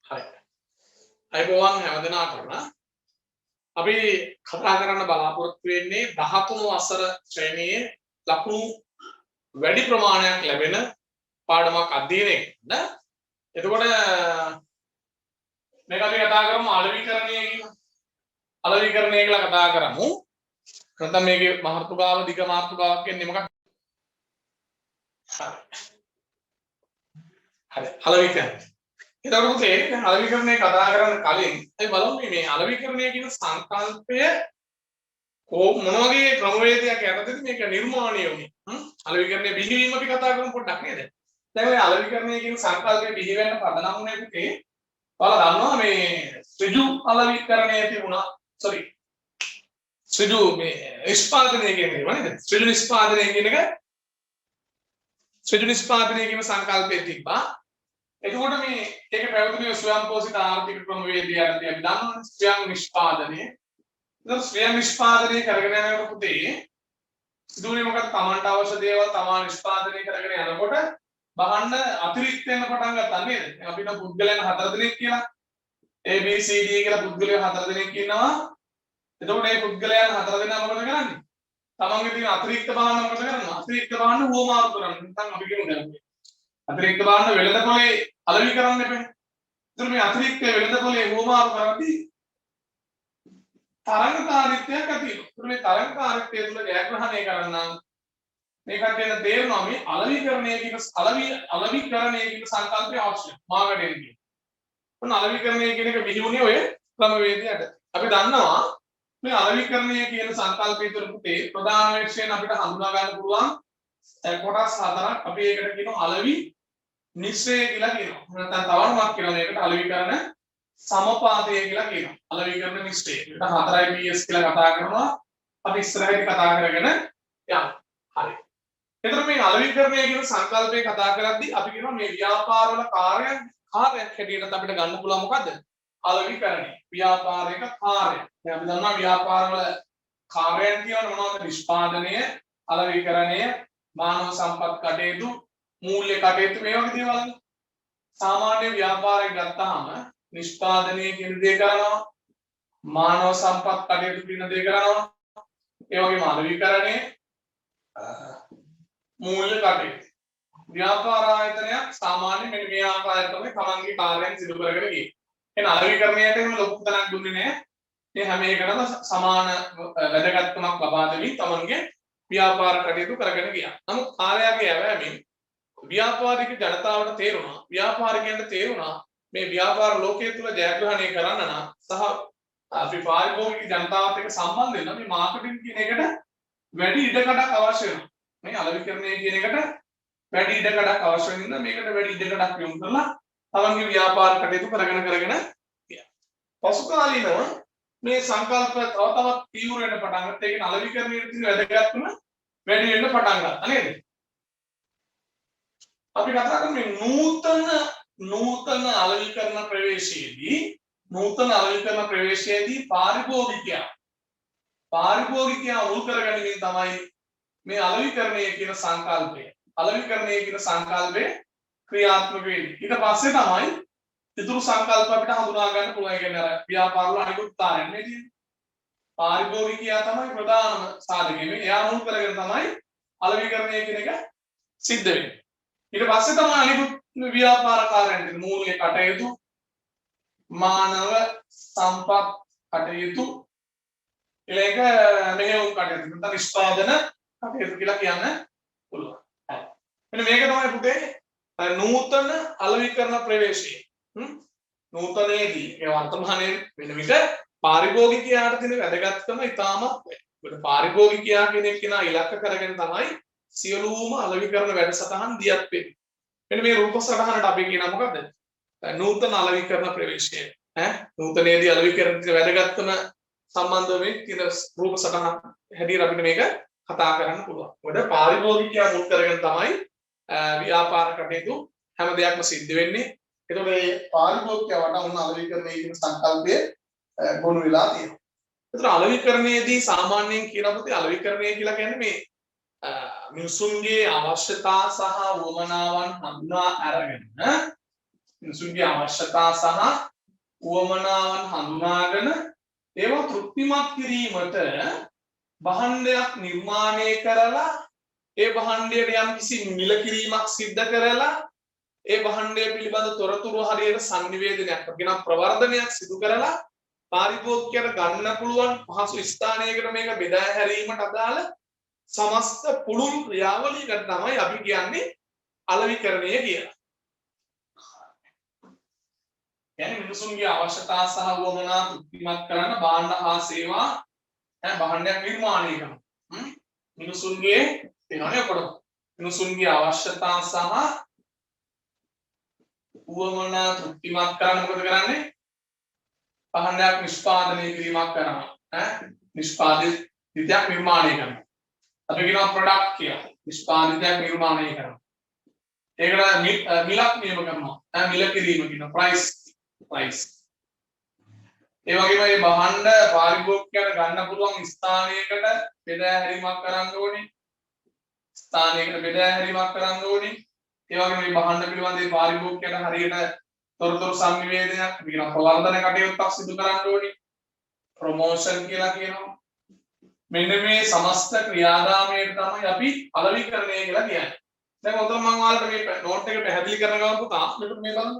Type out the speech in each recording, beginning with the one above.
හරි. අයිබෝවන් හැමදෙනාටම අපි කතා කරන්න බලාපොරොත්තු වෙන්නේ 13 වසර ශ්‍රේණියේ ලකුණු වැඩි ප්‍රමාණයක් ලැබෙන පාඩමක් අධ්‍යයනය කරන්න. එතකොට මේක අපි කතා කරමු අලෙවිකරණය කියලා. අලෙවිකරණය කියලා කතා කරමු. නැත්නම් මේකේ මාතෘකාව දිග මාතෘකාවක් කියන්නේ මොකක්ද? හරි. අලෙවිකරණය. එතකොට තේරෙන්නේ අලෙවිකරණය කතා කරන්න කලින් අපි බලමු මේ අලෙවිකරණය කියන සංකල්පය මොන වගේ ක්‍රමවේදයක් යටතේද මේක නිර්මාණය වුනේ? අලෙවිකරණය බිහිවීම අපි කතා කරමු පොඩ්ඩක් නේද? දැන් මේ අලෙවිකරණය කියන සංකල්පය බිහි වෙන්න පදනම් වුණේ පුතේ ඔයාලා දන්නවා මේ ඍජු අලෙවිකරණය තිබුණා. ඍජු මේ නිෂ්පාදනය කියන එක නේද? ඍජු නිෂ්පාදනය කියන එක ඍජු නිෂ්පාදනය කියන සංකල්පය තිබ්බා. එතකොට මේ ඒක පැවතුනේ ස්වයංපෝෂිත ආර්ථික ක්‍රමවේදය යටතේ අපි දන්නවා ස්වයං නිෂ්පාදනය. ඒක ස්වයං නිෂ්පාදනය කරගෙන යනකොට පුතේ සිදුවන්නේ මොකක්ද? Tamanට අවශ්‍ය දේවල් තමා නිෂ්පාදනය කරගෙන යනකොට බහන්න අතිරික්ත වෙන පටන් ගත්තා නේද? අපිට පුද්ගලයන් 4 දෙනෙක් කියලා A B C D කියලා පුද්ගලයන් 4 දෙනෙක් ඉන්නවා. එතකොට මේ පුද්ගලයන් 4 දෙනා මොකද කරන්නේ? තමන්ගේ තියෙන අතිරික්ත බහන්න මොකද කරන්නේ? අතිරික්ත බහන්න හුවමාරු කරන්නේ. නැත්නම් අපි කියමු දැන් අතිරික්ත බහන්න වෙළඳපොලේ අලෙවි කරන්න එපා. ඒතර මේ අතිරික්ත වෙළඳපොලේ හුවමාරු කරද්දී තරංගකාරීත්වයක් ඇති වෙනවා. ඒතර මේ තරංගකාරීත්වය තුළ ජයග්‍රහණය කරන්න මේකට දෙන තේරෙනවා මේ අලෙවිකරණය කියන සංකල්පය අවශ්‍යයි. මාගටේ කියන. ඔන්න අලෙවිකරණය කියන එක බිහිුනේ ඔය ක්‍රමවේදයට. අපි දන්නවා මේ අලෙවිකරණය කියන සංකල්පය තුළ පුතේ ප්‍රධාන වශයෙන් අපිට හඳුනා ගන්න පුළුවන් කොටස් හතරක්. අපි ඒකට කියනවා අලෙවි නිශ්චය කියලා කියනවා. නැත්නම් තවමක් කියනවා මේකට අලෙවිකරණ සමපාතය කියලා කියනවා. අලෙවිකරණ නිශ්චය. ඒකට 4යි PS කියලා කතා කරනවා. අපි ඉස්සරහදී කතා කරගෙන යමු. හරි. එතකොට මේ අලෙවිකරණය කියන සංකල්පය කතා කරද්දී අපි කියනවා මේ ව්‍යාපාරවල කාර්යයක් හැටියට අපිට ගන්න පුළුවන් මොකද්ද? අලෙවිකරණය. ව්‍යාපාරයක කාර්යය. දැන් අපි දන්නවා ව්‍යාපාරවල කාර්යයන් කියන මොනවද? නිෂ්පාදනය, අලෙවිකරණය, මානව සම්පත් කටයුතු, මූල්‍ය කටයුතු මේ වගේ දේවල්. සාමාන්‍ය ව්‍යාපාරයක් ගත්තාම නිෂ්පාදනය කියන දේ කරනවා, මානව සම්පත් කටයුතු කියන දේ කරනවා, ඒ වගේම අලෙවිකරණය, මූල්‍ය කටයුතු. ව්‍යාපාර ආයතනයක් සාමාන්‍ය මෙන්න මේ ආකාරයට තමයි තමන්ගේ කාර්යයන් සිදු කරගෙන ගියේ. එහෙනම් අලෙවිකරණයට එහෙම ලොකු තැනක් දුන්නේ නැහැ. මේ හැම එකටම සමාන වැදගත්කමක් ලබා දෙමින් තමන්ගේ ව්‍යාපාර කටයුතු කරගෙන ගියා. නමුත් කාර්යයේ ඇවෑමෙන් ව්‍යාපාරික ජනතාවට තේරුණා, ව්‍යාපාරිකයන්ට තේරුණා මේ ව්‍යාපාර ලෝකයේ තුල ජයග්‍රහණය කරන්න නම් සහ අපි පාරිභෝගික ජනතාවත් එක්ක සම්බන්ධ වෙන මේ මාකටිං කියන එකට වැඩි ඉඩකඩක් අවශ්‍ය වෙනවා. මේ අලෙවිකරණය කියන එකට වැඩි ඉඩකඩක් අවශ්‍ය වෙන නිසා මේකට වැඩි ඉඩකඩක් යොමු කරලා තමන්ගේ ව්‍යාපාර කටයුතු කරගෙන ගියා. පසු කාලීනව මේ සංකල්ප තව තවත් තීව්‍ර වෙන්න පටන් ගත්තා. ඒ කියන්නේ අලෙවිකරණයේ තියෙන වැදගත්කම වැඩි වෙන්න පටන් ගත්තා නේද? අපි කතා කරන්නේ නූතන අලෙවිකරණ ප්‍රවේශයේදී පාරිභෝගිකයා මුල් කරගැනීමෙන් තමයි මේ අලෙවිකරණය කියන සංකල්පය ක්‍රියාත්මක වෙන්නේ. ඊට පස්සේ තමයි ඉතුරු සංකල්ප අපිට හඳුනා ගන්න පුළුවන්. ඒ කියන්නේ අර ව්‍යාපාරවල අනිකුත් කාර්යයන් නේ තියෙන්නේ. පාරිභෝගිකයා තමයි ප්‍රධානම සාධකය. එයා මුල් කරගෙන තමයි අලෙවිකරණය කියන එක සිද්ධ වෙන්නේ. ඊට පස්සේ තමයි අනිකුත් ව්‍යාපාර කාර්යයන් මූල්‍ය කටයුතු, මානව සම්පත් කටයුතු, ඊළඟ මෙහෙයුම් කටයුතු, නැත්නම් නිෂ්පාදන කටයුතු කියලා කියන්න පුළුවන්. හරි. මෙන්න මේක තමයි පුතේ නූතන අලෙවිකරණ ප්‍රවේශය. නූතනයේදී ඒ වර්තමානයේ වෙන විට පාරිභෝගිකයාට තියෙන වැදගත්කම ඉතාමත් වැඩි. පාරිභෝගිකයා කෙනා ඉලක්ක කරගෙන තමයි සියලුම අලෙවිකරණ වැඩසටහන් දියත් වෙන්නේ. මෙන්න මේ රූප සටහනට අපි කියන මොකද්ද? නූතන අලෙවිකරණ ප්‍රවේශය. නූතනයේදී අලෙවිකරණ වැදගත්කම සම්බන්ධ වෙන තියෙන රූප සටහන හැටියට අපිට මේක කතා කරන්න පුළුවන්. මොකද පාරිභෝගිකයා මුල් කරගෙන තමයි ව්‍යාපාර කටයුතු හැම දෙයක්ම සිද්ධ වෙන්නේ. ඒතකොට මේ පාරිභෝගිකයා වටා වුණ අලෙවිකරණය කියන සංකල්පය ගොනු වෙලා තියෙනවා. ඒතර අලෙවිකරණයේදී සාමාන්‍යයෙන් කියනකොට අලෙවිකරණය කියලා කියන්නේ මේ මිනිසුන්ගේ අවශ්‍යතා සහ වමනාවන් හඳුනා අරගෙන මිනිසුන්ගේ අවශ්‍යතා සහ උවමනාවන් හඳුනාගෙන ඒවා තෘප්තිමත් කිරීමට භාණ්ඩයක් නිර්මාණය කරලා ඒ භාණ්ඩයට යම් කිසි මිල කිරීමක් සිද්ධ කරලා ඒ භාණ්ඩය පිළිබඳ තොරතුරු හරියට sannivedanayak කියන ප්‍රවර්ධනයක් සිදු කරලා පාරිභෝගිකයට ගන්න පුළුවන් පහසු ස්ථානයකට මේක බෙදා හැරීමට අදාළ සමස්ත පුළුල් ක්‍රියාවලියකට තමයි අපි කියන්නේ අලෙවිකරණය කියලා. يعني මිනිසුන්ගේ අවශ්‍යතා සහ වමනා තෘප්තිමත් කරන භාණ්ඩ හා සේවා භාණ්ඩයක් නිර්මාණය කරනවා. මිනිසුන්ගේ වෙනවනේ කොට මිනිසුන්ගේ අවශ්‍යතා සහ වමනා තෘප්තිමත් කරන මොකද කරන්නේ? භාණ්ඩයක් නිෂ්පාදනය කිරීමක් කරනවා. නිෂ්පාදිතයක් නිර්මාණය කරනවා. අපි කියනවා ප්‍රොඩක්ට් කියලා. නිෂ්පාදිතයක් නිර්මාණය කරනවා. ඒකට මිලක් නියම කරනවා. මිල කිරීම කියන ප්‍රයිස්. ඒ වගේම මේ භාණ්ඩ පාරිභෝගිකයන්ට ගන්න පුළුවන් ස්ථානයකට බෙදා හැරීමක් කරන්න ඕනේ. ස්ථානයකට බෙදා හැරීමක් කරන්න ඕනේ. ඒ වගේම මේ භාණ්ඩ පිළිබඳ මේ පාරිභෝගිකයන්ට හරියට තොරතුරු සංනිවේදනයක් කියන ප්‍රවර්ධන කටයුත්තක් සිදු කරන්න ඕනේ. ප්‍රොමෝෂන් කියලා කියනවා. මෙන්න මේ සමස්ත ක්‍රියාදාමයට තමයි අපි අලෙවිකරණය කියලා කියන්නේ. දැන් උතම මම ඔයාලට මේ නෝට් එක පැහැදිලි කරන ගමන් පුතා මෙතන මේ බලන්න.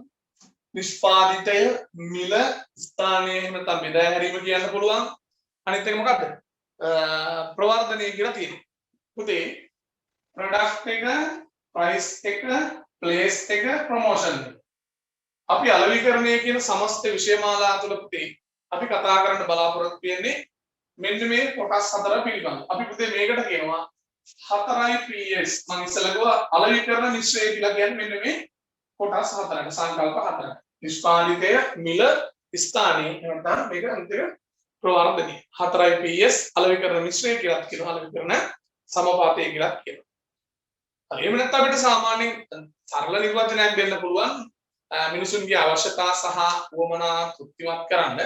නිෂ්පාදිතය මිල ස්ථානයේ නැත්නම් බෙදා හැරීම කියන්න පුළුවන්. අනිත් එක මොකක්ද? ප්‍රවර්ධනය කියලා තියෙනවා. පුතේ ප්‍රොඩක්ට් එක, ප්‍රයිස් එක, ප්ලේස් එක, ප්‍රොමෝෂන් එක. අපි අලෙවිකරණය කියන සමස්ත විෂයමාලා තුළ පුතේ අපි කතා කරන්න බලාපොරොත්තු වෙන්නේ මෙන්න මේ කොටස් හතර පිළිබඳව. අපි පුතේ මේකට කියනවා 4යි PS. මම ඉස්සෙල්ලා කිව්වා අලෙවිකරණ මිශ්‍රය කියලා කියන්නේ මෙන්න මේ කොටස් හතරකට සංකල්ප හතරකට. නිෂ්පාදිතය, මිල, ස්ථානීය නැත්නම් මේක අන්තිම ප්‍රවර්ධනීය. 4යි PS අලෙවිකරණ මිශ්‍රය කියලා කියනවා. අලෙවිකරණ සමපාතය කියලා කියනවා. එහෙම නැත්නම් අපිට සාමාන්‍යයෙන් සරල නිර්වචනයක් දෙන්න පුළුවන්. මිනිසුන්ගේ අවශ්‍යතා සහ වමනා තෘප්තිමත් කරන්න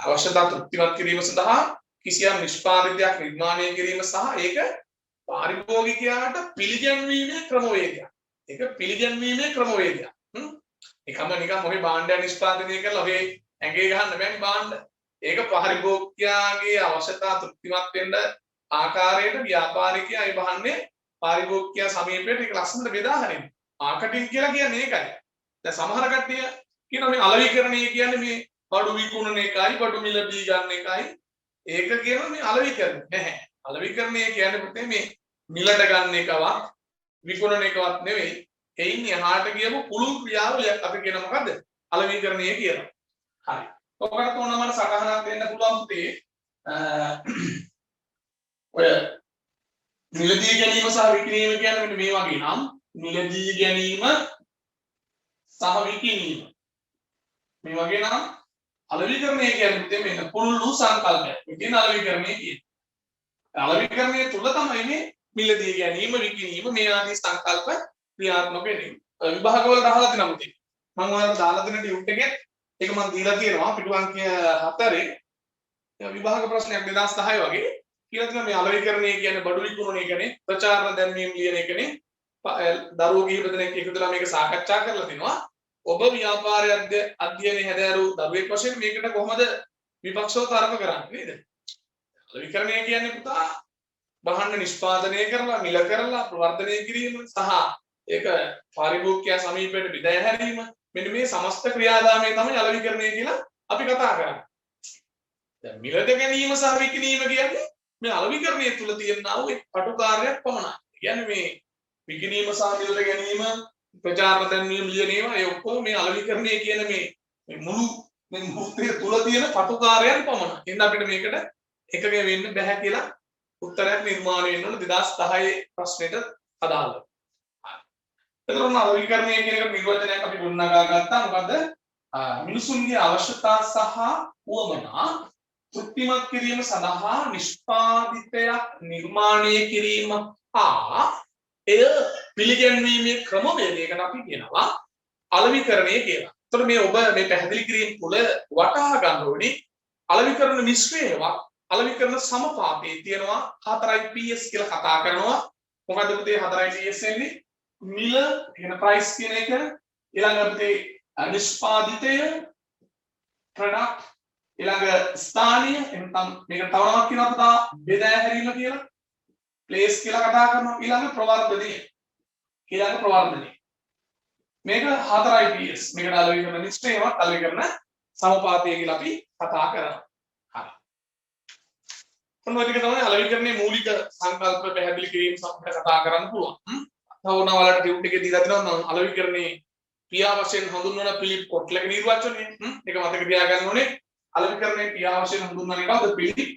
අවශ්‍යතා තෘප්තිමත් කිරීම සඳහා කිසියම් නිෂ්පාදිතයක් නිර්මාණය කිරීම සහ ඒක පාරිභෝගිකයාට පිළිගැන්වීමේ ක්‍රමවේදයක්. ඒක පිළිගැන්වීමේ ක්‍රමවේදයක්. නිකම්ම මොකේ භාණ්ඩය නිෂ්පාදනය කරලා ඔහේ ඇඟේ ගහන්න බෑනේ භාණ්ඩ. ඒක පාරිභෝගිකයාගේ අවශ්‍යතා තෘප්තිමත් වෙන්න ආකාරයට ව්‍යාපාරිකයා ඒ භාණ්ඩේ පාරිභෝගිකයා සමීපයට ඒක ලස්සනට බෙදා හරින්න. මාකටිං කියලා කියන්නේ ඒකයි. දැන් සමහර කට්ටිය කියනවා මේ අලෙවිකරණය කියන්නේ මේ බඩු විකුණන එකයි බඩු මිල දී ගන්න එකයි. ඒක කියනවා මේ අලෙවිකරණය. නැහැ. අලෙවිකරණය කියන්නේ පුතේ මේ මිලට ගන්න එකවත් විකුණන එකවත් නෙවෙයි. එයින් එහාට ගියපු පුළුල් ක්‍රියාවලියක් අපි කියන මොකද්ද? අලෙවිකරණය කියලා. හරි. ඔකට තෝරනම සටහනක් දෙන්න පුළුවන් පුතේ. ඔය මිලදී ගැනීම සහ විකිණීම කියන්නේ මෙන්න මේ වගේ නම් මිලදී ගැනීම සහ විකිණීම මේ වගේ නම් අලෙවිකරණය කියන්නේ පුතේ මෙන්න පුළුල් සංකල්පයක්. මෙතන අලෙවිකරණය කියන්නේ. අලෙවිකරණය තුල තමයි මේ මිලදී ගැනීම විකිණීම මේ ආදී සංකල්ප ක්‍රියාත්මක වෙන්නේ. විභාගවල දහලා තියෙනවා පුතේ. මම ඔයාලට දාලා දෙන ටියුට් එකේ ඒක මම දීලා තියෙනවා පිටු අංකය 4 විභාග ප්‍රශ්නයක් 2010 වගේ කියලා තියෙනවා මේ අලෙවිකරණය කියන්නේ බඩු විකුණන එකනේ ප්‍රචාරණ දැන්වීම ලියන එකනේ දරුවෝ කිහිප දෙනෙක් එකතුලා මේක සාකච්ඡා කරලා තිනවා. ඔබ ව්‍යාපාර අධ්‍යයනයේ හැදෑරු දරුවෙක් වශයෙන් මේකට කොහොමද විපක්ෂව තර්ක කරන්නේ නේද? අලෙවිකරණය කියන්නේ පුතා භාණ්ඩ නිෂ්පාදනය කරලා මිල කරලා ප්‍රවර්ධනය කිරීම සහ ඒක පාරිභෝගිකයා සමීපයට බෙදා හැරීම මෙන්න මේ සමස්ත ක්‍රියාදාමය තමයි අලෙවිකරණය කියලා අපි කතා කරන්නේ. දැන් මිලද ගැනීම සහ විකිණීම කියන්නේ මේ අලෙවිකරණය තුල තියෙනා වූ කටු කාර්යයක් පමණයි. කියන්නේ මේ විකිණීම සහ මිලද ගැනීම ප්‍රචාරණ දැන්වීම ලියන ඒවා ඒ ඔක්කොම මේ අලෙවිකරණය කියන මේ මුළු මේ මුහුතේ තුල තියෙන කටු කාර්යයන් පමණයි. එහෙනම් අපිට මේකට එකග වෙන්න බෑ කියලා උත්තරයක් නිර්මාණය වෙන්න ඕන 2010 ප්‍රශ්නෙට අදාළව. එතකොට අලෙවිකරණය කියන එක නිර්වචනයක් අපි ගොඩනගා ගත්තා. මොකද මිනිසුන්ගේ අවශ්‍යතා සහ උවමනා තෘප්තිමත් කිරීම සඳහා නිෂ්පාදිතයක් නිර්මාණය කිරීම හා එය පිළිගැන්වීමේ ක්‍රමවේදයකට අපි කියනවා අලෙවිකරණය කියලා. එතකොට මේ ඔබ මේ පැහැදිලි කිරීම තුළ වටහා ගන්න ඕනේ අලෙවිකරණ මිශ්‍රයේවත් අලෙවිකරණ සමපාතයේ තියෙනවා 4යි PS කියලා කතා කරනවා. මොකද්ද පුතේ 4යි PS එන්නේ? මිල කියන ප්‍රයිස් කියන එක ඊළඟ අපිට නිෂ්පාදිතය product ඊළඟ ස්ථානීය එතනම් මේක තව නමක් කියනවා අපිට බෙදා හැරීම කියලා place කියලා කතා කරනවා ඊළඟ ප්‍රවර්ධනය මේක 4යි PS මේකට අලෙවි කරන නිශ්චයවත් අලෙවි කරන සමපාතය කියලා අපි කතා කරනවා හරි ඔන්න ඔය ටික තමයි අලෙවිකරණයේ මූලික සංකල්ප පැහැදිලි කිරීම සම්බන්ධව කතා කරන්න පුළුවන් තවන වලට ටියුට් එකේ දීලා තියෙනවා නම් අලෙවිකරණයේ ක්‍රියා වශයෙන් හඳුන්වන පිළිප් කොටලක නිර්වචනය ඒක මතක තියාගන්න ඕනේ අලෙවිකරණයේ ක්‍රියා වශයෙන් හඳුන්වන එකද පිළිප්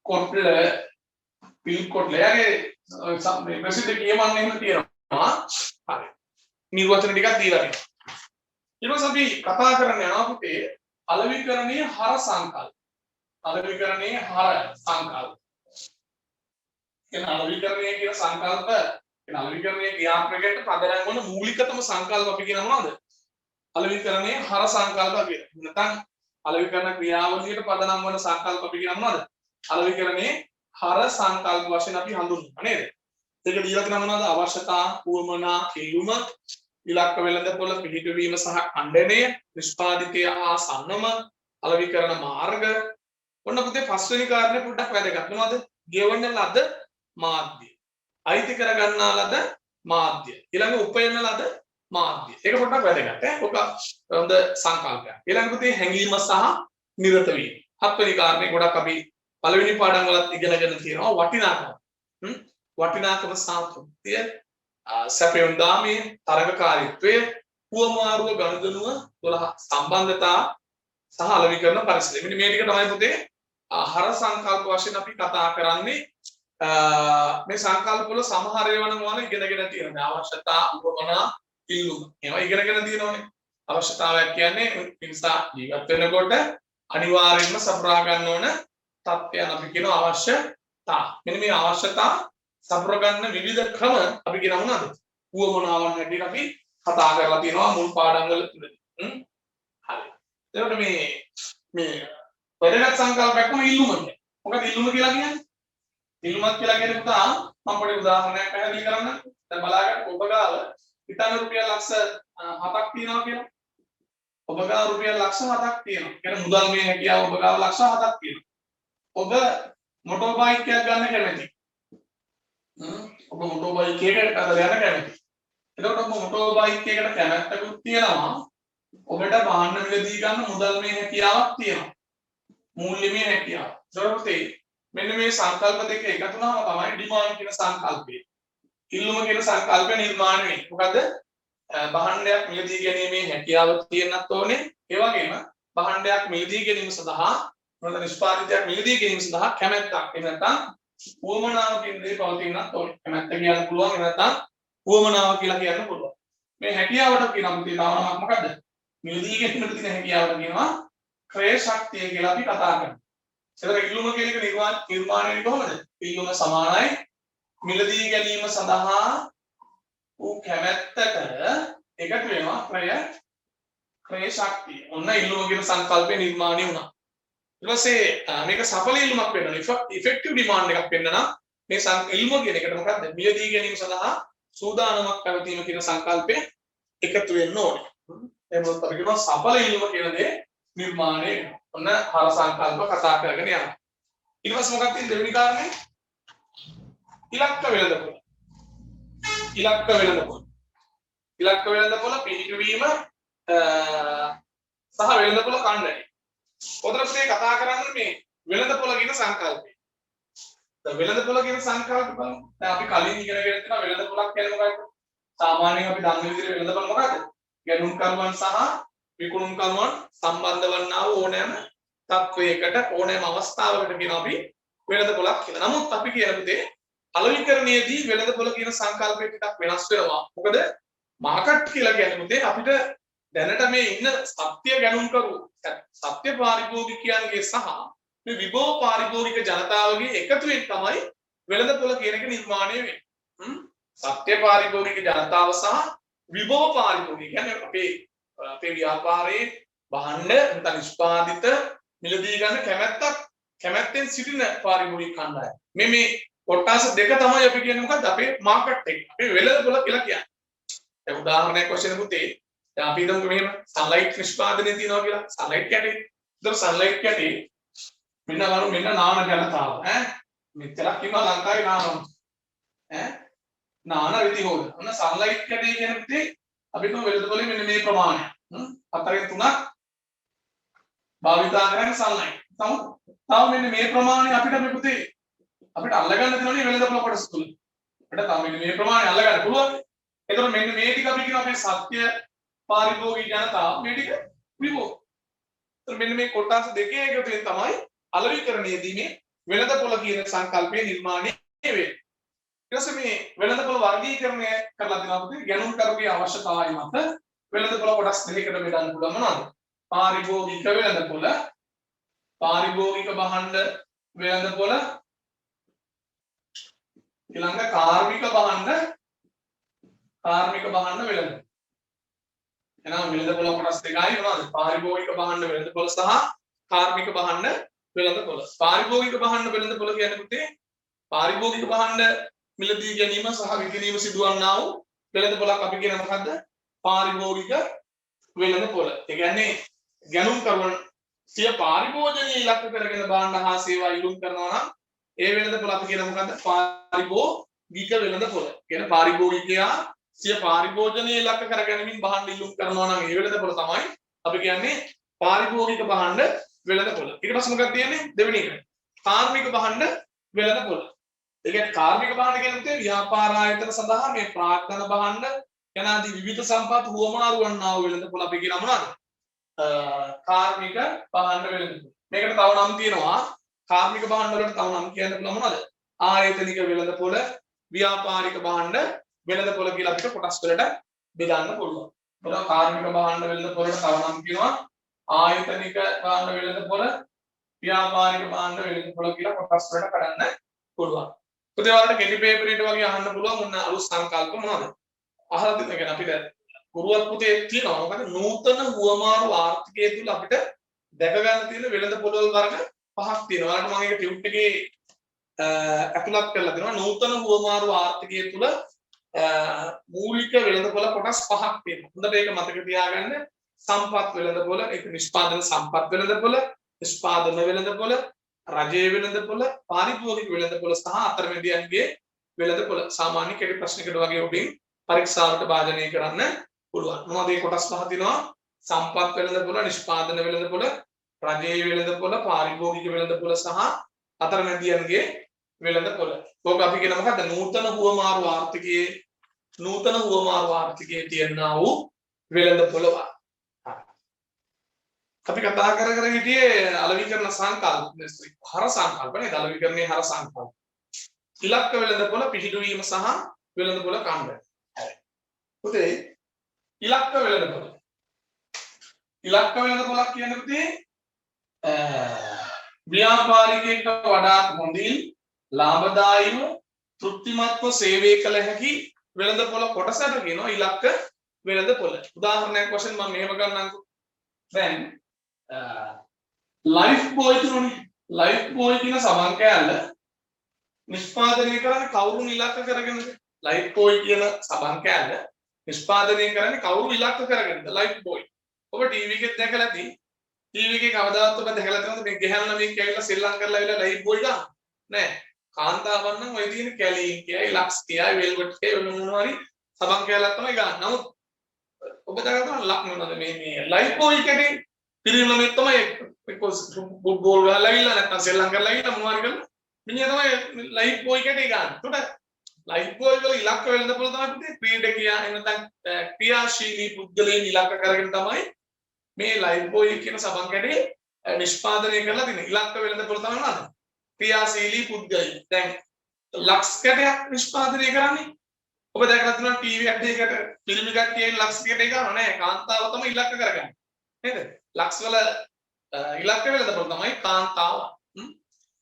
කොටලයේ මේ ප්‍රසිද්ධ කියමන් එහෙම තියෙනවා හරි නිර්වචන ටිකක් දීලා තියෙනවා ඊට පස්සේ අපි කතා කරන්න යනවා පුතේ අලෙවිකරණයේ හර සංකල්ප අලෙවිකරණයේ හර සංකල්ප කියන අලෙවිකරණය කියන සංකල්ප කියන අලෙවිකරණයේ ක්‍රියාත්මකයට පදනම් වන මූලිකතම සංකල්ප අපි කියන මොනවද අලෙවිකරණයේ හර සංකල්ප කියලා නැත්නම් අලෙවිකරණ ක්‍රියාවලියට පදනම් වන සංකල්ප අපි කියන මොනවද අලෙවිකරණයේ හර සංකල්ප වශයෙන් අපි හඳුන්වනවා නේද ඒක දීලා තියෙනවා මොනවද අවශ්‍යතා උවමනා ඉල්ලුම ඉලක්ක වෙළඳපොළ පිහිටවීම සහ ඛණ්ඩනය නිෂ්පාදිතය හා සම්නම අලෙවිකරණ මාර්ග ඔන්න පුතේ පස්වෙනි කාරණේ පොඩ්ඩක් වැදගත් මොනවද ගෙවන්න ලද මාධ්‍ය අයිති කර ගන්නා ලද මාධ්‍ය ඊළඟ උපයන ලද මාධ්‍ය ඒක පොඩ්ඩක් වැදගත් ඔක හොඳ සංකල්පයක් ඊළඟ පුතේ හැඟීම සහ නිරත වීම හත්වෙනි කාරණේ ගොඩක් අපි පළවෙනි පාඩම් වලත් ඉගෙනගෙන තියෙනවා වටිනාකම සහ තෘප්තිය සැපයුම් දාමයේ තරගකාරීත්වය පුවමාරුව ගනුදෙනුව 12 සම්බන්ධතා සහ අලෙවිකරණ පරිසරය මෙන්න මේ ටික තමයි පුතේ හර සංකල්ප වශයෙන් අපි කතා කරන්නේ මේ සංකල්ප වල සමහර ඒවා නම් ඔයාලා ඉගෙනගෙන තියෙනවා අවශ්‍යතා උවමනා ඉල්ලුම ඒවා ඉගෙනගෙන තියෙනවානේ අවශ්‍යතාවයක් කියන්නේ නිසා ජීවත් වෙනකොට අනිවාර්යයෙන්ම සපුරා ගන්න ඕන තත්ත්වයන් අපි කියන අවශ්‍යතා මෙන්න මේ අවශ්‍යතා සපුරා ගන්න විවිධ ක්‍රම අපි කියන මොනවාද උවමනාවන් හැටියට අපි කතා කරලා තියෙනවා මුල් පාඩම් වල හරි එතකොට මේ වැදගත් සංකල්පයක් තමයි ඉල්ලුම කියන්නේ. මොකද ඉල්ලුම කියලා කියන්නේ? ඉල්ලුමක් කියලා කියන්නේ පුතා මම පොඩි උදාහරණයක් පැහැදිලි කරන්න. දැන් බලාගන්න ඔබ ගාව හිතන්න රුපියල් ලක්ෂ 7ක් තියෙනවා කියලා. ඔබ ගාව රුපියල් ලක්ෂ 7ක් තියෙනවා. කියන මුදල් මේ හැකියාව ඔබ ගාව ලක්ෂ 7ක් තියෙනවා. ඔබ මොටෝ බයික් එකක් ගන්න කැමති. ඔබ මොටෝ බයික් එකකට යන්න කැමති. එතකොට ඔබ මොටෝ බයික් එකකට කැමැත්තකුත් තියෙනවා. ඔබට වාහන මිලදී ගන්න මුදල් මේ හැකියාවක් තියෙනවා. මූල්‍යමය හැකියාව. ඒකෝතේ මෙන්න මේ සංකල්ප දෙක එකතු වුණාම තමයි ඩිමාන්ඩ් කියන සංකල්පය. ඉල්ලුම කියන සංකල්පය නිර්මාණය වෙන්නේ. මොකද භාණ්ඩයක් මිලදී ගැනීමේ හැකියාව තියෙන්නත් ඕනේ. ඒ වගේම භාණ්ඩයක් මිලදී ගැනීම සඳහා මොනවාද නිෂ්පාදිතයක් මිලදී ගැනීම සඳහා කැමැත්තක්. එහෙම නැත්නම් උවමනාව කියන දේ පවතිනත් ඕනේ. කැමැත්ත කියන්න පුළුවන්. එහෙම නැත්නම් උවමනාව කියලා කියන්න පුළුවන්. මේ හැකියාවට කියනවා තව නමක් මොකද්ද? මිලදී ගැනීමට තියෙන හැකියාවට කියනවා ක්‍රය ශක්තිය කියලා අපි කතා කරනවා. ඒතර ඉල්ලුම කියන එක නිර්මාණය වෙන්නේ කොහොමද? ඉල්ලුම සමානයි මිලදී ගැනීම සඳහා වූ කැමැත්තට එකතු වෙනවා ක්‍රය ශක්තිය. ඔන්න ඉල්ලුම කියන සංකල්පය නිර්මාණය වුණා. ඊට පස්සේ මේක සඵල ඉල්ලුමක් වෙන්න ඉෆෙක්ටිව් ඩිමාන්ඩ් එකක් වෙන්න නම් මේ ඉල්ලුම කියන එකට මොකද්ද? මිලදී ගැනීම සඳහා සූදානමක් පැවතීම කියන සංකල්පය එකතු වෙන්න ඕනේ. එහෙනම් අපි කියනවා සඵල ඉල්ලුම කියන දේ නිර්මාණය වෙනවා. ඔන්න හර සංකල්ප කතා කරගෙන යනවා. ඊට පස්සේ මොකක්ද තියෙන්නේ දෙවෙනි කාරණේ? ඉලක්ක වෙළඳපොළ. ඉලක්ක වෙළඳපොළ පිළිගැවීම සහ වෙළඳපොළ ඛණ්ඩනය. පොතේ කතා කරන්නේ මේ වෙළඳපොළ කියන සංකල්පය. දැන් වෙළඳපොළ කියන සංකල්ප බලමු. දැන් අපි කලින් ඉගෙනගෙන තියෙනවා වෙළඳපොළක් කියන්නේ මොකක්ද? සාමාන්‍යයෙන් අපි දන්න විදිහට වෙළඳපොළ මොකක්ද? ගැනුම්කරුවන් සහ විකුණුම්කරුවන් සම්බන්ධ වන්නා වූ ඕනෑම තත්වයකට ඕනෑම අවස්ථාවකට කියන අපි වෙළඳපොළක් කියලා. නමුත් අපි කියන දේ අලෙවිකරණයේදී වෙළඳපොළ කියන සංකල්පය ටිකක් වෙනස් වෙනවා. මොකද මාකට් කියලා කියන්නේ අපිට දැනට මේ ඉන්න සත්‍ය ගැනුම්කරු සත්‍ය පාරිභෝගිකයන්ගේ සහ මේ විභව පාරිභෝගික ජනතාවගේ එකතුවෙන් තමයි වෙළඳපොළ කියන එක නිර්මාණය වෙන්නේ. සත්‍ය පාරිභෝගික ජනතාව සහ විභව පාරිභෝගික කියන්නේ අපේ ව්‍යාපාරයේ භාණ්ඩ නැත්නම් නිෂ්පාදිත මිලදී ගන්න කැමැත්තෙන් සිටින පාරිභෝගික කණ්ඩායම. මේ කොටස් දෙක තමයි අපි කියන්නේ මොකද්ද? අපේ මාකට් එක. අපේ වෙළඳපොළ කියලා කියන්නේ. දැන් උදාහරණයක් වශයෙන් පුතේ දැන් අපි හිතමු මෙහෙම සන්ලයිට් නිෂ්පාදනය තියෙනවා කියලා. සන්ලයිට් කැටේ. ඒතර සන්ලයිට් කැටේ මෙන්න වරු මෙන්න නාන ජනතාව ඈ මෙච්චරක් ඉන්නවා ලංකාවේ නානවා ඈ නාන විදි හොද. ඔන්න සන්ලයිට් කැටේ කියන පුතේ අපි හිතමු වෙළඳපොලේ මෙන්න මේ ප්‍රමාණය. 4න් 3ක් භාවිතා කරන්නේ සන්ලයිට්. තව මෙන්න මේ ප්‍රමාණය අපිට මේ පුතේ අපිට අල්ලගන්න තියෙනවනේ වෙළඳපොළ කොටස තුල. අපිට තව මෙන්න මේ ප්‍රමාණය අල්ලගන්න පුළුවන්. එතකොට මෙන්න මේ ටික අපි කියනවා මේ සත්‍ය පාරිභෝගික ජනතාව මේ ටික විභෝග. එතකොට මෙන්න මේ කොටස් දෙකේ එකතුවෙන් තමයි අලෙවිකරණයේදී මේ වෙළඳපොළ කියන සංකල්පය නිර්මාණය වෙන්නේ. ඊට පස්සේ මේ වෙළඳපොළ වර්ගීකරණය කරලා දෙනවා පුතේ ගැනුම් කරුගේ අවශ්‍යතාවය මත වෙළඳපොළ කොටස් දෙකකට බෙදන්න පුළුවන් මොනවද? පාරිභෝගික වෙළඳපොළ, පාරිභෝගික භාණ්ඩ වෙළඳපොළ, ඊළඟ කාර්මික භාණ්ඩ වෙළඳපොළ. එහෙනම් වෙළඳපොළ කොටස් දෙකයි මොනවද? පාරිභෝගික භාණ්ඩ වෙළඳපොළ සහ කාර්මික භාණ්ඩ වෙළඳපොළ. පාරිභෝගික භාණ්ඩ වෙළඳපොළ කියන්නේ පුතේ පාරිභෝගික භාණ්ඩ මිලදී ගැනීම සහ විකිණීම සිදුවන්නා වූ වෙළඳපොළක් අපි කියන මොකද්ද? පාරිභෝගික වෙළඳපොළ. ඒ කියන්නේ ගැනුම් කරුවන් සිය පාරිභෝජනීය ඉලක්ක කරගෙන භාණ්ඩ හා සේවා ඉල්ලුම් කරනවා නම් ඒ වෙළඳපොළ අපි කියන මොකද්ද? පාරිභෝගික වෙළඳපොළ. කියන්නේ පාරිභෝගිකයා සිය පාරිභෝජනීය ඉලක්ක කරගැනීමෙන් භාණ්ඩ ඉල්ලුම් කරනවා නම් ඒ වෙළඳපොළ තමයි අපි කියන්නේ පාරිභෝගික භාණ්ඩ වෙළඳපොළ. ඊට පස්සේ මොකක්ද තියෙන්නේ? දෙවෙනි එක. කාර්මික භාණ්ඩ වෙළඳපොළ. ඒ කියන්නේ කාර්මික භාණ්ඩ කියන්නේ ව්‍යාපාර ආයතන සඳහා මේ ප්‍රාග්ධන භාණ්ඩ යනාදී විවිධ සම්පත් හුවමාරු වන්නා වූ වෙළඳපොළ අපි කියනවා මොනවද? කාර්මික භාණ්ඩ වෙළඳපොළ. මේකට තව නම් තියෙනවා. කාර්මික භාණ්ඩ වලට තව නම් කියන්න පුළුවන් මොනවද? ආයතනික වෙළඳපොළ, ව්‍යාපාරික භාණ්ඩ වෙළඳපොළ කියලා අපිට කොටස් වලට බෙදන්න පුළුවන්. මොනවා කාර්මික භාණ්ඩ වෙළඳපොළට තව නම් කියනවා ආයතනික භාණ්ඩ වෙළඳපොළ, ව්‍යාපාරික භාණ්ඩ වෙළඳපොළ කියලා කොටස් වලට කරන්න පුළුවන්. පුතේ වලට කෙටි පේපර් එකට වගේ අහන්න පුළුවන් මොන අලුත් සංකල්ප මොනවද? අහලා තියෙන එක අපිට ගුරුවත් පුතේ තියෙනවා. මොකද නූතන හුවමාරු ආර්ථිකය තුල අපිට දැක ගන්න තියෙන වෙළඳපොළ වල වර්ග පහක් තියෙනවා. ඔයාලට මම ඒක ටියුට් එකේ ඇතුළත් කරලා දෙනවා. නූතන හුවමාරු ආර්ථිකය තුල මූලික වෙළඳපොළ කොටස් පහක් තියෙනවා. හොඳට ඒක මතක තියාගන්න. සම්පත් වෙළඳපොළ, ඒක නිෂ්පාදන සම්පත් වෙළඳපොළ, නිෂ්පාදන වෙළඳපොළ, රජයේ වෙළඳපොළ, පාරිභෝගික වෙළඳපොළ සහ අතරමැදියන්ගේ වෙළඳපොළ. සාමාන්‍ය කෙටි ප්‍රශ්නයකට වගේ ඔබින් පරීක්ෂාවට භාජනය කරන්න පුළුවන්. මොනවද මේ කොටස් පහ තියෙනවා? සම්පත් වෙළඳපොළ, නිෂ්පාදන වෙළඳපොළ, රජයේ වෙළඳපොළ, පාරිභෝගික වෙළඳපොළ සහ අතරමැදියන්ගේ වෙළඳපොළ. ඕක අපි කියන මොකද්ද? නූතන හුවමාරු ආර්ථිකයේ තියෙනා වූ වෙළඳපොළ. අපි කතා කර හිටියේ අලෙවිකරණ සංකල්ප හර සංකල්ප නේද? අලෙවිකරණයේ හර සංකල්ප. ඉලක්ක වෙළඳපොළ පිහිටුවීම සහ වෙළඳපොළ කාණ්ඩ. හරි. පුතේ ඉලක්ක වෙළඳපොළ. ඉලක්ක වෙළඳපොළක් කියන්නේ පුතේ ව්‍යාපාරිකයෙක්ට වඩාත් හොඳින් ලාභදායීව තෘප්තිමත්ව සේවය කළ හැකි වෙළඳපොළ කොටසට කියනවා ඉලක්ක වෙළඳපොළ. උදාහරණයක් වශයෙන් මම මෙහෙම ගන්නම්කෝ. දැන් ලයිෆ් බෝයි තුනේ ලයිෆ් බෝයි කියන සමන් කෑල්ල නිෂ්පාදනය කරන්නේ කවුරුන් ඉලක්ක කරගෙනද? ලයිෆ් බෝයි කියන සමන් කෑල්ල නිෂ්පාදනය කරන්නේ කවුරු ඉලක්ක කරගෙනද? Lifebuoy. ඔබ ටීවී එකේ දැකලා තියෙයි. ටීවී එකේ කවදාවත් ඔබ දැකලා තියෙනවද මේ ගැහැණු ළමෙක් ඇවිල්ලා සෙල්ලම් කරලා ඇවිල්ලා ලයිෆ් බෝයි ගන්න? නෑ. කාන්තාවන් නම් ඔය තියෙන කැලී කියයි ලක්ස් කියයි වෙල්වෙට් කියයි ඔන්න මොනවා හරි සමන් කෑල්ලක් තමයි ගන්න. නමුත් ඔබ දැකලා ලක් මොනවද මේ ලයිෆ් බෝයි කැටේ පිරිමි ළමෙක් තමයි ෆුට්බෝල් ගහලා ඇවිල්ලා නැත්නම් සෙල්ලම් කරලා ඇවිල්ලා මොනවා හරි කරලා මිනිහා තමයි ලයිෆ් බෝයි කැටේ ගන්න. උඩ ලයිෆ් බෝයි වල ඉලක්ක වෙළඳපොළ තමයි පුතේ ක්‍රීඩකයා එහෙම නැත්නම් ක්‍රියාශීලී පුද්ගලයන් ඉලක්ක කරගෙන තමයි මේ ලයිෆ් බෝයි කියන සමන් කැටේ නිෂ්පාදනය කරලා තියෙන්නේ. ඉලක්ක වෙළඳපොළ තමයි නේද? ක්‍රියාශීලී පුද්ගලයන්. දැන් ලක්ස් කැටයක් නිෂ්පාදනය කරන්නේ ඔබ දැකලා තියෙනවා ටීවී එකකට පිරිමි කට්ටියන් ලක්ස් කැටේ ගන්නව නෑ. කාන්තාව තමයි ඉලක්ක කරගන්නේ. නේද? ලක්ස් වල ඉලක්ක වෙළඳපොළ තමයි කාන්තාව.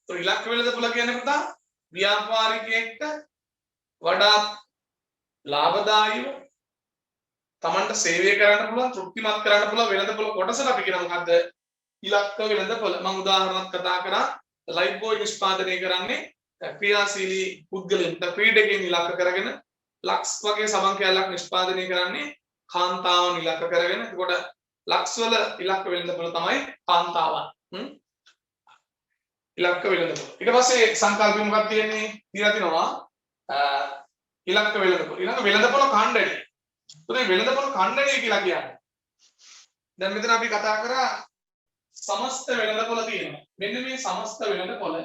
તો ඉලක්ක වෙළඳපොළ කියන්නේ පුතා ව්‍යාපාරිකයෙක්ට වඩාත් ලාභදායීව තමන්ට සේවය කරන්න පුළුවන් තෘප්තිමත් කරන්න පුළුවන් වෙළඳපොළ කොටසට අපි කියන මොකද්ද? ඉලක්ක වෙළඳපොළ. මම උදාහරණයක් කතා කරා. ලයිෆ් බෝයි නිෂ්පාදනය කරන්නේ ක්‍රියාශීලී පුද්ගලයන් ක්‍රීඩකයන් ඉලක්ක කරගෙන ලක්ස් වගේ සමන් කැලක් නිෂ්පාදනය කරන්නේ කාන්තාවන් ඉලක්ක කරගෙන එතකොට ලක්ස් වල ඉලක්ක වෙළඳපොළ තමයි කාන්තාවන්. ඉලක්ක වෙළඳපොළ. ඊට පස්සේ සංකල්පය මොකක්ද තියෙන්නේ? දීලා තිනවා ඉලක්ක වෙළඳපොළ. ඊළඟ වෙළඳපොළ ඛණ්ඩනය. එතකොට වෙළඳපොළ ඛණ්ඩනය කියලා කියන්නේ දැන් මෙතන අපි කතා කරා සමස්ත වෙළඳපොළ තියෙනවා. මෙන්න මේ සමස්ත වෙළඳපොළ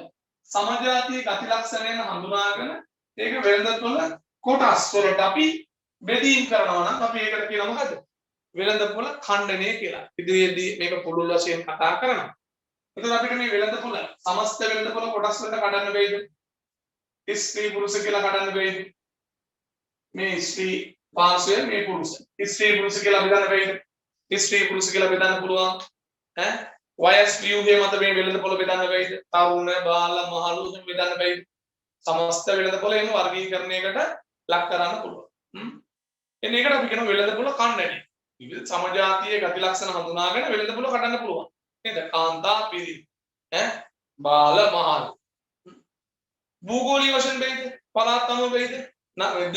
සමජාතීය ගති ලක්ෂණයෙන් හඳුනාගෙන ඒක වෙළඳපොළ කොටස් වලට අපි බෙදීම් කරනවා නම් අපි ඒකට කියනවා මොකද? වෙළඳපොළ ඛණ්ඩනය කියලා. ඉදිරියේදී මේක පුළුල් වශයෙන් කතා කරනවා. එතකොට අපිට මේ වෙළඳපොළ සමස්ත වෙළඳපොළ කොටස් වලට කඩන්න බැයිද? ස්ත්‍රී පුරුෂ කියලා කඩන්න බැයිද? මේ ස්ත්‍රී පාර්ශවය මේ පුරුෂ. ස්ත්‍රී පුරුෂ කියලා බෙදන්න බැයිද? ස්ත්‍රී පුරුෂ කියලා බෙදන්න පුළුවන්. වයස් ව්‍යුහය මත මේ වෙළඳපොළ බෙදන්න බැයිද? තරුණ, බාල, මහලු බෙදන්න බැයිද? සමස්ත වෙළඳපොළ එන වර්ගීකරණයකට ලක් කරන්න පුළුවන්. එන්නේ ඒකට අපි කියන වෙළඳපොළ ඛණ්ඩනය. විවිධ සමජාතීය ගති ලක්ෂණ හඳුනාගෙන වෙළඳපොළ කඩන්න පුළුවන්. නේද? කාන්තා, පිරිමි, බාල, මහලු. භූගෝලීය වශයෙන් බැයිද? පළාත් අනුව බැයිද?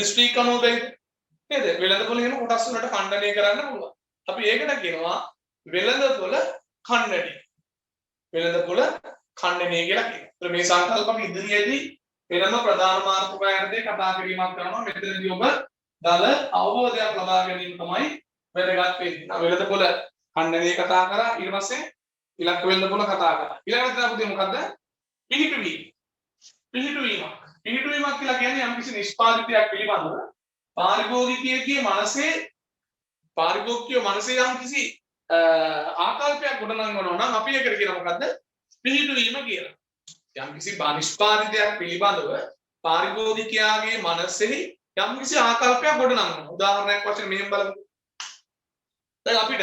දිස්ත්‍රික් අනුව බැයිද? නේද? වෙළඳපොළ එහෙම කොටස් වලට ඛණ්ඩනය කරන්න පුළුවන්. අපි ඒකට කියනවා වෙළඳපොළ ඛණ්ඩනය. වෙළඳපොළ ඛණ්ඩනය කියලා කියනවා. ඒත් මේ සංකල්ප අපි ඉදිරියේදී වෙනම ප්‍රධාන මාතෘකාවකදී කතා කිරීමක් කරනවා. මෙතනදී ඔබ දල අවබෝධයක් ලබා ගැනීම තමයි වැදගත් වෙන්නේ. වෙළඳපොළ ඛණ්ඩනය කතා කරා ඊට පස්සේ ඉලක්ක වෙළඳපොළ කතා කරා. ඊළඟට අපිට මොකද්ද? පිළිපිවීම. පිළිපිවීමක්. පිළිපිවීමක් කියලා කියන්නේ යම්කිසි නිෂ්පාදිතයක් පිළිබඳව පාරිභෝගිකයෙකුගේ මනසේ යම්කිසි ආකල්පයක් ගොඩනගනවා නම් අපි ඒකට කියන මොකද්ද? පිළිපිවීම කියලා. යම්කිසි නිෂ්පාදිතයක් පිළිබඳව පාරිභෝගිකයාගේ මනසේ යම්කිසි ආකල්පයක් ගොඩනගනවා. උදාහරණයක් වශයෙන් මෙහෙම බලමු. දැන් අපිට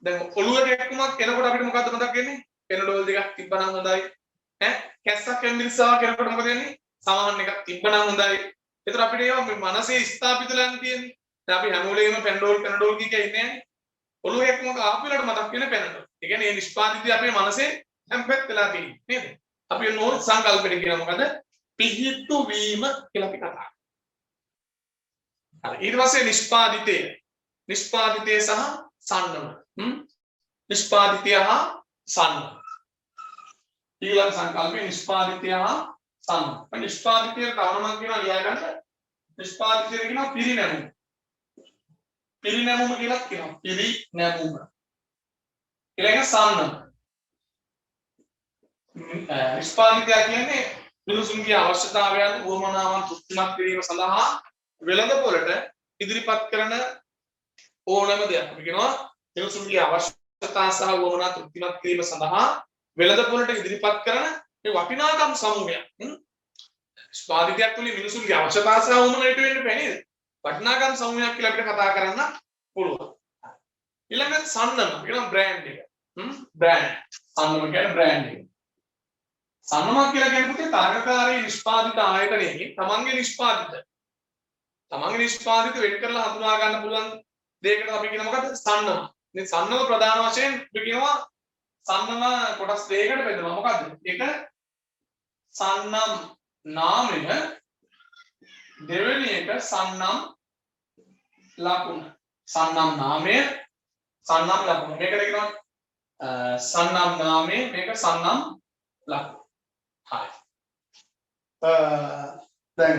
දැන් ඔළුවට එක්කමක් එනකොට අපිට මොකද්ද මතක් වෙන්නේ? පෙනඩෝල් දෙකක් තිබ්බනම් හොඳයි. කැස්සක් එම්බිරිස්සාවක් එනකොට මොකද වෙන්නේ? සමාන එකක් තිබ්බනම් හොඳයි. ඒතර අපිට ඒවා මනසේ ස්ථාපිත වෙලා තියෙන්නේ. දැන් අපි හැම වෙලේම පෙනඩෝල් කිය ඉන්නේ නැහැ. ඔළුව එක්කමක ආපිලට මතක් වෙන පෙනඩෝල්. ඒ කියන්නේ මේ නිෂ්පාදිතය අපේ මනසේ හැම්පෙත් වෙලා තියෙන්නේ නේද? අපි නෝ සංකල්පෙට කියන මොකද? පිහිටු වීම කියලා අපි කතා කරා. හරි ඊට පස්සේ නිෂ්පාදිතය සහ සන්නම. නිෂ්පාදිතය හා සන්නම. ඊළඟ සංකල්පේ නිෂ්පාදිතය හා සන්නම. නිෂ්පාදිතය තවම කියනවා ලියා ගන්න. නිෂ්පාදිතය කියනවා පිරිනැමුම. පිරිනැමුම කියලා කියනවා. පිරිනැමුම. ඊළඟ සන්නම. නිෂ්පාදිතය කියන්නේ මිනිසුන්ගේ අවශ්‍යතාවයන් උවමනාවන් තෘප්තිමත් කිරීම සඳහා වෙළඳපොළට ඉදිරිපත් කරන ඕනෑම දෙයක්. අපි කියනවා මිනිසුන්ගේ අවශ්‍යතා සහ උවමනා තෘප්තිමත් කිරීම සඳහා වෙළඳපොළට ඉදිරිපත් කරන මේ වටිනාකම් සමූහයක්. නිෂ්පාදිතයක් තුලින් මිනිසුන්ගේ අවශ්‍යතා සහ උවමනා ඉටු වෙන්න බෑ නේද? වටිනාකම් සමූහයක් කියලා අපිට කතා කරන්න පුළුවන්. ඊළඟට සන්නම කියනවා බ්‍රෑන්ඩ් එක. බ්‍රෑන්ඩ්. සන්නම කියන්නේ බ්‍රෑන්ඩ් එක. සන්නමක් කියලා කියන්නේ තරගකාරී නිෂ්පාදිත ආයතනයකින් තමන්ගේ නිෂ්පාදිත වෙන් කරලා හඳුනා ගන්න පුළුවන් දෙයකට අපි කියන මොකද්ද? සන්නම. මේ සන්නම ප්‍රධාන වශයෙන් අපි කියනවා සන්නම කොටස් දෙකකට බෙදනවා. මොකද්ද? එක සන්නම් නාමය, දෙවෙනි එක සන්නම් ලකුණ. සන්නම් නාමය, සන්නම් ලකුණ. මේකට කියනවා සන්නම් නාමය, මේක සන්නම් ලකුණ. හරි. දැන්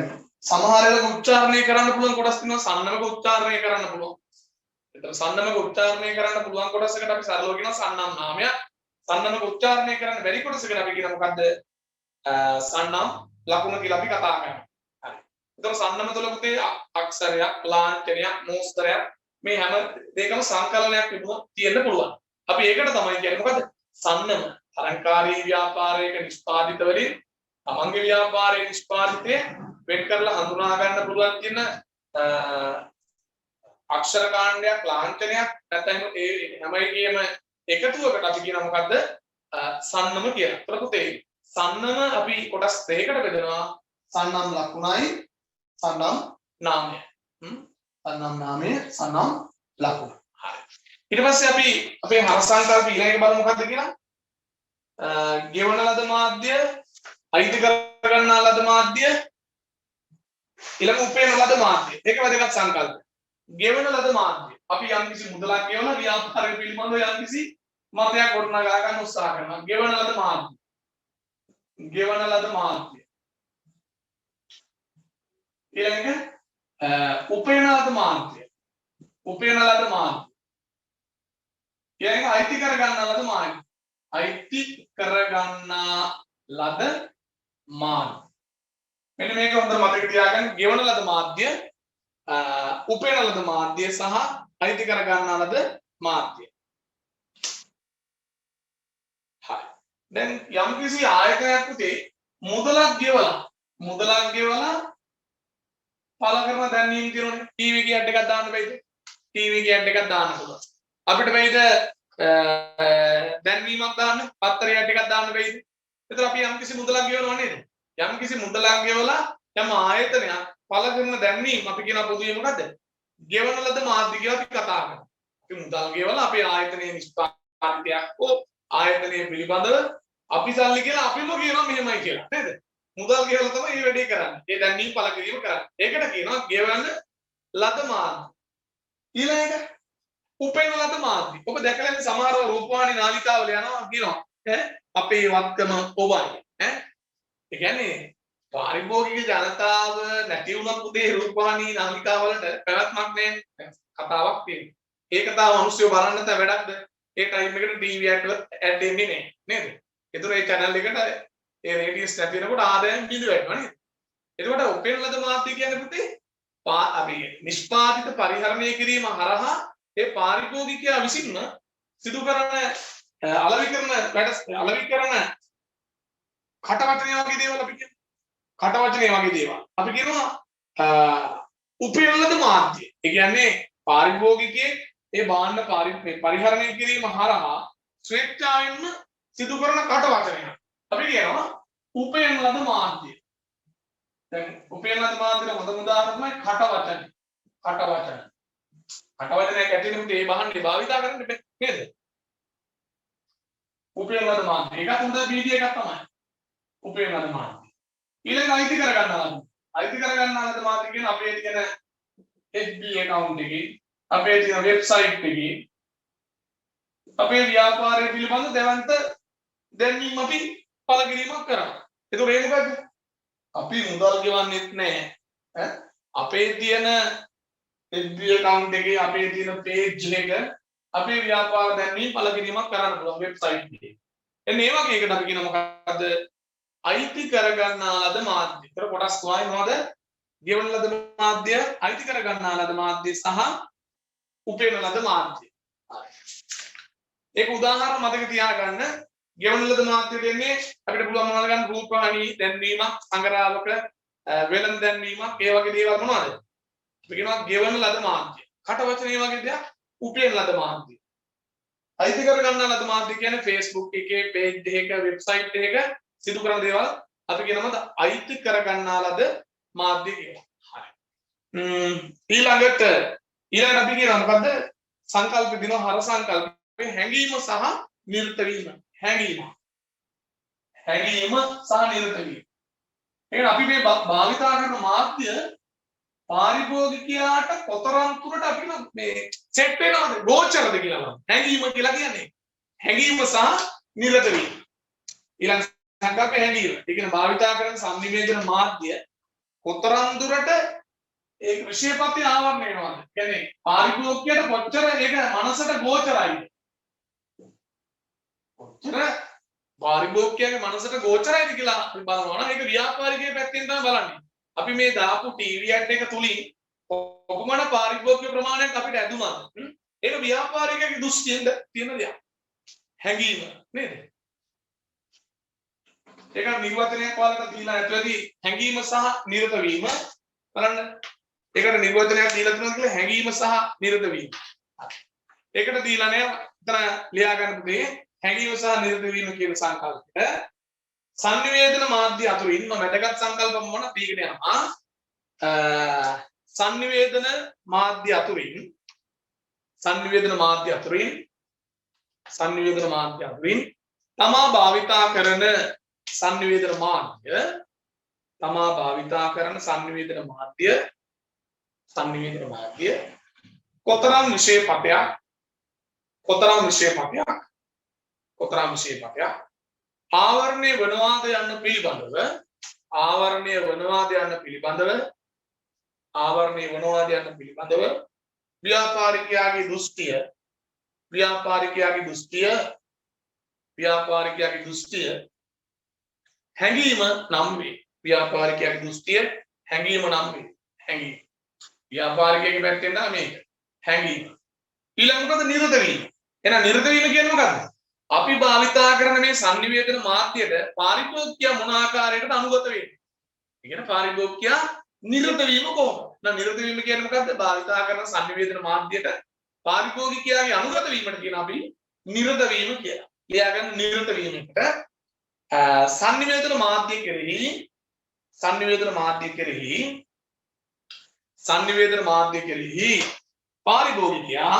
සමහර වෙලාවට උච්චාරණය කරන්න පුළුවන් කොටස් තියෙනවා සන්නමක උච්චාරණය කරන්න පුළුවන්. ඒතර සන්නමක උච්චාරණය කරන්න පුළුවන් කොටසකට අපි සරලව කියනවා සන්නම් නාමය. සන්නමක උච්චාරණය කරන්න බැරි කොටසකට අපි කියන මොකද්ද? සන්නම් ලකුණ කියලා අපි කතා කරනවා. හරි. ඒතර සන්නම තුළ පුතේ අක්ෂරයක්, ලාංඡනයක්, මෝස්තරයක් මේ හැම දෙයකම සංකලනයක් තියෙන්න පුළුවන්. අපි ඒකට තමයි කියන්නේ මොකද්ද? සන්නම. තරංකාරී ව්‍යාපාරයක නිෂ්පාදිත වලින් තමන්ගේ ව්‍යාපාරයේ නිෂ්පාදිතය වෙන් කරලා හඳුනා ගන්න පුළුවන් කියන අක්ෂර කාණ්ඩයක් ලාංඡනයක් නැත්නම් ඒ හැම එකේම එකතුවකට අපි කියන මොකද්ද? සන්නම කියලා. ඒතර පුතේ සන්නම අපි කොටස් දෙකකට බෙදනවා. සන්නම් ලකුණයි සන්නම් නාමය. සන්නම් නාමය සන්නම් ලකුණ. හරි. ඊට පස්සේ අපි අපේ හර සංකල්ප ඊළඟ බලමු මොකද්ද කියලා? ගෙවන ලද මාධ්‍ය, අයිති කරගන්නා ලද මාධ්‍ය, ඊළඟ උපයන ලද මාධ්‍ය. ඒක වැදගත් සංකල්ප. ගෙවන ලද මාධ්‍ය. අපි යම්කිසි මුදලක් ගෙවලා ව්‍යාපාරය පිළිබඳව යම්කිසි මතයක් ගොඩනගා ගන්න උත්සාහ කරනවා. ගෙවන ලද මාධ්‍ය. ගෙවන ලද මාධ්‍ය. ඊළඟට උපයන ලද මාධ්‍ය. උපයන ලද මාධ්‍ය. ඊළඟට අයිති කර ගන්නා ලද මාධ්‍ය. අයිති කර ගන්නා ලද මාධ්‍ය. මෙන්න මේක හොඳට මතක තියාගන්න. ගෙවන ලද මාධ්‍ය, උපයන ලද මාධ්‍ය සහ අයිති කර ගන්නා ලද මාධ්‍ය. හරි. දැන් යම්කිසි ආයතනයක් උතේ මුදලක් ගෙවලා පළ කරන දැන්වීම කියනෝනේ. ටීවී එකක් එකක් දාන්න බෑද? ටීවී එකක් එකක් දාන්න පුළුවන්. අපිට බෑද දැන්වීමක් දාන්න, පත්තරයක් එකක් දාන්න බෑද? එතකොට අපි යම්කිසි මුදලක් ගෙවනවා නේද? යම්කිසි මුදලක් ගෙවලා යම් ආයතනයක් පළ කරන දැන්වීම අපි කියන පොදුවේ මොකද්ද? ගෙවන ලද මාධ්‍ය කියලා අපි කතා කරනවා. අපි මුදල් ගෙවලා අපේ ආයතනයේ නිෂ්පාදනයක් හෝ ආයතනයේ පිළිබඳව අපි සල්ලි කියලා අපිම කියනවා මෙහෙමයි කියලා. නේද? මුදල් ගෙවලා තමයි මේ වැඩේ කරන්නේ. ඒ දැන්වීම පළ කිරීම කරන්නේ. ඒකට කියනවා ගෙවන ලද මාධ්‍ය. ඊළඟට උපයන ලද මාධ්‍ය. ඔබ දැකලා ඉන්න සමහර රූපවාහිනී නාලිකාවල යනවා කියනවා අපේ වත්කම ඔබයි. ඒ කියන්නේ පාරිභෝගික ජනතාව නැති වුණත් උදේ රූපවාහිනී නාලිකාවලට පැවැත්මක් නැහැ. කතාවක් තියෙනවා. ඒක තාම මිනිස්සු බලන්න නැත වැඩක්ද? ඒ ටයිම් එකට ටීවී එකවල ඇඩ් එන්නේ නැහැ. නේද? ඒතර ඒ channel එකට ඒ රේඩියස් නැති වෙනකොට ආදායම් බිඳ වෙනවා නේද? එතකොට උපයන ලද මාධ්‍ය කියන්නේ පුතේ අපි නිෂ්පාදිත පරිහරණය කිරීම හරහා ඒ පාරිභෝගිකයා විසින්ම සිදු කරන අලෙවිකරන කටවචනය වගේ දේවල් අපි කියනවා. කටවචනය වගේ දේවල්. අපි කියනවා උපයන ලද මාධ්‍ය. ඒ කියන්නේ පාරිභෝගිකයේ ඒ භාණ්ඩ පරිහරණය කිරීම හරහා ස්වේච්ඡාවෙන්ම සිදු කරන කටවචනය. අපි කියනවා උපයන ලද මාධ්‍ය. දැන් උපයන ලද මාධ්‍යන හොඳම උදාහරණ තමයි කටවචන. කටවචනයක් ඇතුළේ මේ භාණ්ඩේ භාවිතා කරන්න බෑ නේද? උපයන ලද මාධ්‍ය. ඒකත් හොඳ වීඩියෝ එකක් තමයි. උපයන ලද මාධ්‍ය. ඊළඟ අයිති කර ගන්නවා. අයිති කර ගන්නා ලද මාධ්‍ය කියන අපේ තියෙන FB account එකේ අපේ තියෙන වෙබ්සයිට් එකේ අපේ ව්‍යාපාරය පිළිබඳ දැවන්ත දැන්වීම අපි පළ කිරීමක් කරනවා. ඒතකොට ඒ මොකද්ද? අපි මුදල් ගෙවන්නෙත් නැහැ. අපේ තියෙන FB account එකේ අපේ තියෙන page එක අපේ ව්‍යාපාර දැන්වීම පළ කිරීමක් කරන්න පුළුවන් වෙබ්සයිට් එකේ. එන්න ඒ වගේ එකට අපි කියන මොකද්ද? අයිති කර ගන්නා ලද මාධ්‍ය. ඒතර කොටස් තුනයි මොනවද? ගෙවන ලද මාධ්‍ය, අයිති කර ගන්නා ලද මාධ්‍ය සහ උපයන ලද මාධ්‍ය. ඒක උදාහරණ මතක තියාගන්න. ගෙවන ලද මාධ්‍ය දෙන්නේ අපිට පුළුවන් මොනවද ගන්න? රූපවාහිනී දැන්වීමක්, සංග්‍රහවක වෙළඳ දැන්වීමක්, ඒ වගේ දේවල් මොනවද? අපි කියනවා ගෙවන ලද මාධ්‍ය. කටවචනේ වගේ දෙයක් උපයන ලද මාධ්‍ය. අයිති කර ගන්නා ලද මාධ්‍ය කියන්නේ Facebook එකේ page එකක වෙබ්සයිට් එකක සිදු කරන දේවල් අපි කියනවාද අයිති කර ගන්නා ලද මාධ්‍ය කියලා. හරි. ඊළඟට අපි කියනවා මොකද්ද? සංකල්ප දිනවා හර සංකල්පේ හැඟීම සහ නිර්ත වීම. හැඟීම සහ නිර්ත වීම. එහෙනම් අපි මේ භාවිතා කරන මාධ්‍ය පාරිභෝගිකයාට කොතරම් දුරට අපි මේ සෙට් වෙනවද? ගෝචරද කියලා බලන්න. හැඟීම කියලා කියන්නේ හැඟීම සහ නිර්ත වීම. ඊළඟ සංකල්ප හැඟීම. ඒ කියන්නේ භාවිතා කරන සංනිවේදන මාධ්‍ය කොතරම් දුරට ඒ විශේෂපති ආවරණය වෙනවද? කියන්නේ පාරිභෝගිකයට කොච්චර ඒක මනසට ගෝචරයිද? කොච්චර පාරිභෝගිකයාගේ මනසට ගෝචරයිද කියලා අපි බලනවා නම් ඒක ව්‍යාපාරිකයේ පැත්තෙන් තමයි බලන්නේ. අපි මේ දාපු ටීවී ඇඩ් එක තුලින් කොපමණ පාරිභෝගික ප්‍රමාණයක් අපිට ඇදුනද? ඒක ව්‍යාපාරිකයේ දෘෂ්ටියෙන් තියෙන දෙයක්. හැඟීම නේද? ඒක නිර්වචනයක් වලට දීලා ඇතුළතදී හැඟීම සහ නිරත වීම බලන්න. ඒකට නිර්වචනයක් දීලා තියෙනවා කියලා හැඟීම සහ නිරත වීම. ඒකට දීලා නෑ එතන ලියා ගන්න පුතේ හැඟීම සහ නිරත වීම කියන සංකල්පය. සංනිවේදන මාධ්‍ය අතුරින් වැදගත් සංකල්ප මොන දීකට යනවා? සංනිවේදන මාධ්‍ය අතුරින් තමා භාවිතා කරන සංනිවේදන මාධ්‍ය කොතරම් විශේෂපතයක් කොතරම් විශේෂපතයක් ආවරණය වෙනවාද යන්න පිළිබඳව ව්‍යාපාරිකයාගේ දෘෂ්ටිය හැඟීම නම් වේ. ව්‍යාපාරිකයාගේ දෘෂ්ටිය හැඟීම නම් වේ. හැඟීම. ව්‍යාපාරිකයාගේ පැත්තෙන් නම් මේක. හැඟීම. ඊළඟට නිරත වීම. එහෙනම් නිරත වීම කියන්නේ මොකක්ද? අපි භාවිතා කරන මේ sannivedana මාධ්‍යයට පාරිභෝගිකයා මොන ආකාරයකට අනුගත වෙන්නේ? ඒ කියන්නේ පාරිභෝගිකයා නිරත වීම කොහොමද? දැන් නිරත වීම කියන්නේ මොකද්ද? භාවිතා කරන sannivedana මාධ්‍යයට පාරිභෝගිකයාගේ අනුගත වීමට කියන අපි නිරත වීම කියලා. ලියාගන්න නිරත වීමකට sannivedana මාධ්‍ය කෙරෙහි පාරිභෝගිකයා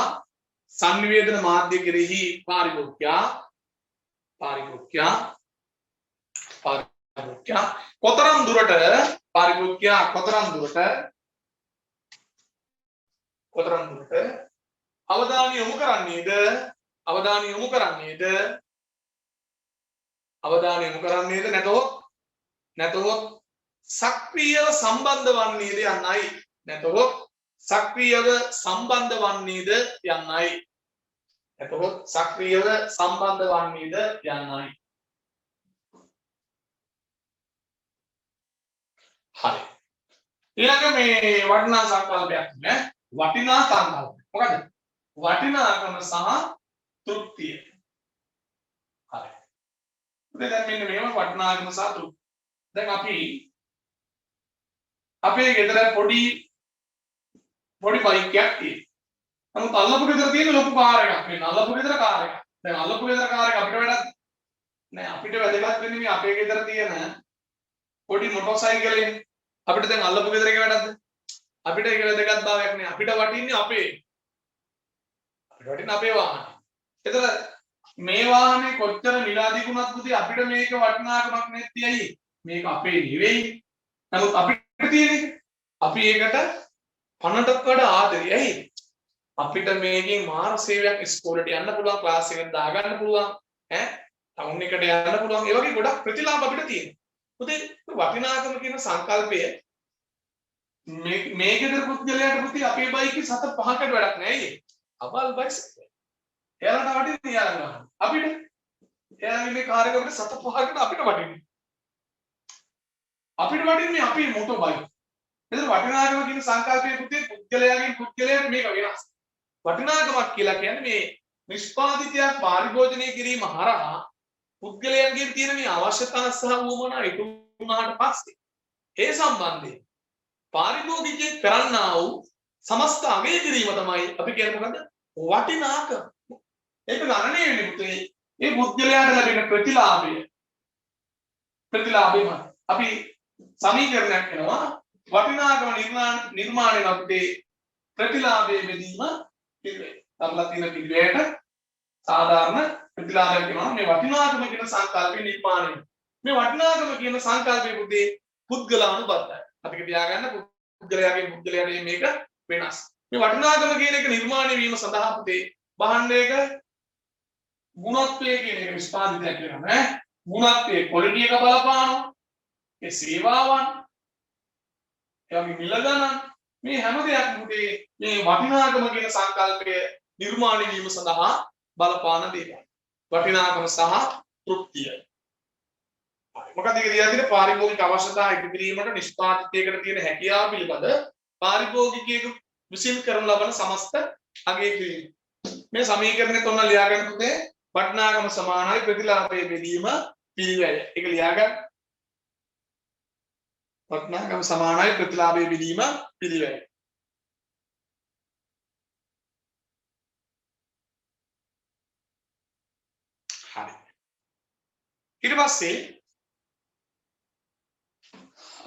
කොතරම් දුරට අවධානය යොමු කරන්නේද නැතහොත් සක්‍රියව සම්බන්ධ වන්නේද යන්නයි. හරි. ඊළඟ මේ වටිනා සංකල්පයක් නේ. වටිනා සංකල්ප. මොකද? වටිනාකම සහ තෘප්තිය. හරි. දැන් මෙන්න මේව වටිනාකම සහ තෘප්තිය. දැන් අපි අපේ ගෙදර පොඩි බයික් එකක් තියෙනවා. නමුත් අල්ලපු ගෙදර තියෙන ලොකු කාර් එකක්. මේ අල්ලපු ගෙදර කාර් එකක්. දැන් අල්ලපු ගෙදර කාර් එක අපිට වැඩක් නෑ. අපිට වැදගත් වෙන්නේ මේ අපේ ගෙදර තියෙන පොඩි මොටර් සයිකලෙන්. අපිට දැන් අල්ලපු ගෙදර එක වැඩක්ද? අපිට ඒක වැදගත් භාවයක් නෑ. අපිට වටින්නේ අපේ වාහනේ. ඒතර මේ වාහනේ කොච්චර මිලාදී වුණත් පුතේ අපිට මේක වටිනාකමක් නැති ඇයි? මේක අපේ නෙවෙයි. නමුත් අපිට තියෙන්නේ අපි ඒකට පණටක් වඩා ආදරෙයි. ඇයි? අපිට මේකෙන් මාර සේවයක් ඉස්කෝලේට යන්න පුළුවන්, ක්ලාස් එකට දාගන්න පුළුවන්, ටවුන් එකට යන්න පුළුවන්. ඒ වගේ ගොඩක් ප්‍රතිලාභ අපිට තියෙනවා. පුතේ වටිනාකම කියන සංකල්පය මේ ගෙදර පුද්ගලයාට පුතේ අපේ බයිකේ 7-5කට වැඩක් නෑ. ඇයි? අවල් බයිසිකල්. එයාලට වටින්නේ යාළුවා. අපිට එයාගේ මේ කාර් එක අපිට 7-5කට අපිට වටින්නේ. අපිට වටින්නේ අපේ මොටෝ බයික්. එතන වටිනාකම කියන සංකල්පයේ පුතේ පුද්ගලයාට මේක වෙනස්. වටිනාකමක් කියලා කියන්නේ මේ නිෂ්පාදිතයක් පාරිභෝජනය කිරීම හරහා පුද්ගලයන්ගේ තියෙන මේ අවශ්‍යතා සහ වුමනා ඉටු වුණාට පස්සේ ඒ සම්බන්ධයෙන් පාරිභෝගිකයෙක් කරන්නා වූ සමස්ත අගය කිරීම තමයි අපි කියන්නේ මොකද්ද? වටිනාකම. ඒක ගණනය වෙන්නේ පුතේ මේ පුද්ගලයාට ලැබෙන ප්‍රතිලාභයම අපි සමීකරණයක් කරනවා. වටිනාකම නිර්මාණය අපේ ප්‍රතිලාභයේ බෙදීම පිළිවෙල. අපලා තියෙන පිළිවෙලට සාධාරණ ප්‍රතිලාභයක් වෙනවා. මේ වටිනාකම කියන සංකල්පේ නිර්මාණය. මේ වටිනාකම කියන සංකල්පයේ පුතේ පුද්ගලානුබද්ධයි. අපි තියාගන්න පුද්ගලයාට මේක වෙනස්. මේ වටිනාකම කියන එක නිර්මාණය වීම සඳහා පුතේ බහණ්ඩයක ගුණත්වය කියන එක නිෂ්පාදිතයක් වෙනවා නේ. ගුණත්වයේ ක්වොලිටි එක බලපානවා. ඒ සේවාවන් එයාගේ මිල ගණන් මේ හැම දෙයක්ම පුතේ මේ වටිනාකම කියන සංකල්පය නිර්මාණය වීම සඳහා බලපාන දේවල්. වටිනාකම සහ තෘප්තිය. මොකද ඒක දිහා තියෙන පාරිභෝගික අවශ්‍යතා ඉටු කිරීමට නිෂ්පාදිතයකට තියෙන හැකියාව පිළිබඳ පාරිභෝගිකයෙකු විසින් කරන ලබන සමස්ත අගය කිරීම. මේ සමීකරණය තුන ලියාගන්න පුතේ වටිනාකම සමානයි ප්‍රතිලාභයේ බෙදීම පිළිවෙල. ඒක ලියාගන්න. වටිනාකම සමානයි ප්‍රතිලාභයේ බෙදීම පිළිවෙල. හරි. ඊට පස්සේ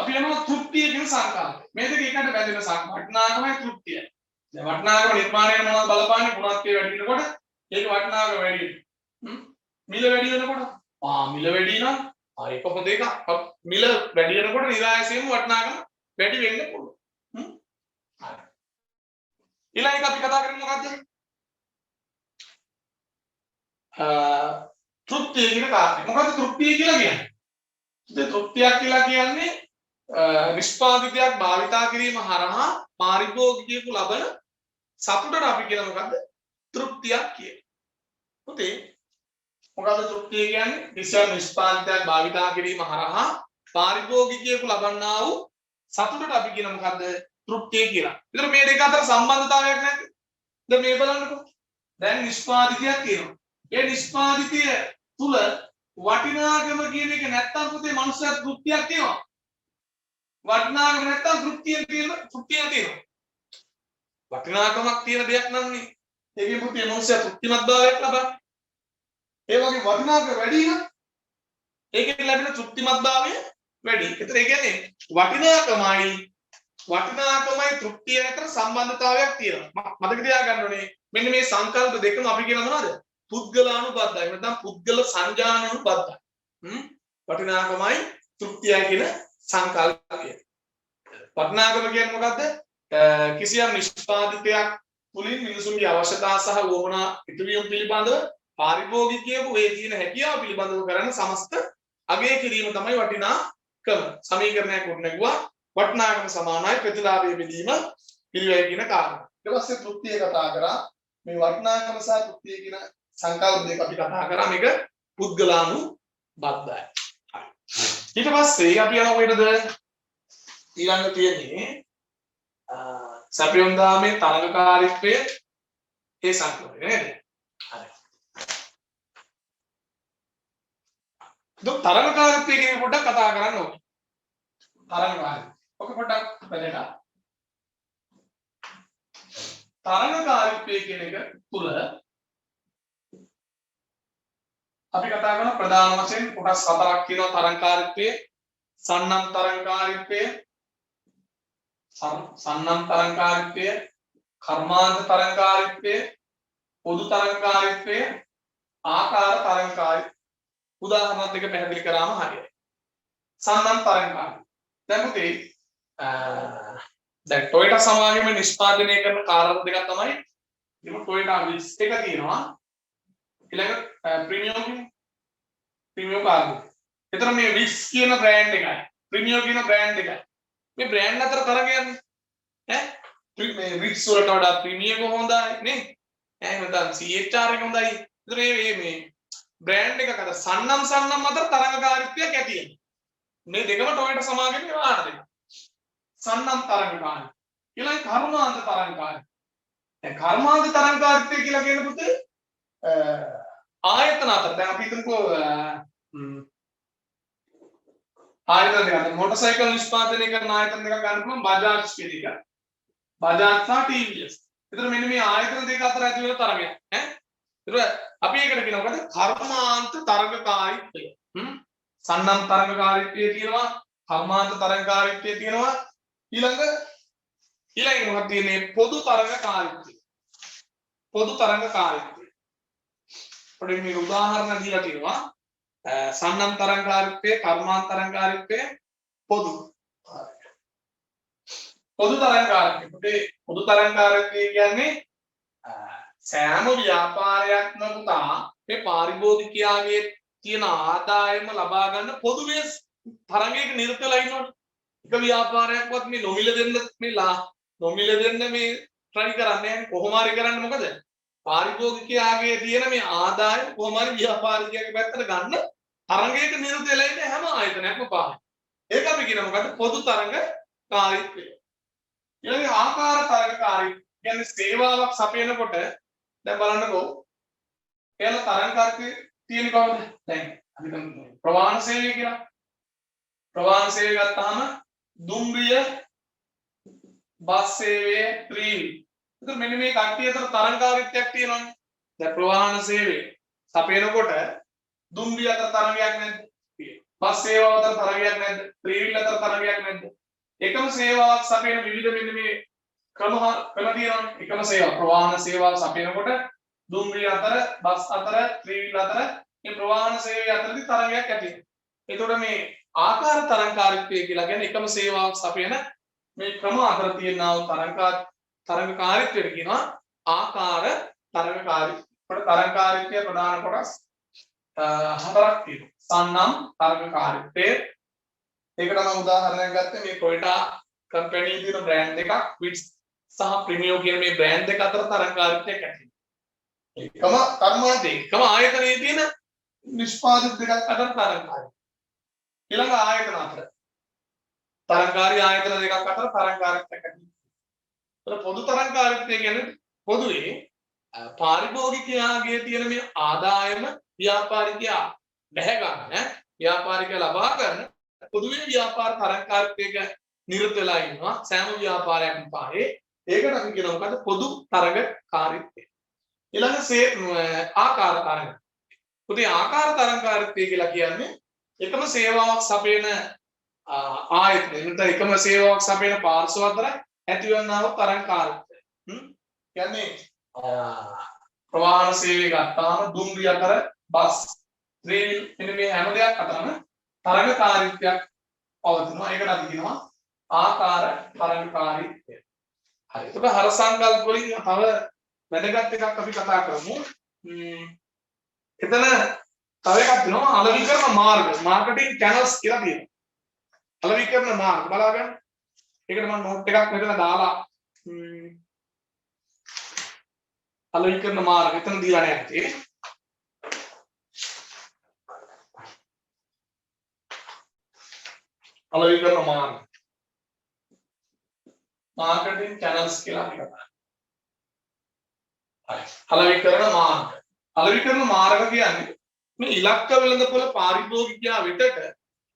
අපි යනවා තෘප්තිය කියන සංකල්පය. මේ දෙක එකට බැඳෙන වටිනාකමයි තෘප්තිය. දැන් වටිනාකම නිර්මාණය මොනවද බලපාන්නේ? ගුණත්වයේ වැඩි වෙනකොට ඒක වටිනාකම වැඩි වෙනවා. මිල වැඩි වෙනකොට මිල වැඩි නම් ඒක හොඳ එකක්. මිල වැඩි වෙනකොට නිරායසයෙන්ම වටිනාකම වැඩි වෙන්න පුළුවන්. හරි. ඊළඟ එක අපි කතා කරන්නේ මොකද්ද? තෘප්තිය කියන කාරණේ. මොකද්ද තෘප්තිය කියලා කියන්නේ? ඉතින් තෘප්තියක් කියලා කියන්නේ නිෂ්පාදිතයක් භාවිතා කිරීම හරහා පාරිභෝගිකයෙකු ලබන සතුටට අපි කියන මොකද්ද? තෘප්තියක් කියන. පුතේ මොකද්ද තෘප්තිය කියන්නේ? කිසියම් නිෂ්පාදිතයක් භාවිතා කිරීම හරහා පාරිභෝගිකයෙකු ලබන්නා වූ සතුටට අපි කියන මොකද්ද? තෘප්තිය කියලා. ඒතර මේ දෙක අතර සම්බන්ධතාවයක් නැද්ද? දැන් මේ බලන්නකෝ. දැන් නිෂ්පාදිතයක් තියෙනවා. ඒ නිෂ්පාදිතය තුල වටිනාකම කියන එක නැත්තම් පුතේ මනුස්සයා තෘප්තියක් තියෙනවා. වටිනාකම නැත්තම් තෘප්තිය තියෙනවා. වටිනාකමක් තියෙන දෙයක් නම්නේ. ඒකේ පුතේ මනුස්සයා තෘප්තිමත් භාවයක් ලබන්නේ. ඒ වගේ වටිනාකම වැඩි නම් ඒකෙන් ලැබෙන තෘප්තිමත් භාවය වැඩි. ඒතර ඒ කියන්නේ වටිනාකමයි තෘප්තිය අතර සම්බන්ධතාවයක් තියෙනවා. මතක තියාගන්න ඕනේ. මෙන්න මේ සංකල්ප දෙකම අපි කියන මොනවද? පුද්ගලානුබද්ධයි. නැත්නම් පුද්ගල සංජානනුබද්ධයි. වටිනාකමයි තෘප්තියයි කියන සංකල්පය. වටිනාකම කියන්නේ මොකද්ද? කිසියම් නිෂ්පාදිතයක් තුලින් මිනිසුන්ගේ අවශ්‍යතා සහ වුවමනා ඉටුවීම පිළිබඳව පාරිභෝගිකයෙකු ඒ තියෙන හැකියාව පිළිබඳව කරන සමස්ත අගය කිරීම තමයි වටිනාකම. සමීකරණයක් ගොඩනගුවා වටිනාකම සමානයි ප්‍රතිලාභය බෙදීම පිළිවෙල කියන කාරණා. ඊට පස්සේ තෘප්තිය කතා කරා. මේ වටිනාකම සහ තෘප්තිය කියන සංකල්ප දෙක අපි කතා කරා. මේක පුද්ගලානුබද්ධයි. ඊට පස්සේ අපි යනවා කොහෙටද? ඊළඟ තියෙන්නේ සැපයොන්දාමේ තරඟකාරීත්වය ඒ සංකල්පය නේද? හරි. දුක් තරඟකාරීත්වය කියන පොඩ්ඩක් කතා කරන්න ඕනේ. තරඟකාරීත්වය. ඔක පොඩ්ඩක් බලන්න. තරඟකාරීත්වය කියන එක තුල අපි කතා කරන ප්‍රධාන වශයෙන් කොටස් හතරක් තියෙනවා තරඟකාරීත්වය. සන්නම් තරඟකාරීත්වය, සන්නම් තරඟකාරීත්වය, කර්මාන්ත තරඟකාරීත්වය, පොදු තරඟකාරීත්වය, ආකාර තරඟකාරීත්වය. උදාහරණ දෙක පැහැදිලි කරාම හරියයි. සන්නම් තරඟකාරීත්වය. දැන් පුතේ දැන් ටොයෝටා සමාගම නිෂ්පාදනය කරන කාර් දෙකක් තමයි මේ ටොයෝටා විස් එක තියෙනවා. ඊළඟ ප්‍රීමියම් කාර්. එතන මේ විස් කියන බ්‍රෑන්ඩ් එකයි ප්‍රීමියම් කියන බ්‍රෑන්ඩ් එකයි. මේ බ්‍රෑන්ඩ් අතර තරගයන්නේ. මේ විස් වලට වඩා ප්‍රීමියම් හොඳයි නේ? එහෙනම් CHR එක හොඳයි. ඒතර මේ බ්‍රෑන්ඩ් එකක අතර සන්නම් අතර තරඟකාරීත්වයක් ඇති වෙනවා. මේ දෙකම ටොයෝටා සමාගමේ වාහන දෙක. සන්නම් තරඟකාරී. ඊළඟ කර්මාන්ත තරඟකාරී. දැන් කර්මාන්ත තරඟකාරීත්වය කියලා කියන පුතේ ආයතන අතර දැන් අපි හිතමුකෝ ආයතන දෙක මොටර් සයිකල් නිෂ්පාදනය කරන ආයතන දෙකක් ගන්න පුළුවන් බජාජ් කියන එක. බජාජ් සහ TVS. ඒතර මෙන්න මේ ආයතන දෙක අතර ඇති වෙන තරගයක්. ඒතර අපි ඒකට කියන මොකද? කර්මාන්ත තරඟකාරීත්වය. සන්නම් තරඟකාරීත්වය තියෙනවා, කර්මාන්ත තරඟකාරීත්වය තියෙනවා. ඊළඟ මොකක්ද තියෙන්නේ? පොදු තරඟකාරීත්වය. පොදු තරඟකාරීත්වය. පොඩි මේ උදාහරණ දීලා තියෙනවා. සන්නම් තරඟකාරීත්වය, කර්මාන්ත තරඟකාරීත්වය, පොදු තරඟකාරීත්වය. පොදු තරඟකාරීත්වය කියන්නේ සෑම ව්‍යාපාරයක්ම පුතා මේ පාරිභෝගිකයාගේ තියෙන ආදායම ලබා ගන්න පොදුවේ තරඟයක නිරත වෙලා ඉන්නවනේ. එක ව්‍යාපාරයක්වත් මේ නොමිල දෙන්න මේ try කරන්නේ නැහැ. කොහොම හරි කරන්නේ මොකද? පාරිභෝගිකයාගේ තියෙන මේ ආදායම කොහොම හරි ව්‍යාපාරිකයාගේ පැත්තට ගන්න තරඟයක නිරත වෙලා ඉන්න හැම ආයතනයක්ම පාන. ඒක අපි කියන මොකද්ද? පොදු තරඟකාරීත්වය. ඊළඟ ආකාර තරඟකාරීත්වය කියන්නේ සේවාවක් සපයනකොට දැන් බලන්නකෝ එයාලා තරඟකාරීත්වය තියෙන කවුද? දැන් අපි හිතමු ප්‍රවාහන සේවය කියලා. ප්‍රවාහන සේවය ගත්තාම දුම්රිය බස් සේවය ත්‍රිවිධ. එතකොට මෙන්න මේ කට්ටිය අතර තරඟකාරීත්වයක් තියෙනවානේ. දැන් ප්‍රවාහන සේවය සපයනකොට දුම්රිය අතර තරගයක් නැද්ද? බස් සේවාව අතර තරගයක් නැද්ද? ත්‍රිවිධ අතර තරගයක් නැද්ද? එකම සේවාවක් සපයන විවිධ මෙන්න මේ ක්‍රම තියෙනවානේ. එකම සේවාව ප්‍රවාහන සේවාව සපයනකොට දුම්රිය අතර, බස් අතර, ත්‍රිවිධ අතර මේ ප්‍රවාහන සේවය අතරදී තරගයක් ඇති වෙනවා. එතකොට මේ ආකාර තරඟකාරීත්වය කියලා කියන්නේ එකම සේවාවක් සපයන මේ ක්‍රම අතර තියෙනා වූ තරංගකාරීත්වයට කියනවා ආකාර තරංගකාරී. අපිට තරංගකාරීත්වය ප්‍රධාන කොටස් හතරක් තියෙනවා. සන්නම් තරංගකාරීත්වය. ඒකට මම උදාහරණයක් ගත්තේ මේ කොයිටා කම්පැනි දින බ්‍රෑන්ඩ් එකක් විට්ස් සහ ප්‍රීමියෝ කියන මේ බ්‍රෑන්ඩ් දෙක අතර තරංගකාරීත්වයක් ඇති වෙනවා. එකම කර්මාන්තේ එකම ආයතනයේ තියෙන නිෂ්පාදක දෙකක් අතර තරංගකාරී. ඊළඟ ආයතන අතර තරංගකාරී ආයතන දෙකක් අතර තරංගකාරීත්වයක් ඇති වෙනවා. පොදු තරංගකාරීත්වය කියන්නේ පොදුවේ පාරිභෝගිකයාගේ තියෙන මේ ආදායම ව්‍යාපාරිකයා බැහැ ගන්න ව්‍යාපාරිකයා ලබා ගන්න පොදුවේ ව්‍යාපාර තරංගකාරීත්වයක නිරත වෙලා ඉන්නවා සෑම ව්‍යාපාරයක්ම පාරේ. ඒකට අපි කියනවා මොකද පොදු තරංගකාරීත්වය. ඊළඟ ආකාර තරංග. පුතේ ආකාර තරංගකාරීත්වය කියලා කියන්නේ එකම සේවාවක් සපයන ආයතන එතන එකම සේවාවක් සපයන පාර්ශ්ව අතර ඇතිවන්නා වූ තරංගකාරීත්වය. කියන්නේ ප්‍රවාහන සේවය ගත්තාම දුම්රිය අතර බස් රේල් මෙන්න මේ හැම දෙයක් අතරම තරංගකාරීත්වයක් පවතිනවා. ඒකට අපි කියනවා ආකාර තරංගකාරීත්වය. හරි. ඒක හර සංකල්ප වලින් තව වැදගත් එකක් අපි කතා කරමු. එතන තව එකක් තියෙනවා අලෙවිකරණ මාර්ග මාර්කටිං channels කියලා තියෙනවා. අලෙවිකරණ මාර්ග බලාගන්න. ඒකට මම නෝට් එකක් මෙතන දාලා අලෙවිකරණ මාර්ග එතන දීලා නැහැ. අලෙවිකරණ මාර්ග මාර්කටිං channels කියලා අපි කතා කරනවා. හරි. අලෙවිකරණ මාර්ග. අලෙවිකරණ මාර්ග කියන්නේ මේ ඉලක්ක වෙළඳපොළ පාරිභෝගිකයා වෙතට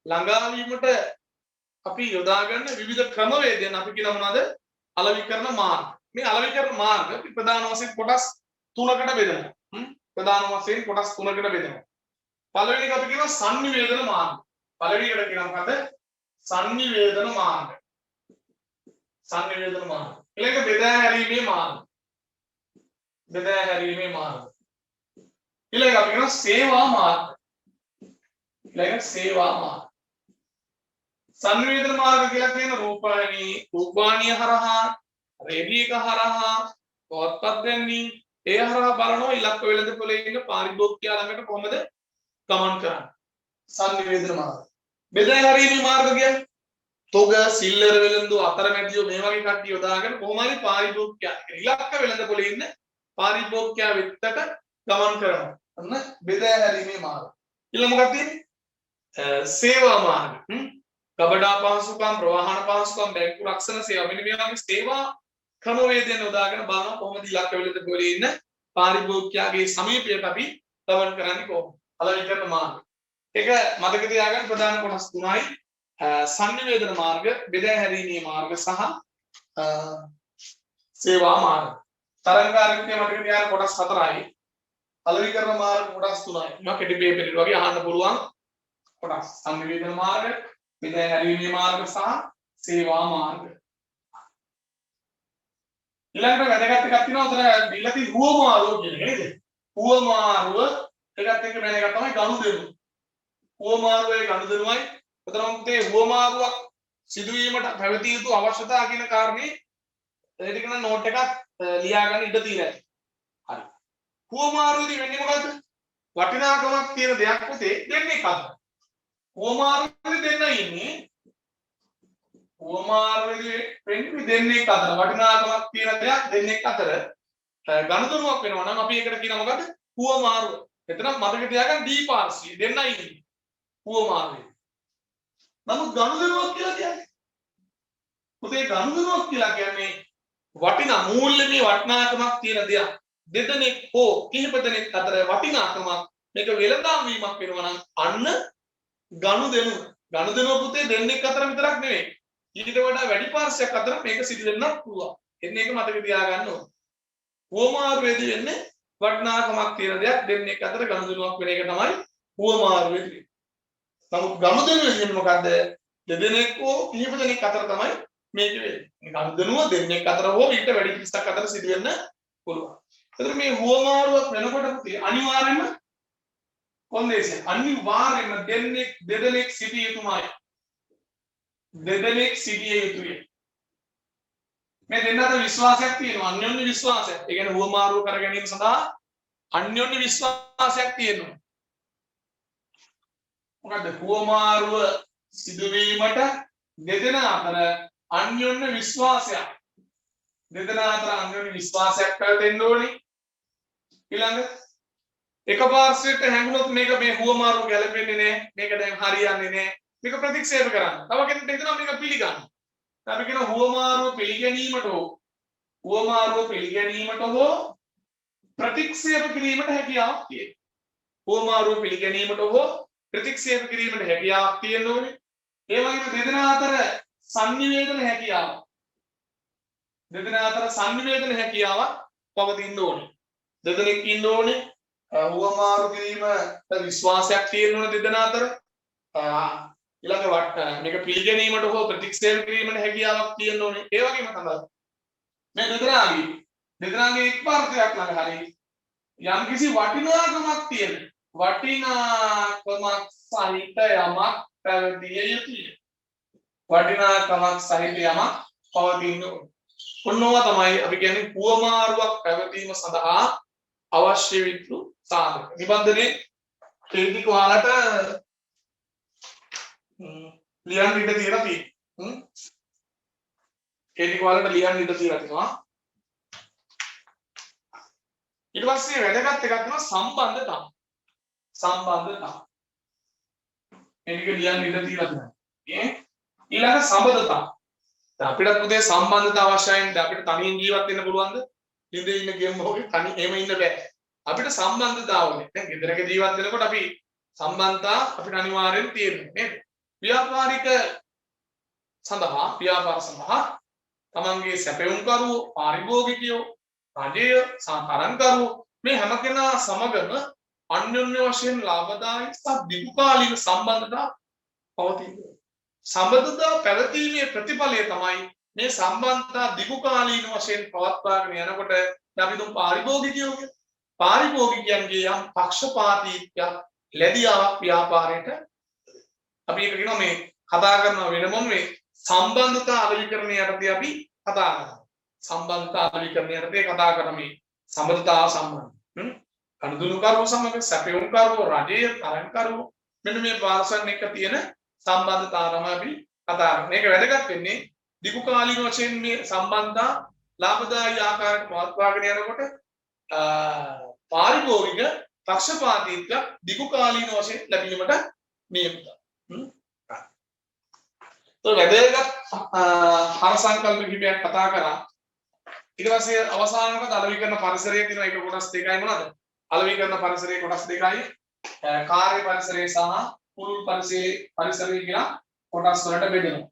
ළඟා වීමට අපි යොදා ගන්න විවිධ ක්‍රමවේදයන් අපි කියන මොනවාද? අලෙවිකරණ මාර්ග. මේ අලෙවිකරණ මාර්ග ප්‍රධාන වශයෙන් කොටස් තුනකට බෙදෙනවා. ප්‍රධාන වශයෙන් කොටස් තුනකට බෙදෙනවා. පළවෙනි එක අපි කියනවා සංනිවේදන මාර්ග. පළවෙනි එකට කියනවා මොකද? සංනිවේදන මාර්ග. සංනිවේදන මාර්ග. ඊළඟ බෙදා හැරීමේ මාර්ග. බෙදා හැරීමේ මාර්ග. ඊළඟ අපි කියනවා සේවා මාර්ග. ඊළඟ සේවා මාර්ග. සංනිවේදන මාර්ග කියලා කියන රූපවාහිනිය හරහා රේඩියෝ එක හරහා පොත්පත් ගැනීම ඒ හරහා බලනවා ඉලක්ක වෙළඳපොලේ ඉන්න පාරිභෝගිකයා ළඟට කොහොමද ගමන් කරන්නේ. සංනිවේදන මාර්ග. බෙදා හැරීමේ මාර්ග කියන්නේ තොග සිල්ලර වෙළඳු අතරමැදියෝ මේ වගේ කට්ටිය යොදාගෙන කොහොම හරි පාරිභෝගිකයා ඉලක්ක වෙළඳපොලේ ඉන්න පාරිභෝගිකයා වෙතට ගමන් කරනවා. අන්න බෙදා හැරීමේ මාර්ග. ඊළඟ මොකක්ද තියෙන්නේ? සේවා මාර්ග. ගබඩා පහසුකම්, ප්‍රවාහන පහසුකම්, බැංකු රක්ෂණ සේවා මෙන්න මේ වගේ සේවා ක්‍රමවේදයන් යොදාගෙන බලනවා කොහොමද ඉලක්ක වෙළඳපොලේ ඉන්න පාරිභෝගිකයාගේ සමීපයට අපි ගමන් කරන්නේ කොහොමද? අලෙවිකරණ මාර්ග. ඒක මතක තියාගන්න ප්‍රධාන කොටස් තුනයි. සංනිවේදන මාර්ග, බෙදා හැරීමේ මාර්ග සහ සේවා මාර්ග. තරංගකාරීත්වය මතක තියාගන්න කොටස් හතරයි. අලෙවිකරණ මාර්ග කොටස් තුනයි. මම කෙටි පේපර් වගේ අහන්න පුළුවන් කොටස්. සංනිවේදන මාර්ග, බෙදා හැරීමේ මාර්ග සහ සේවා මාර්ග. ඊළඟට වැදගත් එකක් තියෙනවා උතන දීලා තියෙන හුවමාරුව කියන එක නේද? හුවමාරුව එකත් එක්ක වෙන එකක් තමයි ගනුදෙනු. හුවමාරුවේ ගනුදෙනුවයි උතරම තේ හුවමාරුවක් සිදුවීමට පැවතිය යුතු අවශ්‍යතාව කියන කාරණේ ඒක කරන නෝට් එකක් ලියා ගන්න ඉඩ තියෙනවා. හරි. හුවමාරුවේදී වෙන්නේ මොකද්ද? වටිනාකමක් තියෙන දෙයක් පුතේ දෙන්නේ කද්ද? හුවමාරුවේදී දෙන්නයි ඉන්නේ. හුවමාරුවේදී වෙන්නේ දෙන්නේ අතර වටිනාකමක් තියෙන දෙයක් දෙන්නේ අතර ගනුදෙනුවක් වෙනවා නම් අපි ඒකට කියනවා මොකද්ද? හුවමාරුව. එතන මතක තියාගන්න දීපාර්ශ්වය දෙන්නයි ඉන්නේ. හුවමාරුවේ. නමුත් ගනුදෙනුවක් කියලා කියන්නේ පුතේ ගනුදෙනුවක් කියලා කියන්නේ වටිනා මූල්‍යමය වටිනාකමක් තියෙන දෙයක් දෙදෙනෙක් හෝ කිහිප දෙනෙක් අතර වටිනාකමක් මේක වෙළඳාම් වීමක් වෙනවා නම් අන්න ගනුදෙනුව. ගනුදෙනුව පුතේ දෙන්නෙක් අතර විතරක් නෙවෙයි. ඊට වඩා වැඩි පාර්ශ්වයක් අතර මේක සිදු වෙන්නත් පුළුවන්. එන්නේ ඒක මතක තියාගන්න ඕන. හුවමාරුවේදී වෙන්නේ වටිනාකමක් තියෙන දෙයක් දෙන්නෙක් අතර ගනුදෙනුවක් වෙන එක තමයි හුවමාරුවේදී. නමුත් ගනුදෙනුව කියන්නේ මොකද්ද? දෙදෙනෙක් හෝ කිහිප දෙනෙක් අතර තමයි මේක වෙන්නේ. ගනුදෙනුව දෙන්නෙක් අතර හෝ ඊට වැඩි පිරිසක් අතර සිදු වෙන්න පුළුවන්. එතකොට මේ හුවමාරුවක් වෙනකොට අනිවාර්යයෙන්ම කොන්දේසි අනිවාර්යයෙන්ම දෙදෙනෙක් සිටිය යුතුමයි. දෙදෙනෙක් සිටිය යුතුයි. මේ දෙන්න අතර විශ්වාසයක් තියෙනවා අන්‍යෝන්‍ය විශ්වාසයක්. ඒ කියන්නේ හුවමාරුව කර ගැනීම සඳහා අන්‍යෝන්‍ය විශ්වාසයක් තියෙනවා. මොකද හුවමාරුව සිදුවීමට දෙදෙනා අතර අන්‍යෝන්‍ය විශ්වාසයක්. දෙදෙනා අතර අන්‍යෝන්‍ය විශ්වාසයක් පැවතෙන්න ඕනේ. ඊළඟ එක පාර්ශ්වයට හැංගුණොත් මේක මේ හුවමාරුව ගැලපෙන්නේ නැහැ. මේක දැන් හරියන්නේ නැහැ. මේක ප්‍රතික්ෂේප කරන්න. තව කෙනෙක්ට හිතනවා මේක පිළිගන්න. අපි කියන හුවමාරුව පිළිගැනීමට හෝ ප්‍රතික්ෂේප කිරීමට හැකියාවක් තියෙනවා. හුවමාරුව පිළිගැනීමට හෝ ප්‍රතික්ෂේප කිරීමට හැකියාවක් තියෙන්න ඕනේ. ඒ වගේම දෙදෙනා අතර සංනිවේදන හැකියාවක් පවතින්න ඕනේ. දෙදෙනෙක් ඉන්න ඕනේ. හුවමාරු කිරීමට විශ්වාසයක් තියෙන්න ඕනේ දෙදෙනා අතර. ඊළඟ මේක පිළිගැනීමට හෝ ප්‍රතික්ෂේප කිරීමට හැකියාවක් තියෙන්න ඕනේ. ඒ වගේම තමයි මේ දෙදෙනාගේ එක්පාර්ශ්වයක් ළඟ හරි යම්කිසි වටිනාකමක් තියෙන වටිනාකමක් සහිත යමක් පැවතිය යුතුය. වටිනාකමක් සහිත යමක් පවතින්න ඕනේ. ඔන්නවා තමයි අපි කියන්නේ හුවමාරුවක් පැවතීම සඳහා අවශ්‍ය විතු සාධක. නිබන්ධනේ ටෙක්නික් ඔයාලට ලියන්න ඉඩ තියලා තියෙනවා. ටෙක්නික් ඔයාලට ලියන්න ඉඩ තියලා තියෙනවා. ඊට පස්සේ වැදගත් එකක් තමයි සම්බන්ධතා. මේක ලියන්න ඉඩ තියලා තියෙනවා. ඊළඟ සම්බන්ධතා. අපිට පුතේ සම්බන්ධතා අවශ්‍යයි. අපිට තනියෙන් ජීවත් වෙන්න පුළුවන්ද? ඉඳේ ඉන්න ගෙම් මොකේ තනි එහෙම ඉන්න බෑ. අපිට සම්බන්ධතා ඕනේ. දැන් ගෙදරක ජීවත් වෙනකොට අපි සම්බන්ධතා අපිට අනිවාර්යෙන් තියෙනවා නේද? ව්‍යාපාර සඳහා තමන්ගේ සැපයුම්කරුවෝ, පාරිභෝගිකයෝ, රජය සාකරණකරුවෝ මේ හැම කෙනා සමගම අන්‍යෝන්‍ය වශයෙන් ලාභදායක සහ දීර්ඝකාලීන සම්බන්ධතා පවතිනවා. සම්බන්ධතා පැවතීමේ ප්‍රතිඵලය තමයි මේ සම්බන්ධතා දීර්ඝකාලීන වශයෙන් පවත්වාගෙන යනකොට අපි දුම් පාරිභෝගිකයන්ගේ යම් පක්ෂපාතීත්වයක් ලැබියාවක් ව්‍යාපාරයට අපි ඒක කියනවා මේ කතා කරන වෙනම මේ සම්බන්ධතා අලෙවිකරණය යටතේ අපි කතා කරනවා. සම්බන්ධතා අලෙවිකරණය යටතේ කතා කරන මේ සම්බන්ධතාව සම්බන්ධ. කනුදුනුකරුවෝ සමග සැපයුම්කරුවෝ, රජයේ තරංකරුවෝ මෙන්න මේ පාර්ශ්වයන් එක්ක තියෙන සම්බන්ධතාව තමයි අපි කතා කරන්නේ. මේක වැදගත් වෙන්නේ දීර්ඝකාලීන වශයෙන් මේ සම්බන්ධතා ලාභදායී ආකාරයට පවත්වාගෙන යනකොට පාරිභෝගික පක්ෂපාතීත්වය දීර්ඝකාලීන වශයෙන් ලැබීමට නියමිතයි. तो වැදගත් හර සංකල්ප කිහිපයක් කතා කරා. ඊට පස්සේ අවසානක අලෙවිකරණ පරිසරයේ තියෙන එක කොටස් දෙකයි මොනවද? අලෙවිකරණ පරිසරයේ කොටස් දෙකයි කාර්ය පරිසරය සහ පුළුල් පරිසරය කියලා කොටස් වලට බෙදෙනවා.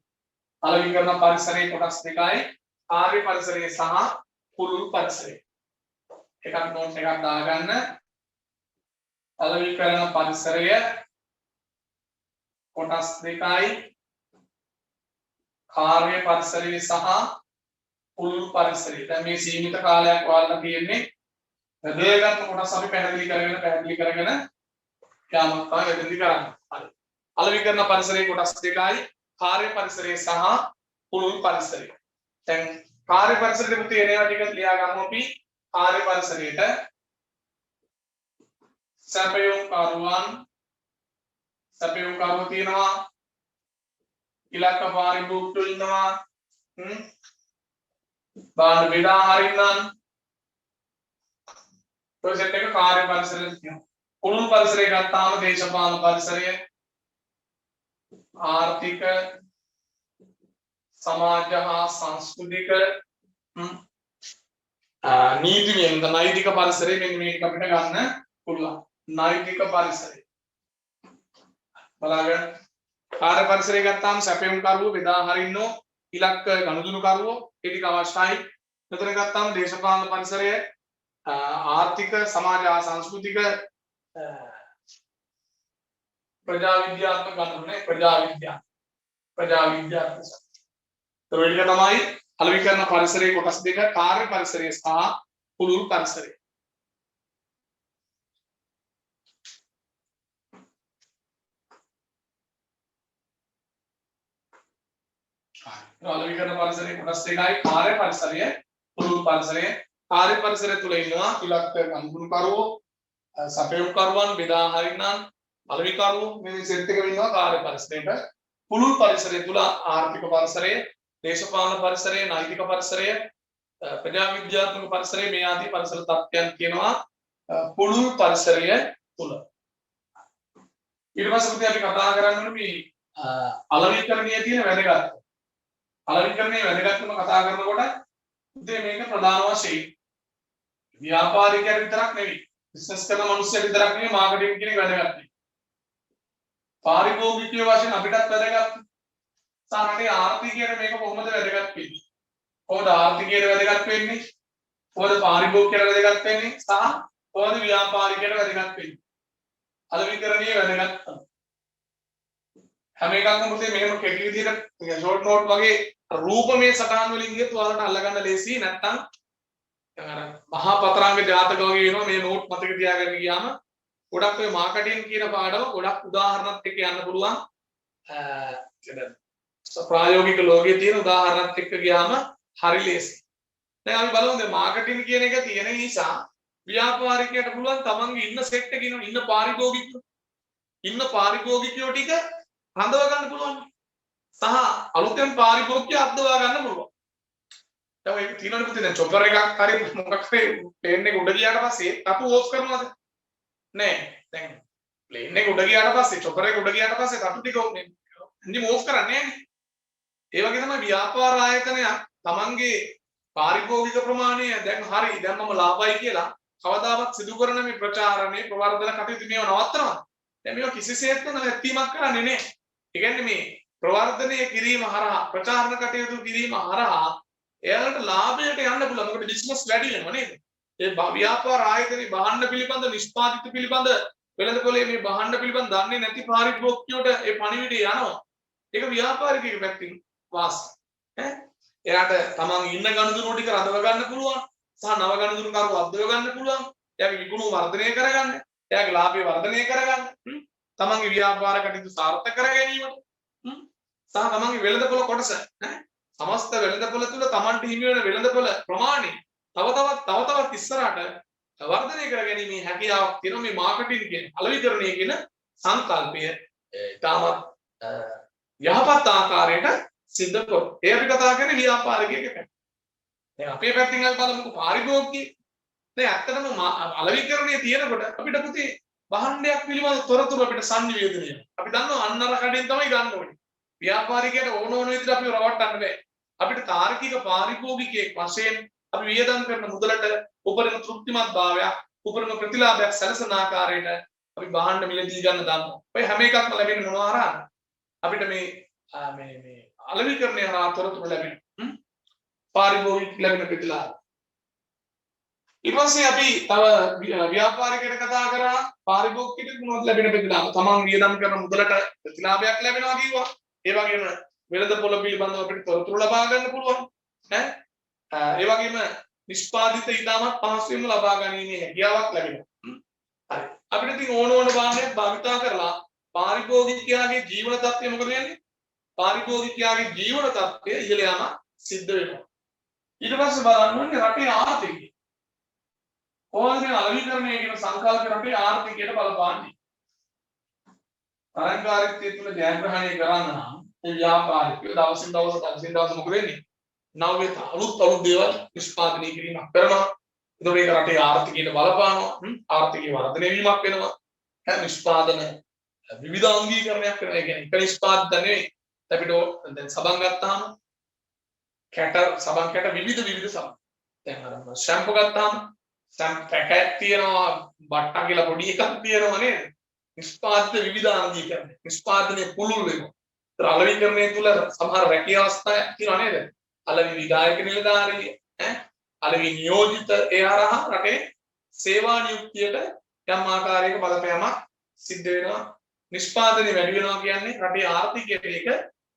අලෙවිකරණ පරිසරයේ කොටස් දෙකයි කාර්ය පරිසරය සහ පුළුල් පරිසරය. එකක් නෝට් එකක් දාගන්න. අලෙවිකරණ පරිසරය කොටස් දෙකයි කාර්ය පරිසරය සහ පුළුල් පරිසරය. දැන් මේ සීමිත කාලයක් ඔයාලට තියෙන්නේ වැදගත් කොටස් අපි පැහැදිලි කරගෙන යamak තමයි වැදගත් කරන්නේ. හරි. අලෙවිකරණ පරිසරයේ කොටස් දෙකයි කාර්ය පරිසරය සහ පුළුල් පරිසරය. දැන් කාර්ය පරිසරයේ පුතේ එනවා ටික ලියා ගමු අපි. කාර්ය පරිසරයට සැපයුම්කරුවෝ තියෙනවා. ඉලක්ක පාරිභෝගිකයෝ ඉන්නවා. බාණ්ඩ බෙදා හරින්නම්. ප්‍රොජෙක්ට් එක කාර්ය පරිසරය තියෙනවා. පුළුල් පරිසරය ගත්තාම දේශපාලන පරිසරය, ආර්ථික, සමාජ හා සංස්කෘතික, නීතිමය නෛතික පරිසරය මෙන්න මේක අපිට ගන්න පුළුවන්. නෛතික පරිසරය. බලන්න කාර්ය පරිසරය ගත්තාම සැපයුම්කරුවෝ බෙදා හරින්නෝ, ඉලක්ක ගනුදෙනුකරුවෝ ඒ ටික අවශ්‍යයි. මෙතන ගත්තාම දේශපාලන පරිසරය, ආර්ථික, සමාජ හා සංස්කෘතික, ප්‍රජා විද්‍යාත්මක ගණනේ ප්‍රජා විද්‍යාත්මක. ඒ ටික තමයි අලෙවිකරණ පරිසරයේ කොටස් දෙක කාර්ය පරිසරය සහ පුළුල් පරිසරය. අලෙවිකරණ පරිසරයේ කොටස් දෙකයි කාර්ය පරිසරය පුළුල් පරිසරය. කාර්ය පරිසරය තුල ඉන්නවා ඉලක්ක අනුගුණකරුවෝ සපයුම්කරුවන් බෙදා හරින්නන් අලෙවිකරුවෝ මේ සෙට් එකක ඉන්නවා කාර්ය පරිසරයට. පුළුල් පරිසරය තුල ආර්ථික පරිසරය, දේශපාලන පරිසරය, නෛතික පරිසරය, ප්‍රජා විද්‍යාත්මක පරිසරය මේ ආදී පරිසර තත්ත්වයන් කියනවා පුළුල් පරිසරය තුල. ඊට පස්සේ අපි කතා කරන්නේ මේ අලෙවිකරණයේ තියෙන වැදගත්. අලෙවිකරණයේ වැදගත්කම කතා කරනකොට ඉතින් මේක ප්‍රධාන වශයෙන් ව්‍යාපාරිකයන් විතරක් නෙවෙයි, බිස්නස් කරන මිනිස්සු විතරක් නෙවෙයි මාකටිං කියන එක වැදගත්. පාරිභෝගිකීය වශයෙන් අපිටත් වැදගත්. සාමාන්‍ය ආර්ථිකයට මේක කොහොමද වැදගත් වෙන්නේ? කොහොමද ආර්ථිකයට වැදගත් වෙන්නේ? කොහොමද පාරිභෝගිකයට වැදගත් වෙන්නේ? සහ කොහොමද ව්‍යාපාරිකයට වැදගත් වෙන්නේ? අලෙවිකරණයේ වැදගත්කම. හැම එකක්ම මුතේ මෙහෙම කෙටි විදිහට ෂෝට් නෝට් වගේ රූපමය සටහන් වලින් ගියත් ඔයාලට අල්ලගන්න ලේසි. නැත්තම් අර මහා පතරාංග ජාතක වගේ වෙනවා මේ නෝට් මතක තියාගෙන ගියාම ගොඩක් ඔය මාකටිං කියන පාඩම ගොඩක් උදාහරණත් එක්ක යන්න පුළුවන්. ප්‍රායෝගික ලෝකයේ තියෙන උදාහරණත් එක්ක ගියාම හරි ලේසි. දැන් අපි බලමු දැන් මාකටිං කියන එක තියෙන නිසා ව්‍යාපාරිකයට පුළුවන් තමන්ගේ ඉන්න සෙට් එකේ ඉන්න පාරිභෝගිකයෝ ටික හඳව ගන්න පුළුවන්. සහ අලුතෙන් පාරිභෝගිකය අද්දවා ගන්න පුළුවන්. දැන් ඒක තියෙනවනේ පුතේ දැන් චොපර් එකක් හරි මොකක් හරි ප්ලේන් එක උඩ ගියාට පස්සේ තපු ඕෆ් කරනවද? නෑ. දැන් ප්ලේන් එක උඩ ගියාට පස්සේ චොපර් එක උඩ ගියාට පස්සේ තපු ටික ඉන්නේ ඕෆ් කරන්නේ නෑනේ. ඒ වගේ තමයි ව්‍යාපාර ආයතනයක් තමන්ගේ පාරිභෝගික ප්‍රමාණය දැන් හරි දැන් මම ලාභයි කියලා කවදාවත් සිදු කරන මේ ප්‍රචාරණේ ප්‍රවර්ධන කටයුතු මේව නවත්තනවා. දැන් මේවා කිසිසේත්ම නැතිවීමක් කරන්නේ නෑ. ඒ කියන්නේ මේ ප්‍රවර්ධනය කිරීම හරහා ප්‍රචාරණ කටයුතු කිරීම හරහා එයාලට ලාභයට යන්න පුළුවන්. මොකද බිස්නස් වැඩි වෙනවා නේද? ඒ ව්‍යාපාර ආයතනයේ භාණ්ඩ පිළිබඳ නිෂ්පාදිත පිළිබඳ වෙළඳපොලේ මේ භාණ්ඩ පිළිබඳ දන්නේ නැති පාරිභෝගිකයෝට ඒ පණිවිඩය යනවා. ඒක ව්‍යාපාරිකයෙක් පැත්තෙන් වාසි. එයාට තමන් ඉන්න ගනුදෙනු ටික රඳව ගන්න පුළුවන්. සහ නව ගනුදෙනු කරු අද්දව ගන්න පුළුවන්. එයාගේ විකුණුම වර්ධනය කරගන්න. එයාගේ ලාභය වර්ධනය කරගන්න. තමන්ගේ ව්‍යාපාර කටයුතු සාර්ථක කර ගැනීමට සහ තමන්ගේ වෙළඳපොළ කොටස සමස්ත වෙළඳපොළ තුල තමන්ට හිමි වෙන වෙළඳපොළ ප්‍රමාණය තව තවත් ඉස්සරහට වර්ධනය කර ගැනීමේ හැකියාවක් තියෙන මේ මාකටිං කියන අලෙවිකරණය කියන සංකල්පය තාමත් යහපත් ආකාරයට සිද්ධ කරොත් ඒ අපි කතා කරන්නේ ව්‍යාපාරිකයෙක් ගැන. දැන් අපේ පැත්තෙන් අපි බලමුකෝ පාරිභෝගිකය. දැන් ඇත්තටම අලෙවිකරණයේ තියෙනකොට අපිට පුතේ භාණ්ඩයක් පිළිබඳ තොරතුරු අපිට සංනිවේදනය. අපි දන්නවා අන්නර කඩෙන් තමයි ගන්න ඕනේ. ව්‍යාපාරිකයට ඕන විදිහට අපිව රවට්ටන්න බෑ. අපිට තාර්කික පාරිභෝගිකයෙක් වශයෙන් අපි වියදම් කරන මුදලට උපරිම තෘප්තිමත් භාවයක්, උපරිම ප්‍රතිලාභයක් සැලසෙන ආකාරයට අපි භාණ්ඩ මිලදී ගන්න දන්නවා. ඔය හැම එකක්ම ලැබෙන්නේ මොනවා හරහාද? අපිට මේ අලෙවිකරණය හරහා තොරතුරු ලැබෙනවා. පාරිභෝගික ලැබෙන ප්‍රතිලාභ. ඊට පස්සේ අපි තව ව්‍යාපාරිකයට කතා කරා පාරිභෝගිකයට මොනවද ලැබෙන ප්‍රතිලාභ? තමන් වියදම් කරන මුදලට ප්‍රතිලාභයක් ලැබෙනවා කිව්වා. ඒ වගේම වෙළඳපොළ පිළිබඳව අපිට තොරතුරු ලබා ගන්න පුළුවන්. ඒ වගේම නිෂ්පාදිත ඉතාමත් පහසුවෙන්ම ලබා ගැනීමේ හැකියාවක් ලැබෙනවා. හරි. අපිට ඉතින් ඕන භාණ්ඩයක් භාවිතා කරලා පාරිභෝගිකයාගේ ජීවන තත්ත්වය මොකද වෙන්නේ? පාරිභෝගිකයාගේ ජීවන තත්ත්වය ඉහළ යාම සිද්ධ වෙනවා. ඊට පස්සේ බලන්න ඕනේ රටේ ආර්ථිකය. කොහොමද මේ අලෙවිකරණය කියන සංකල්ප රටේ ආර්ථිකයට බලපාන්නේ? තරංගාරිත්වය තුළ ජයග්‍රහණය කරන්න නම් මේ ව්‍යාපාරිකයෝ දවසින් දවස මොකද වෙන්නේ? නව අලුත් දේවල් නිෂ්පාදනය කිරීමක් කරනවා. එතකොට ඒක රටේ ආර්ථිකයට බලපානවා. ආර්ථිකයේ වර්ධනය වීමක් වෙනවා. නිෂ්පාදන විවිධාංගීකරණයක් වෙනවා. ඒ කියන්නේ එක නිෂ්පාදන නෙවෙයි. අපිට දැන් සබන් ගත්තාම සබන් කැට විවිධ සබන්. දැන් අර ෂැම්පු ගත්තාම ෂැම්පු පැකට් තියෙනවා, බට්ටා කියලා පොඩි එකක් තියෙනවා නේද? නිෂ්පාදිත විවිධාංගීකරණය. නිෂ්පාදනයේ පුළුල් වෙනවා. ඒතර අලෙවිකරණය තුල සමහර රැකියා අවස්ථා තියෙනවා නේද? අලෙවි විධායක නිලධාරී අලෙවි නියෝජිත ඒ හරහා රටේ සේවා නියුක්තියට යම් ආකාරයක බලපෑමක් සිද්ධ වෙනවා. නිෂ්පාදනය වැඩි වෙනවා කියන්නේ රටේ ආර්ථිකයට ඒක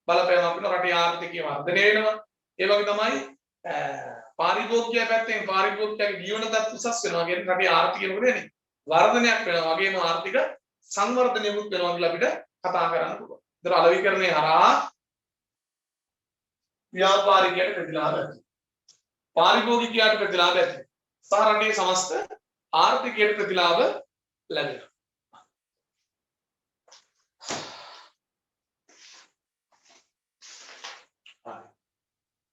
බලපෑමක් වෙනවා. රටේ ආර්ථිකය වර්ධනය වෙනවා. ඒ වගේ තමයි පාරිභෝගිකය පැත්තෙන් පාරිභෝගිකයාගේ ජීවන තත්ත්ව උසස් වෙනවා කියන්නේ රටේ ආර්ථිකය මොකද වෙන්නේ? වර්ධනයක් වෙනවා. වගේම ආර්ථික සංවර්ධනයකුත් වෙනවා කියලා අපිට කතා කරන්න පුළුවන්. ඒතර අලෙවිකරණය හරහා ව්‍යාපාරිකයට ප්‍රතිලාභ ඇති. පාරිභෝගිකයාට ප්‍රතිලාභ ඇති. සහ රටේ සමස්ත ආර්ථිකයට ප්‍රතිලාභ ලැබෙනවා.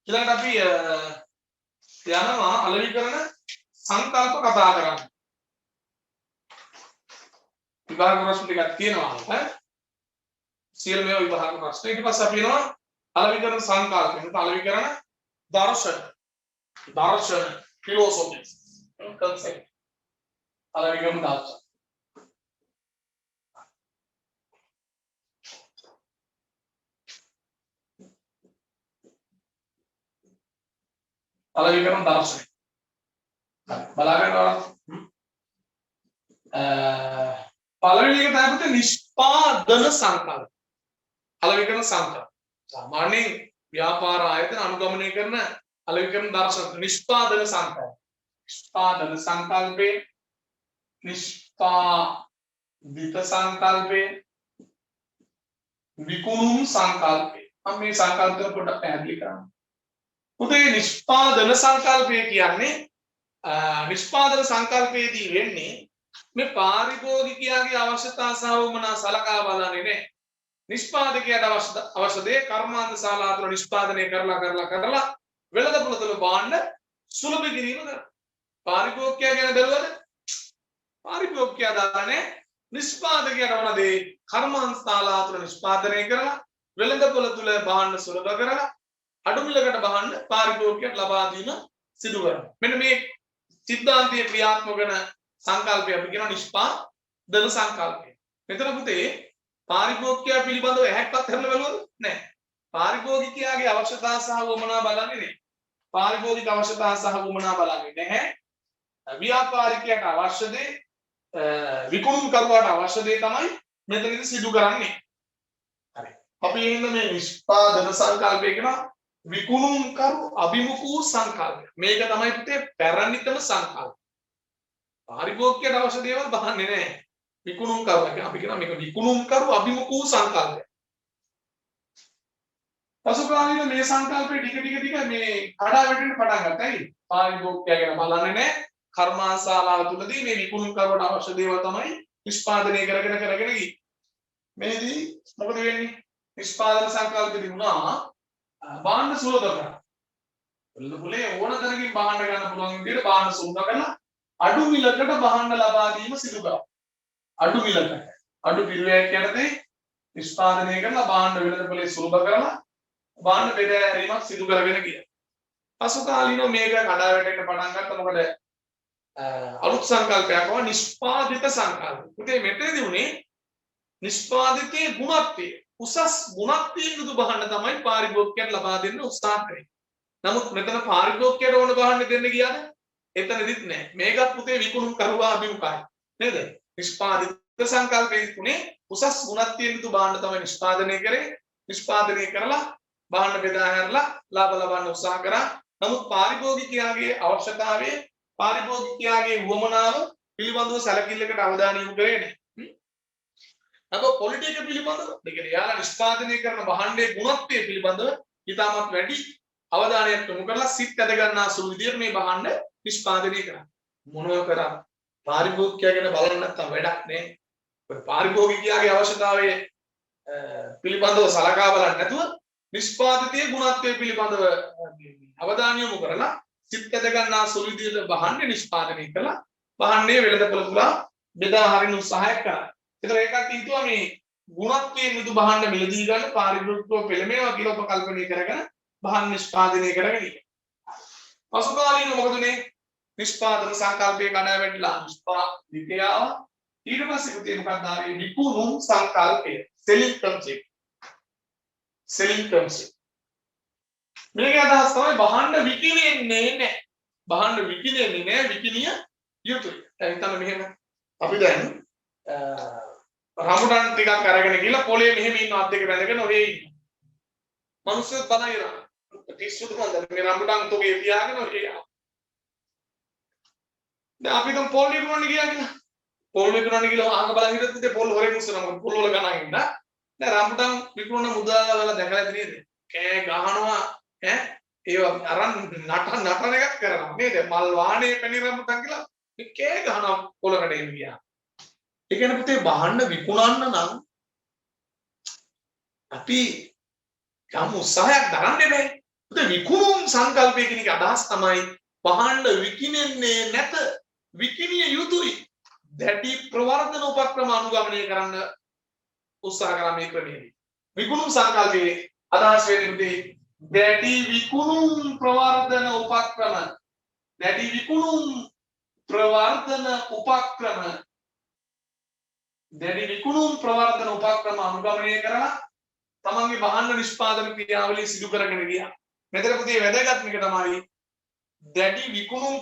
ඊළඟට අපි යනවා අලෙවිකරණ සංකල්ප කතා කරන්න. විභාග ප්‍රශ්න ටිකක් තියෙනවා ඈ. සියලු මේවා විභාග ප්‍රශ්න. ඊට පස්සේ අපි යනවා අලෙවිකරණ සංකල්ප. එතන අලෙවිකරණ දර්ශන. දර්ශන philosophy concept. අලෙවිකරණ දර්ශන. අලෙවිකරණ දර්ශන. බලාගන්නවා. පළවෙනි එක තමයි නිෂ්පාදන සංකල්ප. අලෙවිකරණ සංකල්ප. සාමාන්‍යයෙන් ව්‍යාපාර ආයතන අනුගමනය කරන අලෙවිකරණ දර්ශන නිෂ්පාදන සංකල්ප. නිෂ්පාදන සංකල්පේ නිෂ්පාදිත සංකල්පේ විකුණුම් සංකල්පේ. මම මේ සංකල්ප දෙක පොඩ්ඩක් පැහැදිලි කරන්න. උදේ නිෂ්පාදන සංකල්පය කියන්නේ නිෂ්පාදන සංකල්පයේදී වෙන්නේ මේ පාරිභෝගිකයාගේ අවශ්‍යතා සහ වමනා සලකා බලන්නේ නැහැ. නිෂ්පාදකයාට අවශ්‍ය දේ කර්මාන්ත ශාලා තුළ නිෂ්පාදනය කරලා වෙළඳපොළ තුළ භාණ්ඩ සුලභ කිරීම කරනවා. පාරිභෝගිකයා ගැන බැලුවද? පාරිභෝගිකයා දාන්නේ නිෂ්පාදකයාට වන දේ කර්මාන්ත ශාලා තුළ නිෂ්පාදනය කරලා වෙළඳපොළ තුළ භාණ්ඩ සුලභ කරලා අඩු මිලකට භාණ්ඩ පාරිභෝගිකයට ලබා දීම සිදු කරනවා. මෙන්න මේ සිද්ධාන්තයේ ක්‍රියාත්මක වෙන සංකල්පය අපි කියනවා නිෂ්පාදන සංකල්පය. මෙතන පුතේ පාරිභෝගිකයා පිළිබඳව ඇහැක්වත් හැරලා බලුවද? නැහැ. පාරිභෝගිකයාගේ අවශ්‍යතා සහ වමනා බලන්නේ නැහැ. පාරිභෝගික අවශ්‍යතා සහ වමනා බලන්නේ නැහැ. ව්‍යාපාරිකයාට අවශ්‍ය දේ විකුණුම් කරුවාට අවශ්‍ය දේ තමයි මෙතනදී සිදු කරන්නේ. හරි. අපි එහෙනම් මේ නිෂ්පාදන සංකල්පය කියන විකුණුම් කරු අභිමුඛ වූ සංකල්පය. මේක තමයි පුතේ පැරණිතම සංකල්පය. පාරිභෝගිකයට අවශ්‍ය දේවල් බහන්නේ නැහැ. විකුණුම් කරුවා අපි කියනවා මේක විකුණුම් කරු අභිමුඛ වූ සංකල්පය. පසුකාලීන මේ සංකල්පේ ටික මේ කඩා වැටෙන්න පටන් ගත්තා. ඇයි? පාරිභෝගිකයා ගැන බලන්නේ නැහැ. කර්මාන්තශාලාව තුලදී මේ විකුණුම් කරුවට අවශ්‍ය දේවල් තමයි නිෂ්පාදනය කරගෙන ගියේ. මේදී මොකද වෙන්නේ? නිෂ්පාදන සංකල්පෙදී වුණා භාණ්ඩ සුලභ කරනවා. වෙළඳපොලේ ඕන තැනකින් භාණ්ඩ ගන්න පුළුවන් විදිහට භාණ්ඩ සුලභ කරලා අඩු මිලකට භාණ්ඩ ලබා දීම සිදු කරනවා. අඩු මිලකට අඩු පිරිවැයක් යටතේ නිෂ්පාදනය කරලා භාණ්ඩ වෙළඳපොලේ සුලභ කරලා භාණ්ඩ බෙදා හැරීමක් සිදු කරගෙන ගියා. පසු කාලීනව මේක කඩා වැටෙන්න පටන් ගත්තා. මොකද අලුත් සංකල්පයක් වුණා නිෂ්පාදිත සංකල්ප. උදේ මෙතනදී උනේ නිෂ්පාදිතයේ ගුණත්වය උසස් ගුණත්වයෙන් යුතු භාණ්ඩ තමයි පාරිභෝගිකයන්ට ලබා දෙන්න උත්සාහ කරන්නේ. නමුත් මෙතන පාරිභෝගිකයට ඕන භාණ්ඩ දෙන්න ගියාද? එතනදිත් නෑ. මේකත් පුතේ විකුණුම් කරුවා අභිමුඛයි. නේද? නිෂ්පාදිත සංකල්පයේ උනේ උසස් ගුණත්වයෙන් යුතු භාණ්ඩ තමයි නිෂ්පාදනය කරේ. නිෂ්පාදනය කරලා භාණ්ඩ බෙදා හැරලා ලාභ ලබන්න උත්සාහ කරා. නමුත් පාරිභෝගිකයාගේ අවශ්‍යතාවයේ පාරිභෝගිකයාගේ වමනාව පිළිබඳව සැලකිල්ලකට අවධානය යොමු කරේ නැහැ. නමුත් පොලිටික පිළිබඳව දෙකේ යාලා නිෂ්පාදනය කරන භාණ්ඩයේ ගුණත්වය පිළිබඳව ඉතාමත් වැඩි අවධානයක් යොමු කරලා සිත් ඇද ගන්නා සුළු විදියට මේ භාණ්ඩ නිෂ්පාදනය කරා. මොනවා කරා? පාරිභෝගිකයා ගැන බලන්න නැත්තම් වැඩක් නෑ. පාරිභෝගිකයාගේ අවශ්‍යතාවයේ පිළිබඳව සලකා බලන්න නැතුව නිෂ්පාදිතයේ ගුණත්වය පිළිබඳව අවධානය යොමු කරලා සිත් ඇද ගන්නා සුළු විදියට භාණ්ඩ නිෂ්පාදනය කළා. භාණ්ඩයේ වෙළඳපොළ තුලා බෙදා හරින උත්සාහයක් කරා. ඒතර ඒකත් හිතුවා මේ ගුණත්වයෙන් යුතු භාණ්ඩ මිලදී ගන්න පාරිභෝගිකව පෙළමේවා කියලා උපකල්පනය කරගෙන භාණ්ඩ නිෂ්පාදනය කරගෙන ඉන්නේ. පසු කාලීනව මොකද උනේ? නිෂ්පාදන සංකල්පයේ කඩා වැටිලා නිෂ්පාදිතයාව ඊට පස්සේ පුතේ මොකක්ද ආවේ? විකුණුම් සංකල්පය. selling concept. selling concept. මේකේ අදහස් තමයි භාණ්ඩ විකිණෙන්නේ නැහැ. භාණ්ඩ විකිණෙන්නේ නැහැ, විකිණිය යුතුයි. දැන් හිතන්න මෙහෙම අපි දැන් රඹුටන් ටිකක් අරගෙන ගිහලා පොලේ මෙහෙම ඉන්න අත් දෙක බැඳගෙන ඔහේ ඉන්න. මිනිස්සුත් බලනවා. ටිස්සුත් මන්ද මේ රඹුටන් තෝගේ තියාගෙන ඔහේ යනවා. දැන් අපි දැන් පොල් විකුණන්න ගියා කියලා. පොල් විකුණන්න ගිහලා ආග බලන් හිටියත් ඉතින් පොල් හොරෙන් උස්සනවා. පොල් වල ගණන් ඉන්න. දැන් රඹුටන් විකුණන මුදල් වල දැකලා ඉතින් කෑ ගහනවා ඈ ඒ අරන් නටන එකක් කරනවා නේද? මල් වාහනේ පැණිරම්පතන් කියලා කෑ ගහනවා පොලකට එන්න ගියා. ඒ කියන්නේ පුතේ බහන්න විකුණන්න නම් අපි යම් උත්සාහයක් දරන්නේ නැහැ. පුතේ විකුණුම් සංකල්පය කියන එක අදහස් තමයි බහන්න විකිනෙන්නේ නැත. විකිනිය යුතුයි. දැඩි ප්‍රවර්ධන උපක්‍රම අනුගමනය කරන්න උත්සාහ කරන මේ ක්‍රමයේදී. විකුණුම් සංකල්පයේ අදහස් වෙන්නේ පුතේ දැඩි විකුණුම් ප්‍රවර්ධන උපක්‍රම. දැඩි විකුණුම් ප්‍රවර්ධන උපක්‍රම. දැඩි විකුණුම් ප්‍රවර්ධන උපක්‍රම අනුගමනය කරලා තමන්ගේ බහන්න නිෂ්පාදන ක්‍රියාවලිය සිදු කරගෙන ගියා. මෙතන පුතේ වැදගත්ම එක තමයි දැඩි විකුණුම්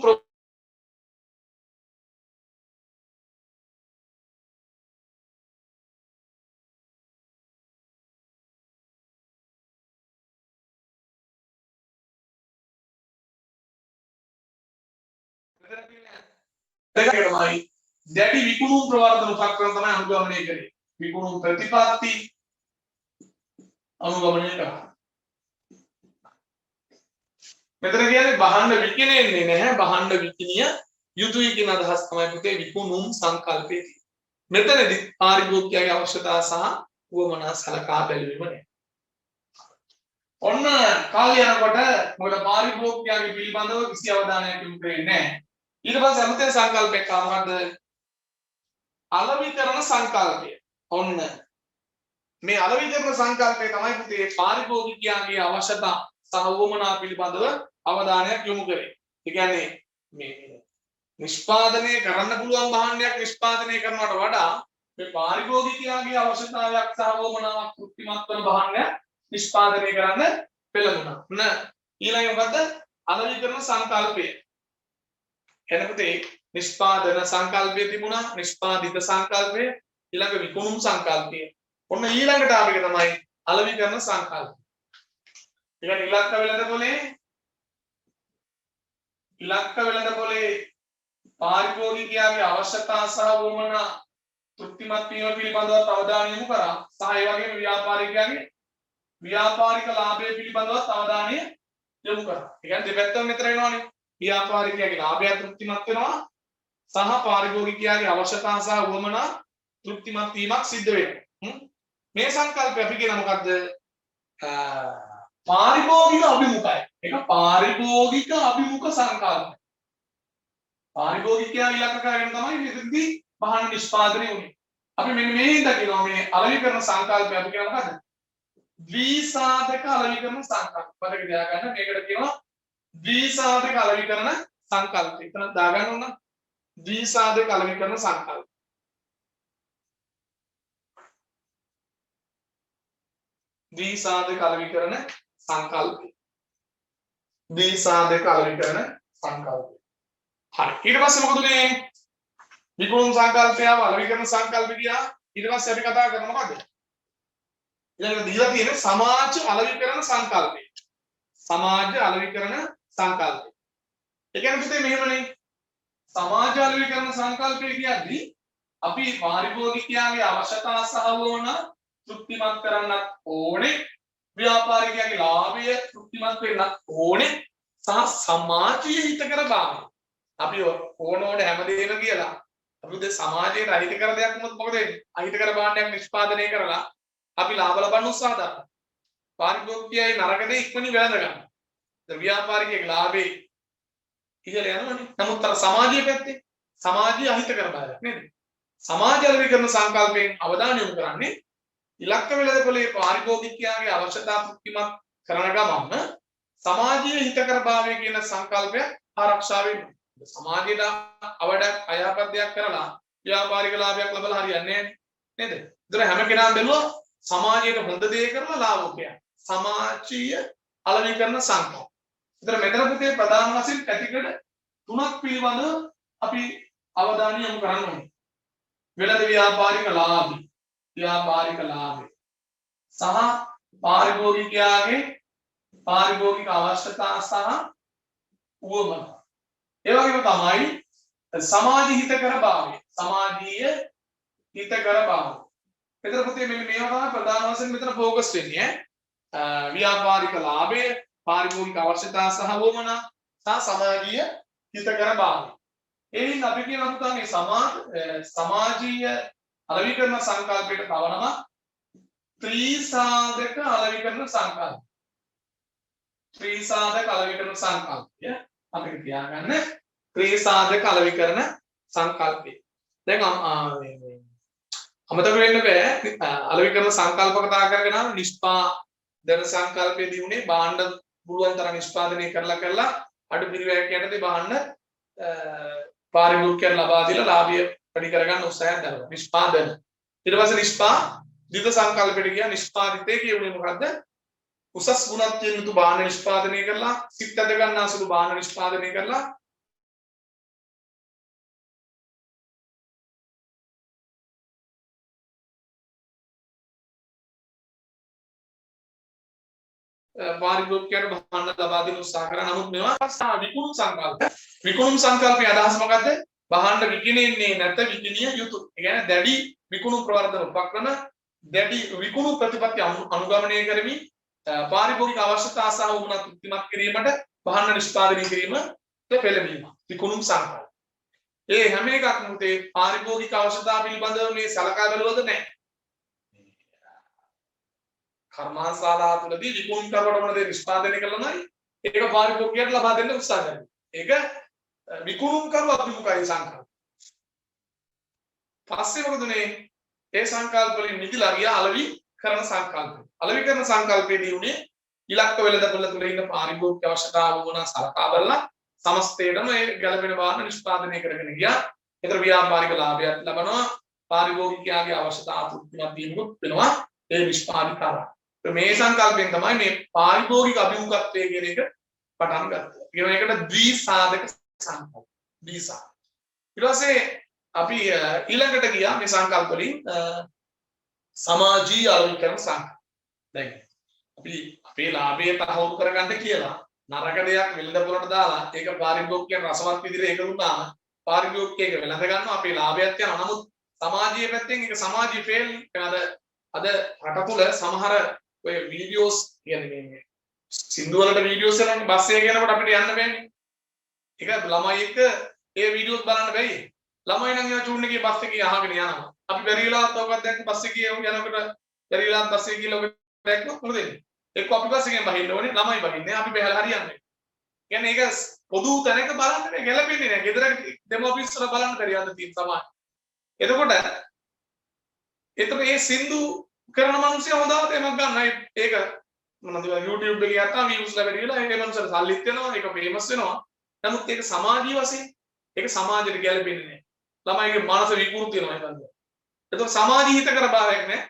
තමයි දැඩි විකුණුම් ප්‍රවර්ධන උපක්‍රම තමයි අනුගමනය කරේ. විකුණුම් ප්‍රතිපත්ති අනුගමනය කරා. මෙතන කියන්නේ බහන්න විකිනෙන්නේ නැහැ බහන්න විකිනිය යුතුයි කියන අදහස් තමයි පුතේ විකුණුම් සංකල්පයේ. මෙතනදී පාරිභෝගිකයාගේ අවශ්‍යතා සහ උවමනා සලකා බැලීම නෑ. ඔන්න කාලය යනකොට මොකද පාරිභෝගිකයාගේ පිළිබඳව කිසි අවධානයක් යොමු කරන්නේ නැහැ. ඊට පස්සේ අලුතෙන් සංකල්පයක් ආවමද අලෙවිකරණ සංකල්පය. ඔන්න මේ අලෙවිකරණ සංකල්පය තමයි පුතේ පාරිභෝගිකයාගේ අවශ්‍යතා සහ උවමනා පිළිබඳව අවධානයක් යොමු කරේ. ඒ කියන්නේ මේ නිෂ්පාදනය කරන්න පුළුවන් භාණ්ඩයක් නිෂ්පාදනය කරනවට වඩා මේ පාරිභෝගිකයාගේ අවශ්‍යතාවයක් සහ උවමනාවක් තෘප්තිමත් වන භාණ්ඩයක් නිෂ්පාදනය කරන්න පෙළඹුණා. ඊළඟ මොකද අලෙවිකරණ සංකල්පය. එනකොට නිෂ්පාදන සංකල්පය තිබුණා, නිෂ්පාදිත සංකල්පය, ඊළඟ විකුණුම් සංකල්පය. ඔන්න ඊළඟට ආව එක තමයි අලෙවිකරණ සංකල්පය. ඒ කියන්නේ ඉලක්ක වෙළඳපොලේ පාරිභෝගිකයාගේ අවශ්‍යතා සහ වමනා තෘප්තිමත් වීම පිළිබඳව අවධානය යොමු කරා. සහ ඒ වගේම ව්‍යාපාරිකයාගේ ව්‍යාපාරික ලාභය පිළිබඳව අවධානය යොමු කරා. ඒ කියන්නේ දෙපැත්තම මෙතන වෙනවානේ. ව්‍යාපාරිකයාගේ ලාභය තෘප්තිමත් වෙනවා සහ පාරිභෝගිකයාගේ අවශ්‍යතා සහ වමනා තෘප්තිමත් වීමක් සිද්ධ වෙනවා. මේ සංකල්පය අපි කියන මොකද්ද? පාරිභෝගික අභිමුඛයි. ඒක පාරිභෝගික අභිමුඛ සංකල්පය. පාරිභෝගිකයා ඉලක්ක කරගෙන තමයි මෙතනදී බහන්න නිෂ්පාදනය වුනේ. අපි මෙන්න මේ හින්දා කියනවා මේ අලෙවිකරණ සංකල්පය අපි කියන මොකද්ද? ද්විසාධක අලෙවිකරණ සංකල්ප. මතක තියාගන්න මේකට කියනවා ද්විසාධක අලෙවිකරණ සංකල්ප. එතන දාගන්න ඕන ද්විසාධක අලෙවිකරණ සංකල්ප. ද්විසාධක අලෙවිකරණ සංකල්පය. ද්විසාධක අලෙවිකරණ සංකල්පය. හරි. ඊට පස්සේ මොකද උනේ? විකුණුම් සංකල්පය අලෙවිකරණ සංකල්ප ගියා. ඊට පස්සේ අපි කතා කරන මොකද්ද? ඊළඟට දීලා තියෙන්නේ සමාජ අලෙවිකරණ සංකල්පය. සමාජ අලෙවිකරණ සංකල්පය. ඒ කියන්නේ පුතේ මෙහෙමනේ. සමාජ අලෙවිකරණ සංකල්පය කියන්නේ අපි පාරිභෝගිකයාගේ අවශ්‍යතා සහ වමනා තෘප්තිමත් කරන්නත් ඕනේ. ව්‍යාපාරිකයාගේ ලාභය තෘප්තිමත් වෙන්නත් ඕනේ. සහ සමාජීය හිතකර භාවය. අපි ඕනෝඩ හැමදේම කියලා අපි ද සමාජයට අහිතකර දෙයක් වුණොත් මොකද වෙන්නේ? අහිතකර භාණ්ඩයක් නිෂ්පාදනය කරලා අපි ලාභ ලබන්න උත්සාහ දරනවා. පාරිභෝගිකයයි නරක දේ ඉක්මනින් වැළඳ ගන්නවා. දැන් ව්‍යාපාරිකයෙක් ලාභේ ඉහළ යනවනේ. නමුත් අර සමාජීය පැත්තේ සමාජීය අහිතකර භාවයක් නේද? සමාජ අලෙවිකරණ සංකල්පයෙන් අවධානය යොමු කරන්නේ ඉලක්ක වෙළඳපොලේ පාරිභෝගිකයාගේ අවශ්‍යතා තෘප්තිමත් කරන ගමන්ම සමාජීය හිතකර භාවය කියන සංකල්පය ආරක්ෂා වෙනවා. සමාජයට අවඩක් අයහපත් කරලා ව්‍යාපාරික ලාභයක් ලබලා හරියන්නේ නැහැ නේද? ඒතර හැම කෙනාම බැලුවා සමාජයට හොඳ දේ කරලා ලාභකයක්. සමාජීය අලෙවිකරණ සංකල්ප. ඒතර මෙතන පුතේ ප්‍රධාන වශයෙන් පැතිකඩ තුනක් පිළිබඳව අපි අවධානය යොමු කරන්න ඕනේ. වෙළඳ ව්‍යාපාරික ලාභය, ව්‍යාපාරික ලාභය සහ පාරිභෝගිකයාගේ පාරිභෝගික අවශ්‍යතා සහ උවමනා. ඒ වගේම තමයි සමාජ හිතකර භාවය, සමාජීය හිතකර භාවය. මෙතන පුතේ මෙන්න මේවා තමයි ප්‍රධාන වශයෙන් මෙතන ફોකස් වෙන්නේ. ව්‍යාපාරික ලාභය, පාරිභෝගික අවශ්‍යතා සහ වමනා සහ සමාජීය හිතකර භාවය. එයින් අපි කියනවා පුතාගේ සමාජීය අලෙවිකරණ සංකල්පයට තවනවා ත්‍රිසාධක අලෙවිකරණ සංකල්ප. ත්‍රිසාධක අලෙවිකරණ සංකල්පය අපිට තියාගන්න ත්‍රිසාධක අලෙවිකරණ සංකල්පය. දැන් අමතක වෙන්න බෑ අලෙවිකරණ සංකල්ප කතා කරගෙන ආව නිෂ්පාදන සංකල්පයේදී උනේ බාණ්ඩ පුළුවන් තරම් නිෂ්පාදනය කරලා අඩු පිරිවැයක් යටතේ බාණ්ඩ පාරිභෝගිකයන් ලබා දීලා ලාභය වැඩි කරගන්න උත්සාහයක් දරනවා. නිෂ්පාදන. ඊට පස්සේ නිෂ්පාදිත සංකල්පයට ගියා. නිෂ්පාදිතේ කියුනේ මොකද්ද? උසස් ගුණක් තියෙන යුතු බාහන නිෂ්පාදනය කරලා සිත් ඇද ගන්නා සුළු බාහන නිෂ්පාදනය කරලා පාරිභෝගිකයන්ට බාහන ලබා දෙන උත්සාහ කරන නමුත් මේවා විකුණුම් සංකල්ප. විකුණුම් සංකල්පයේ අදහස මොකද්ද? බාහන විකිණෙන්නේ නැත විකිණිය යුතු. ඒ කියන්නේ දැඩි විකුණුම් ප්‍රවර්ධන උපක්‍රම දැඩි විකුණුම් ප්‍රතිපත්ති අනුගමනය කරමින් පාරිභෝගික අවශ්‍යතා සහ වුණත් තෘප්තිමත් කිරීමට බාහන නිෂ්පාදනය කිරීමට පෙළඹීම. විකුණුම් සංකල්ප. ඒ හැම එකක්ම උතේ පාරිභෝගික අවශ්‍යතා පිළිබඳව මේ සලකා බැලුවද නැහැ. කර්මාන්තශාලා තුලදී විකුණුම් කරවට මොන දේ නිෂ්පාදනය කළාමයි ඒක පාරිභෝගිකයට ලබා දෙන්න උත්සාහ කරනවා. ඒක විකුණුම් කරු අභිමුඛයි සංකල්ප. පස්සේ මොකදනේ ඒ සංකල්ප වලින් නිදිලා ගියා අලෙවිකරණ සංකල්ප. අලෙවිකරණ සංකල්පයේදී උනේ ඉලක්ක වෙළඳපොළ තුල ඉන්න පාරිභෝගික අවශ්‍යතාව වුණා සලකා බලලා සමස්තයටම ඒ ගැළපෙන වාහන නිෂ්පාදනය කරගෙන ගියා. ඒතර ව්‍යාපාරික ලාභයක් ලබනවා. පාරිභෝගිකයාගේ අවශ්‍යතාව තෘප්තිමත් වීමකුත් වෙනවා. ඒ නිෂ්පාදිත කරා. මේ සංකල්පයෙන් තමයි මේ පාරිභෝගික අභිමුඛත්වය කියන එක පටන් ගත්තේ. කියන එකට ද්විසාධක සංකල්ප. ද්විසාධක. ඊට පස්සේ අපි ඊළඟට ගියා මේ සංකල්ප වලින් සමාජීය අලෙවිකරණ සංකල්ප. දැන් අපි අපේ ලාභය තහවුරු කරගන්න කියලා නරක දෙයක් වෙළඳපොළට දාලා ඒක පාරිභෝගිකයන් රසවත් විදිහට ඒක දුන්නාම පාරිභෝගිකයෙක් වෙළඳ ගන්නවා අපේ ලාභයත් යනවා. නමුත් සමාජීය පැත්තෙන් ඒක සමාජීය ෆේල්. අද රට තුල සමහර ඔය වීඩියෝස් කියන්නේ මේ සින්දු වලට වීඩියෝස් එනවනේ බස් එකේ යනකොට අපිට යන්න බෑනේ. ඒක ළමයි එක්ක ඒ වීඩියෝස් බලන්න බැයි. ළමයි නම් ඒවා චූන් එකේ බස් එකේ අහගෙන යනවා. අපි බැරි වෙලාවත් ඔකක් දැක්ක බස් එකේ යනකොට බැරි වෙලාවත් බස් එකේ ගිහලා ඔක දැක්කොත් මොකද වෙන්නේ? එක්ක අපි බස් එකෙන් බහින්න ඕනේ ළමයි බහින්නේ අපි බහැලා හරියන්නේ. කියන්නේ ඒක පොදු තැනක බලන්න බෑ ගැලපෙන්නේ නැහැ. ගෙදර දෙමෝපියස් වල බලන්න බැරි අද තියෙන සමාජය. එතකොට මේ සින්දු කරන මිනිස්සු හොඳට එමක් ගන්නයි ඒක මොනවද YouTube එකේ යත්තා views ලැබෙන්න කියලා ඒක මනුස්සර සල්ලිත් වෙනවා ඒක famous වෙනවා. නමුත් ඒක සමාජීය වශයෙන් ඒක සමාජයට ගැලපෙන්නේ නැහැ. ළමයිගේ මනස විකෘති වෙනවා ඒකන්ද. එතකොට සමාජීය හිතකර භාවයක් නැහැ.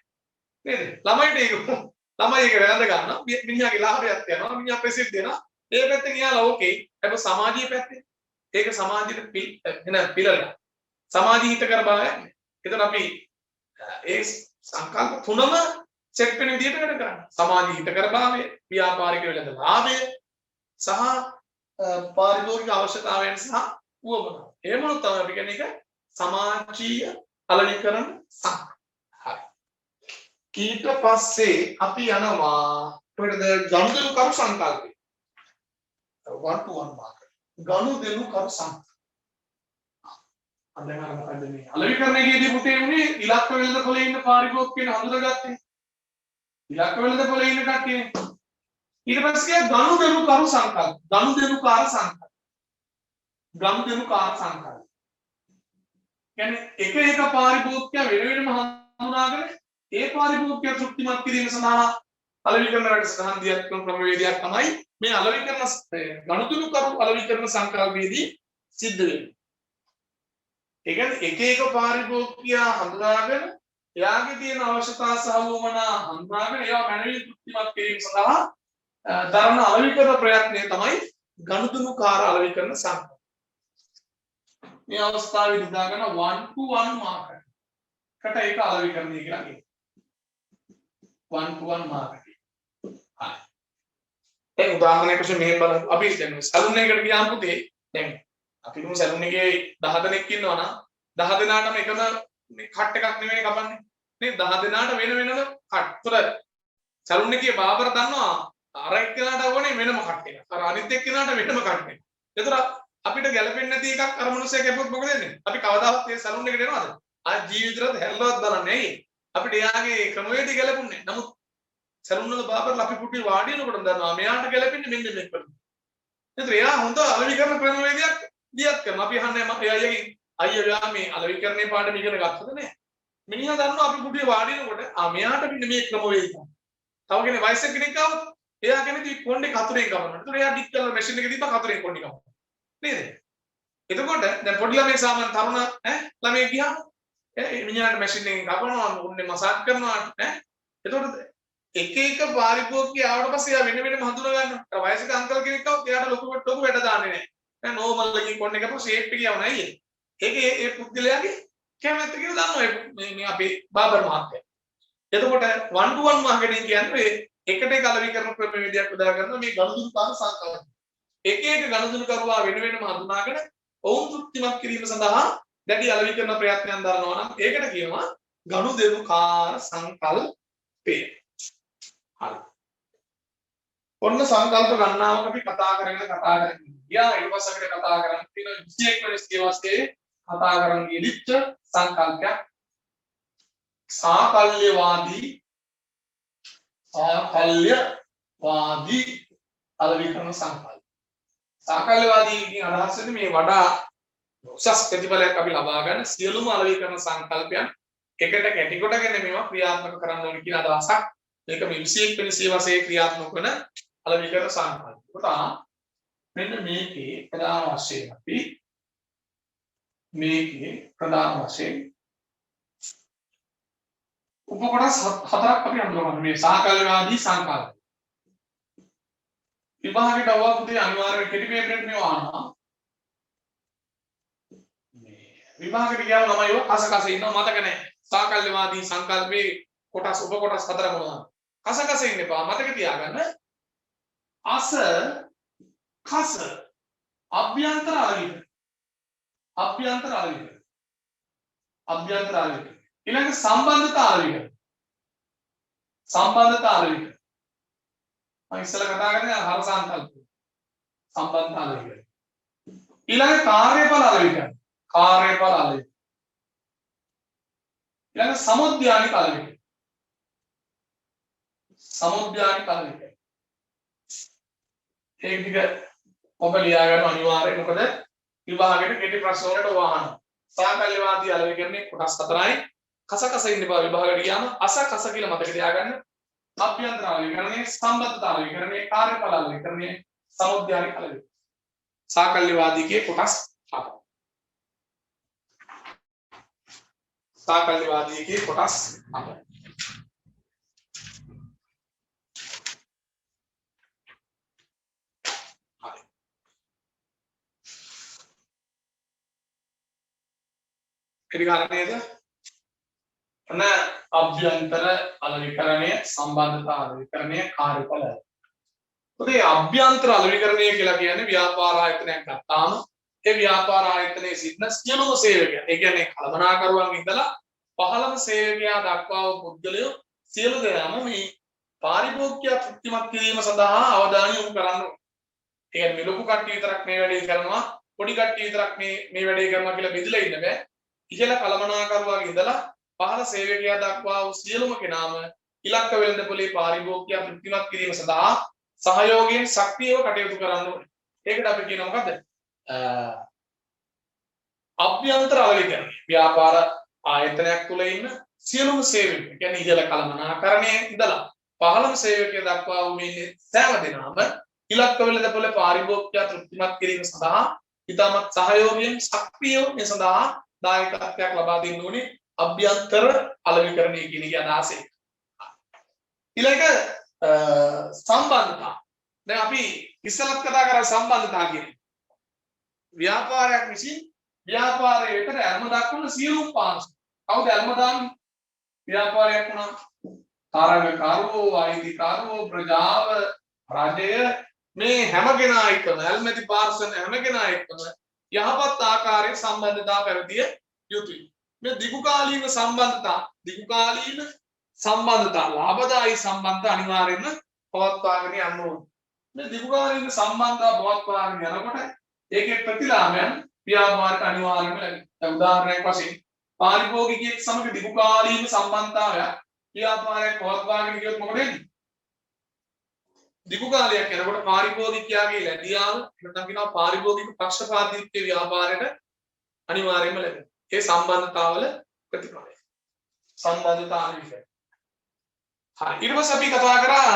නේද? ළමයිට ඒක ළමයි ඒක වැළඳ ගන්නවා. මිනිහාගේ ලාභයක් යනවා. මිනිහා ප්‍රසිද්ධ වෙනවා. ඒ පැත්තෙන් යාලා ඕකේ. හැබැයි සමාජීය පැත්තේ ඒක සමාජයට එන පිළලා. සමාජීය හිතකර භාවයක් නැහැ. එතකොට අපි ඒ සංකල්ප තුනම චෙක් වෙන විදිහට වැඩ කරන්න. සමාජීය හිතකර භාවය, ව්‍යාපාරික වෙළඳ ලාභය සහ පාරිභෝගික අවශ්‍යතාවයන් සහ උවමනා. එහෙම වුණොත් තමයි අපි කියන්නේ ඒක සමාජීය අලෙවිකරණ සංකල්ප. හරි. ඊට පස්සේ අපි යනවා කොහෙද ගනුදෙනු කරු සංකල්පය. one to one market. ගනුදෙනු කරු සංකල්ප. අන්දමරන්නේ අලෙවිකරණයේදී පුතේ උනේ ඉලක්ක වෙළඳපොලේ ඉන්න පාරිභෝගිකයන් හඳුනාගත්තේ. ඉලක්ක වෙළඳපොලේ ඉන්න කට්ටිය. ඊට පස්සේ ගනුදෙනු කරු සංකල්ප. ගනුදෙනුකාර සංකල්ප. ගනුදෙනුකාර සංකල්ප. කියන්නේ එක පාරිභෝගිකය වෙන වෙනම හඳුනාගෙන ඒ පාරිභෝගිකය තෘප්තිමත් කිරීම සඳහා අලෙවිකරණ වැඩසටහන් දියත් කරන ක්‍රමවේදයක් තමයි මේ අලෙවිකරණ ගනුදෙනු කරු අලෙවිකරණ සංකල්පයේදී සිද්ධ වෙන්නේ. ඒ කියන්නේ එක පාරිභෝගිකයා හඳුනාගෙන එයාගේ තියෙන අවශ්‍යතා සහ වමනා හඳුනාගෙන ඒවා මනවින් තෘප්තිමත් කිරීම සඳහා දරන අලෙවිකරණ ප්‍රයත්නය තමයි ගනුදෙනුකාර අලෙවිකරණ සංකල්ප. මේ අවස්ථාවේදී දාගෙන 1 to 1 market. කට ඒක අලෙවිකරණය කියලා කියනවා. 1 to 1 market. හරි. ඒ උදාහරණයක් වශයෙන් මෙහෙම බලන්න. අපි දැන් සැලුන් එකකට ගියාම පුතේ දැන් අපි දුමු සැලුන් එකේ 10 දෙනෙක් ඉන්නවා නම් 10 දෙනාටම එකම කට් එකක් නෙවෙයි කපන්නේ. නේ 10 දෙනාට වෙන වෙනම කට්. ඒතර සැලුන් එකේ බාබර් දන්නවා අර එක්කෙනාට ඕනේ වෙනම කට්ටියක්. අර අනිත් එක්කෙනාට වෙනම කට්ටියක්. ඒතර අපිට ගැළපෙන්නේ නැති එකක් අර මිනිස්සයා කැපුවොත් මොකද වෙන්නේ? අපි කවදාවත් මේ සැලුන් එකට එනවද? ආ ජීවිතේට හැල්ලවත් බලන්නේ ඇයි? අපිට එයාගේ ක්‍රමවේදය ගැළපුන්නේ නැහැ. නමුත් සැලුන් වල බාබර්ලා අපි පුටි වාඩි වෙනකොට දන්නවා මෙයාට ගැළපෙන්නේ මෙන්න මේක කරනවා. ඒතර එයා හොඳ අලෙවි කරන ක්‍රමවේදයක් දියත් කරනවා. අපි අහන්නේ අයියා මේ අලෙවි කරන්නේ පාඩම ඉගෙන ගත්තද නැහැ? මිනිහා දන්නවා අපි පුටි වාඩි වෙනකොට මෙයාට මෙන්න මේ ක්‍රමවේදය. තව කෙනෙක් වයසක කෙනෙක් ආවොත් එයා කැමති කොණ්ඩේ කතුරෙන් කපනවා. ඒතර එයා ඩික් කරලා මැෂින් එකේ දීපා කතුරෙන් කොණ්ඩේ කපනවා. නේද? එතකොට දැන් පොඩි ළමෙක් සාමාන්‍ය තරුණ ළමයෙක් ගියාම මිනිහාට මැෂින් එකෙන් කපනවා, උන්නේ මසාජ් කරනවා එතකොට එක එක පාරිභෝගිකය ආවට පස්සේ එයා වෙන වෙනම හඳුනා ගන්නවා. අර වයසක අංකල් කෙනෙක් આવුත් එයාට ලොකු වැඩ දාන්නේ නැහැ. දැන් නෝමල් එකකින් කොණ්ඩේ කපපුවා ෂේප් එක යවනවා අයියේ. ඒකේ ඒ පුද්ගලයාගේ කැමැත්ත කියලා දන්නවා මේ අපේ බාබර් මහත්තයා. එතකොට 1 to 1 මාකටිං කියන්නේ එකට එක අලෙවි කරන ක්‍රමවේදයක් උදා කරන මේ ගනුදෙනුකාර සංකල්ප. එක එක ගනුදෙනුකරුවා වෙන වෙනම හඳුනාගෙන ඔවුන් තෘප්තිමත් කිරීම සඳහා දැඩි අලෙවි කරන ප්‍රයත්නයන් දරනවා නම් ඒකට කියනවා ගනුදෙනුකාර සංකල්පය. හරි. ඔන්න සංකල්ප ගණනාවක් අපි කතා කරගෙන ගියා. ඊට පස්සේ අපිට කතා කරන්න තියෙන 21 වෙනි සියවසේ කතා කරන් ගියලිච්ච සංකල්පයක් සාකල්‍යවාදී අලෙවි කරන සංකල්ප. සාකල්‍යවාදී කියන අදහස මේ වඩා උසස් ප්‍රතිඵලයක් අපි ලබා ගන්න සියලුම අලෙවි කරන සංකල්පයන් එකට කැටි කොටගෙන මේවා ක්‍රියාත්මක කරන්න ඕනේ කියන අදහසක්. මේක මේ 21 වෙනි සියවසේ ක්‍රියාත්මක වන අලෙවි කරන සංකල්ප. ඒකට මෙන්න මේකේ ප්‍රධාන වශයෙන් අපි උපකොටස් හතරක් අපි හඳුනගන්න. මේ සාකල්‍යවාදී සංකල්ප. විභාගයට අවවා පුතේ අනිවාර්යයෙන් කෙටි පේපරෙත් මේවා අහනවා. මේ විභාගයට ගියාම ළමයි ඔය කස ඉන්නවා මතක නැහැ. සාකල්‍යවාදී සංකල්පේ කොටස් උපකොටස් හතර මොනවද? කස ඉන්න එපා මතක තියාගන්න. අස කස අභ්‍යන්තර අලෙවි ඊළඟ සම්බන්ධතා අලෙවි මම ඉස්සෙල්ලා කතා කරන්නේ හර සංකල්ප සම්බන්ධතා අලෙවි ඊළඟ කාර්යඵල අලෙවි ඊළඟ සමුද්‍යානික අලෙවි ඒක ටික ඔබ ලියා ගන්න අනිවාර්යයි. මොකද විභාගයට කෙටි ප්‍රශ්න වලට වහන. සාකල්‍යවාදී අලෙවි කරන්නේ කොටස් හතරයි. කස ඉන්න බව විභාගයට ගියාම අස කස කියලා මතක තියාගන්න. අභ්‍යන්තර අලෙවි කරන්නේ, සම්බන්ධතා අලෙවි කරන්නේ, කාර්යඵල අලෙවි කරන්නේ, සමුද්‍යානික අලෙවි. සාකල්‍යවාදීගේ කොටස් හතර. සාකල්‍යවාදීගේ කොටස් හතර. නේද? අන අභ්‍යන්තර අලෙවිකරණය, සම්බන්ධතා අලෙවිකරණය, කාර්යඵල. ඒ අභ්‍යන්තර අලෙවිකරණය කියලා කියන්නේ ව්‍යාපාර ආයතනයක් ගත්තාම ඒ ව්‍යාපාර ආයතනයේ සිටින සියලුම සේවකයන්, ඒ කියන්නේ කළමනාකරුවන් ඉඳලා පහළම සේවකයා දක්වා වූ පුද්ගලයෝ සියලු දෙනාම මේ පාරිභෝගිකය තෘප්තිමත් කිරීම සඳහා අවධානය යොමු කරන්න ඕනේ. ඒ කියන්නේ ලොකු කට්ටිය විතරක් මේ වැඩේ කරනවා, පොඩි කට්ටිය විතරක් මේ වැඩේ කරනවා කියලා බෙදලා ඉන්න බෑ. ඉහළ කළමනාකරුවාගේ ඉඳලා පහළ සේවකයා දක්වා වූ සියලුම කෙනාම ඉලක්ක වෙළඳපොලේ පාරිභෝගිකයා තෘප්තිමත් කිරීම සඳහා සහයෝගයෙන් සක්‍රියව කටයුතු කරන්න ඕනේ. ඒකට අපි කියනවා මොකද්ද? අභ්‍යන්තර අලෙවිකරණය. ව්‍යාපාර ආයතනයක් තුල ඉන්න සියලුම සේවකයන්, කියන්නේ ඉහළ කළමනාකරණයේ ඉඳලා පහළම සේවකයා දක්වා වූ මේ සෑම දෙනාම ඉලක්ක වෙළඳපොලේ පාරිභෝගිකයා තෘප්තිමත් කිරීම සඳහා ඉතාමත් සහයෝගයෙන් සක්‍රියව මේ සඳහා දායකත්වයක් ලබා දෙන්න ඕනේ. අභ්‍යන්තර අලෙවිකරණය කියන එක අදහසයි. ඊළඟ සම්බන්ධතා. දැන් අපි ඉස්සලත් කතා කරා සම්බන්ධතා කියන්නේ. ව්‍යාපාරයක් විසින් ව්‍යාපාරයේ විතර අල්ම දක්වන සියලුම පාංශ. කවුද අල්ම දාන්නේ? ව්‍යාපාරයක් වුණා. තරගකාරවෝ, වෛදිකාරවෝ, ප්‍රජාව, රජය මේ හැම කෙනා එක්කම අල්මැති පාර්ශව හැම කෙනා එක්කම යහපත් ආකාරයේ සම්බන්ධතා පැවතිය යුතුයි. මේ දීර්ඝකාලීන සම්බන්ධතා, ලාභදායී සම්බන්ධතා අනිවාර්යයෙන්ම පවත්වාගෙන යන්න ඕන. මේ දිගුකාලීන සම්බන්ධතාව පවත්වාගෙන යනකොට ඒකේ ප්‍රතිලාභයන් ව්‍යාපාරයට අනිවාර්යයෙන්ම ලැබෙනවා. උදාහරණයක් වශයෙන් පාරිභෝගිකයෙක් සමග දිගුකාලීන සම්බන්ධතාවයක් ව්‍යාපාරයක් පවත්වාගෙන ගියොත් මොකද වෙන්නේ? දිගු කාලයක් යනකොට පාරිභෝගිකයාගේ ලැබියාව නැත්නම් කියනවා පාරිභෝගික පක්ෂපාතීත්වයේ ව්‍යාපාරයට අනිවාර්යයෙන්ම ලැබෙනවා. ඒ සම්බන්ධතාවල ප්‍රතිඵලය. සම්බන්ධතාව විශ්ය. හරි. ඊට පස්සේ අපි කතා කරා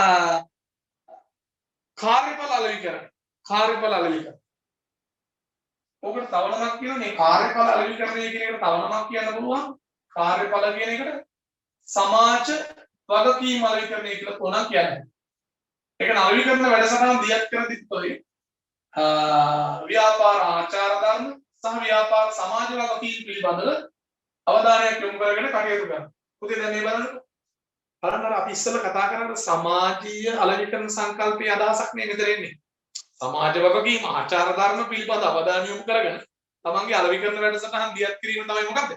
කාර්යඵල අලෙවිකරණ. කාර්යඵල අලෙවිකරණ. ඔකට තව නමක් කියනවා මේ කාර්යඵල අලෙවිකරණය කියන එකට තව නමක් කියන්න පුළුවන්. කාර්යඵල කියන එකට සමාජ වගකීම් අලෙවිකරණය කියලා කොනක් කියන්නේ. ඒක නවීකරණ වැඩසටහන් දියත් කර දිත්තොයි ව්‍යාපාර ආචාර ධර්ම සහ ව්‍යාපාර සමාජ වගකීම් පිළිබඳව අවධානයක් යොමු කරගෙන කටයුතු කරනවා. පුතේ දැන් මේ බලන්න. බලන්න අපි ඉස්සෙල්ලා කතා කරන සමාජීය අලෙවිකරණ සංකල්පයේ අදහසක් නේ මෙතන එන්නේ. සමාජ වගකීම් ආචාර ධර්ම පිළිබඳ අවධානය යොමු කරගෙන තමන්ගේ අලෙවිකරණ වැඩසටහන් දියත් කිරීම තමයි මොකද්ද?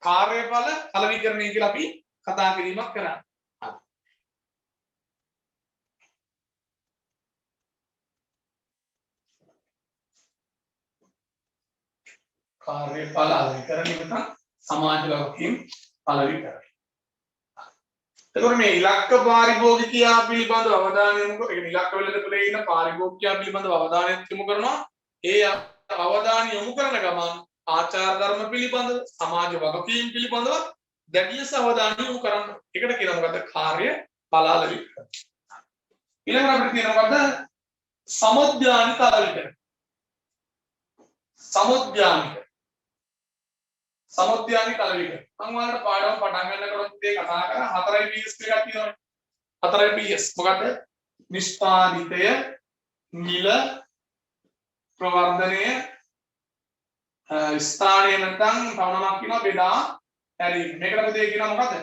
කාර්යඵල අලෙවිකරණය කියලා අපි කතා කිරීමක් කරන්නේ. කාර්යඵල අලෙවිකරණය නැත්නම් සමාජ වගකීම් අලෙවිකරණය. එතකොට මේ ඉලක්ක පාරිභෝගිකයා පිළිබඳව අවධානය යොමු කරන ඉලක්ක වෙළඳපොලේ ඉන්න පාරිභෝගිකයා පිළිබඳව අවධානය යොමු කරනවා. ඒ අවධානය යොමු කරන ගමන් ආචාර ධර්ම පිළිබඳව සමාජ වගකීම් පිළිබඳව දැඩි ලෙස අවධානය යොමු කරන්න. ඒකට කියනවා මොකද්ද? කාර්යඵල අලෙවිකරණය. ඊළඟට අපිට තියෙනවා මොකද්ද? සමුද්‍යානික අලෙවිකරණය. සමුද්‍යානික අලෙවිකරණය. මම ඔයාලට පාඩම පටන් ගන්නකොට මේ කතා කරා 4යි PS එකක් තියෙනවා. 4යි PS මොකද්ද? නිෂ්පාදිතය, මිල, ප්‍රවර්ධනය, ස්ථානය නැත්නම් තවනමක් කියනවා බෙදා හැරීම. මේකට පුතේ කියනවා මොකද්ද?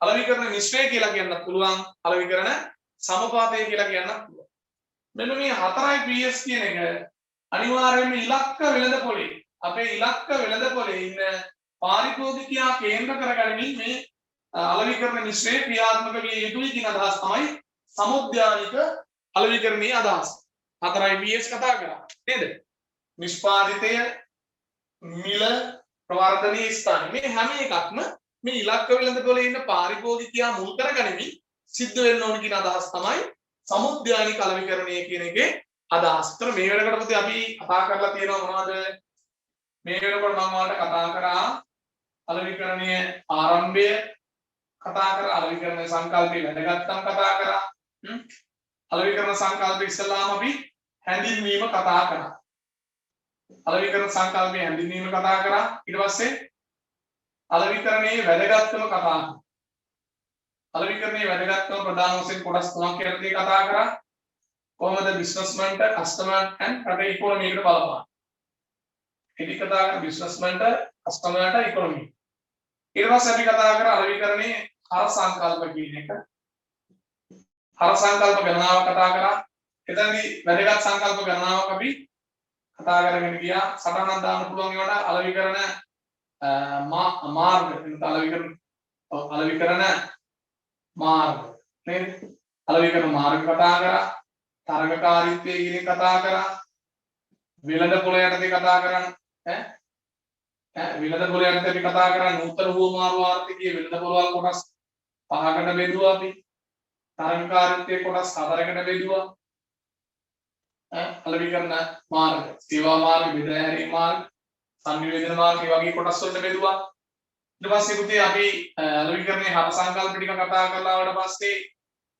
අලෙවිකරණ මිශ්‍රය කියලා කියන්නත් පුළුවන්. අලෙවිකරණ සමපාතය කියලා කියන්නත් පුළුවන්. මෙන්න මේ 4යි PS කියන එක අනිවාර්යයෙන්ම ඉලක්ක වෙළඳපොලේ අපේ ඉලක්ක වෙළඳපොලේ ඉන්න පාරිභෝගිකයා කේන්ද්‍ර කරගනිමින් මේ අලෙවිකරණ මිශ්‍රය ක්‍රියාත්මක විය යුතුයි කියන අදහස් තමයි සමුද්‍යානික අලෙවිකරණයේ අදහස. 4යි PS කතා කරා නේද? නිෂ්පාදිතය, මිල, ප්‍රවර්ධනීය ස්ථාන මේ හැම එකක්ම මේ ඉලක්ක වෙළඳපොලේ ඉන්න පාරිභෝගිකයා මුල් කරගනිමින් සිද්ධ වෙන්න ඕන කියන අදහස් තමයි සමුද්‍යානික අලෙවිකරණය කියන එකේ අදහස්. ඒතර මේ වෙනකොට පුතේ අපි කතා කරලා තියෙනවා මොනවද? මේ වෙනකොට මම ඔයාලට කතා කරා අලෙවිකරණයේ ආරම්භය කතා කරා, අලෙවිකරණ සංකල්පයේ වැදගත්කම් කතා කරා. අලෙවිකරණ සංකල්පය ඉස්සලාම අපි හැඳින්වීම කතා කරා. අලෙවිකරණ සංකල්පයේ හැඳින්වීම කතා කරා. ඊට පස්සේ අලෙවිකරණයේ වැදගත්කම කතා කරා. අලෙවිකරණයේ වැදගත්කම ප්‍රධාන වශයෙන් කොටස් තුනක් කියලා කතා කරා. කොහොමද බිස්නස්මන්ට, කස්ටමර් and රටේ ඉකොනොමියකට බලපාන. ඉතින් කතා කරා බිස්නස්මන්ට, කස්ටමර්ට, ඉකොනොමිය. ඊට පස්සේ අපි කතා කරා අලෙවිකරණයේ හර සංකල්ප කියන එක. හර සංකල්ප ගණනාවක් කතා කරා. එතනදී වැදගත් සංකල්ප ගණනාවක් අපි කතා කරගෙන ගියා. සටහනක් දාන්න පුළුවන් ඒවට අලෙවිකරණ මාර්ග අලෙවිකරණ මාර්ග නේද? අලෙවිකරණ මාර්ග කතා කරා. තරගකාරීත්වය කියන එක කතා කරා. වෙළඳ පොළයටදී කතා කරන්නේ වෙළඳ පොළයටදී අපි කතා කරා නූතන හුවමාරු ආර්ථිකයේ වෙළඳ පොළවල් කොටස් 5කට බෙදුවා අපි. තරගකාරීත්වයේ කොටස් 4කට බෙදුවා. අලෙවිකරණ මාර්ග, සේවා මාර්ග, බෙදා හැරීම් මාර්ග, සංනිවේදන මාර්ග වගේ කොටස් වලට බෙදුවා. ඊට පස්සේ පුතේ අපි අලෙවිකරණයේ හර සංකල්ප ටික කතා කරලා ඊට පස්සේ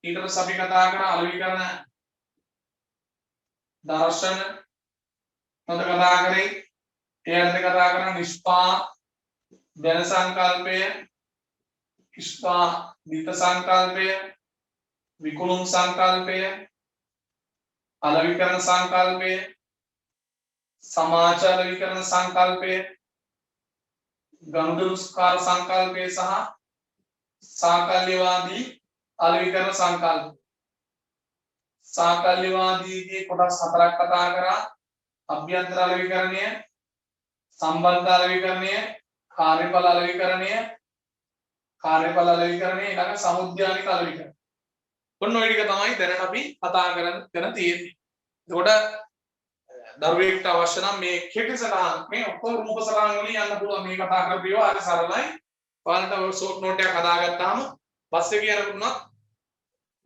ඊට පස්සේ අපි කතා කරා අලෙවිකරණ දර්ශන මොකද කතා කරේ? එයාට කතා කරන නිෂ්පාදන සංකල්පය, නිෂ්පාදිත සංකල්පය, විකුණුම් සංකල්පය, අලෙවිකරණ සංකල්පය, සමාජ අලෙවිකරණ සංකල්පය, ගනුදෙනුස්කාර සංකල්පය සහ සාකල්‍යවාදී අලෙවිකරණ සංකල්පය. සාකල්‍යවාදීගේ කොටස් 4ක් කතා කරා. අභ්‍යන්තර අලෙවිකරණය, සම්බන්ධ අලෙවිකරණය, කාර්යඵල අලෙවිකරණය, ඊළඟ සමුද්‍යානික අලෙවිකරණය. ඔන්න ඔය ටික තමයි දැනට අපි කතා කරන තියෙන්නේ. එතකොට දරුවෙක්ට අවශ්‍ය නම් මේ කෙටි සටහන් මේ ඔක්කොම රූප සටහන් වලින් යන්න පුළුවන් මේ කතා කරපු ඒවා හරි සරලයි. ඔයාලට ෂෝට් නෝට් එකක් හදාගත්තාම බස් එකේ යනකොට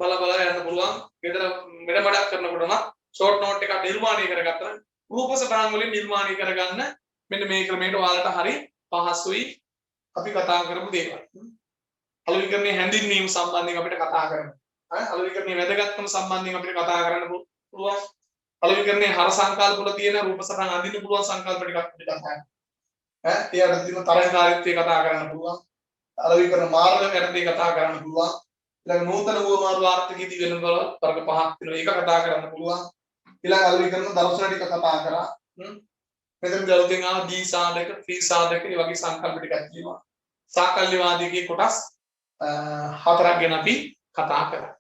බල බල යන්න පුළුවන්. ගෙදර මෙඩමඩක් කරනකොට නම් ෂෝට් නෝට් එකක් නිර්මාණය කරගත්තා. රූප සටහන් වලින් නිර්මාණය කරගන්න මෙන්න මේ ක්‍රමයට ඔයාලට හරි පහසුයි අපි කතා කරපු දේවල්. අලුවිකරණයේ හැඳින්වීම සම්බන්ධයෙන් අපිට කතා කරන්න. අලුවිකරණයේ වැදගත්කම සම්බන්ධයෙන් අපිට කතා කරන්න පුළුවන්. අලුවිකරණයේ හර සංකල්ප වල තියෙන රූප සටහන් අඳින්න පුළුවන් සංකල්ප ටිකක් අපිට කතා කරන්න. ඒකට තියෙන තරංගකාරීත්වය කතා කරන්න පුළුවන්. අලුවිකරණ මාර්ග යටතේ කතා කරන්න පුළුවන්. ඊළඟ නූතන වුවමාරු ආර්ථිකීති වෙන වල වර්ග පහක් තියෙනවා. ඒක කතා කරන්න පුළුවන්. ඊළඟ අලුවිකරණ දර්ශන ටික කතා කරා. මෙතන ගලුතෙන් ආව දී සාධක, ත්‍රි සාධක මේ වගේ සංකල්ප ටිකක් තියෙනවා. සාකල්‍යවාදීගේ කොටස් හතරක් ගැන අපි කතා කරා.